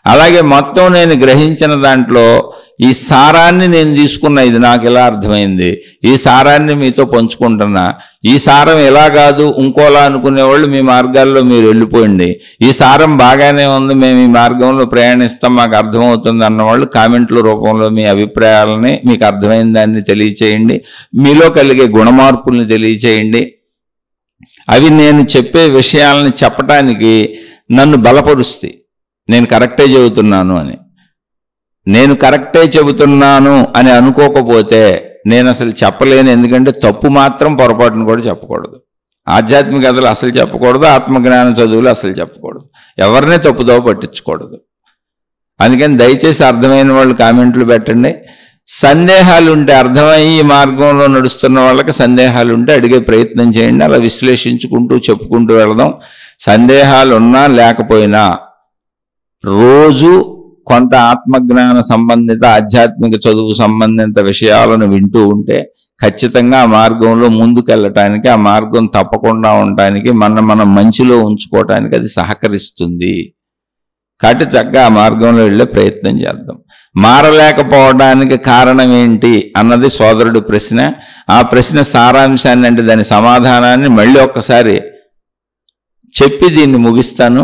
అలాగే మొత్తం నేను గ్రహించిన దాంట్లో ఈ సారాన్ని నేను తీసుకున్నా. ఇది నాకు ఇలా అర్థమైంది, ఈ సారాన్ని మీతో పంచుకుంటున్నా. ఈ సారం ఎలా కాదు ఇంకోలా అనుకునేవాళ్ళు మీ మార్గాల్లో మీరు వెళ్ళిపోయింది. ఈ సారం బాగానే ఉంది, మేము ఈ మార్గంలో ప్రయాణిస్తాం, మాకు అర్థమవుతుంది అన్నవాళ్ళు కామెంట్ల రూపంలో మీ అభిప్రాయాలని, మీకు అర్థమైన దాన్ని తెలియచేయండి. మీలో కలిగే గుణమార్పుల్ని తెలియచేయండి. అవి నేను చెప్పే విషయాలని చెప్పటానికి నన్ను బలపరుస్తాయి. నేను కరెక్టే చెబుతున్నాను అని. నేను కరెక్టే చెబుతున్నాను అని అనుకోకపోతే నేను అసలు చెప్పలేను. ఎందుకంటే తప్పు మాత్రం పొరపాటును కూడా చెప్పకూడదు. ఆధ్యాత్మికతలు అసలు చెప్పకూడదు, ఆత్మజ్ఞాన చదువులు అసలు చెప్పకూడదు, ఎవరినే తప్పుదో పట్టించకూడదు. అందుకని దయచేసి అర్థమైన వాళ్ళు కామెంట్లు పెట్టండి. సందేహాలు ఉంటే, అర్థమయ్యి ఈ మార్గంలో నడుస్తున్న వాళ్ళకి సందేహాలు ఉంటే అడిగే ప్రయత్నం చేయండి. అలా విశ్లేషించుకుంటూ చెప్పుకుంటూ వెళదాం. సందేహాలు ఉన్నా లేకపోయినా రోజు కొంత ఆత్మజ్ఞాన సంబంధిత, ఆధ్యాత్మిక చదువు సంబంధిత విషయాలను వింటూ ఉంటే ఖచ్చితంగా ఆ మార్గంలో ముందుకెళ్ళటానికి, ఆ మార్గం తప్పకుండా ఉండటానికి, మనం మంచిలో ఉంచుకోవటానికి అది సహకరిస్తుంది. కాబట్టి చక్కగా ఆ మార్గంలో వెళ్ళే ప్రయత్నం చేద్దాం. మారలేకపోవడానికి కారణం ఏంటి అన్నది సోదరుడు ప్రశ్న. ఆ ప్రశ్న సారాంశాన్ని, అంటే దాని సమాధానాన్ని మళ్ళీ ఒక్కసారి చెప్పి దీన్ని ముగిస్తాను.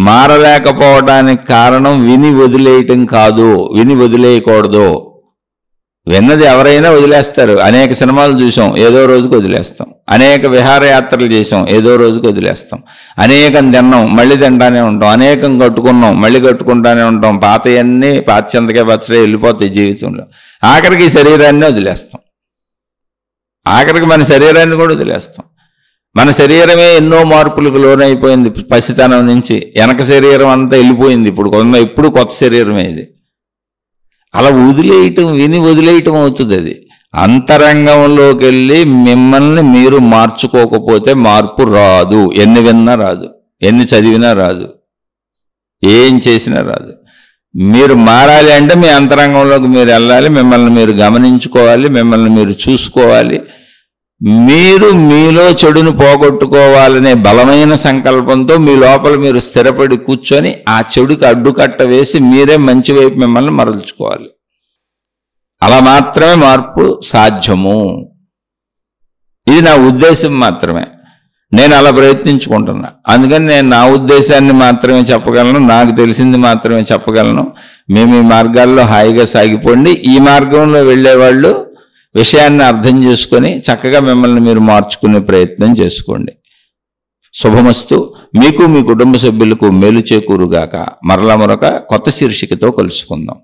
మారలేకపోవడానికి కారణం విని వదిలేయటం కాదు, విని వదిలేయకూడదు. విన్నది ఎవరైనా వదిలేస్తారు. అనేక సినిమాలు చూసాం, ఏదో రోజుకి వదిలేస్తాం. అనేక విహారయాత్రలు చేసాం, ఏదో రోజుకి వదిలేస్తాం. అనేకం తిన్నాం, మళ్ళీ తింటానే ఉంటాం. అనేకం కట్టుకున్నాం, మళ్ళీ కట్టుకుంటానే ఉంటాం. పాతయన్నీ పాత్యంతకే పచ్చడే వెళ్ళిపోతాయి జీవితంలో. ఆఖరికి ఈ శరీరాన్ని వదిలేస్తాం, ఆఖరికి మన శరీరాన్ని కూడా వదిలేస్తాం. మన శరీరమే ఎన్నో మార్పులకు లోనైపోయింది. పసితనం నుంచి వెనక శరీరం అంతా వెళ్ళిపోయింది. ఇప్పుడు కొత్త శరీరమే ఇది. అలా వదిలేయటం, విని వదిలేయటం అవుతుంది. అది అంతరంగంలోకి వెళ్ళి మిమ్మల్ని మీరు మార్చుకోకపోతే మార్పు రాదు. ఎన్ని విన్నా రాదు, ఎన్ని చదివినా రాదు, ఏం చేసినా రాదు. మీరు మారాలి అంటే మీ అంతరంగంలోకి మీరు వెళ్ళాలి, మిమ్మల్ని మీరు గమనించుకోవాలి, మిమ్మల్ని మీరు చూసుకోవాలి. మీరు మీలో చెడును పోగొట్టుకోవాలనే బలమైన సంకల్పంతో మీ లోపల మీరు స్థిరపడి కూర్చొని ఆ చెడుకి అడ్డుకట్ట వేసి మీరే మంచి వైపు మిమ్మల్ని మరల్చుకోవాలి. అలా మాత్రమే మార్పు సాధ్యము. ఇది నా ఉద్దేశం మాత్రమే. నేను అలా ప్రయత్నించుకుంటున్నా. అందుకని నేను నా ఉద్దేశాన్ని మాత్రమే చెప్పగలను, నాకు తెలిసింది మాత్రమే చెప్పగలను. మేము ఈ మార్గాల్లో హాయిగా సాగిపోండి. ఈ మార్గంలో వెళ్ళేవాళ్ళు విషయాన్ని అర్థం చేసుకొని చక్కగా మిమ్మల్ని మీరు మార్చుకునే ప్రయత్నం చేసుకోండి. శుభమస్తు. మీకు, మీ కుటుంబ సభ్యులకు మేలు చేకూరుగాక. మరొక కొత్త శీర్షికతో కలుసుకుందాం.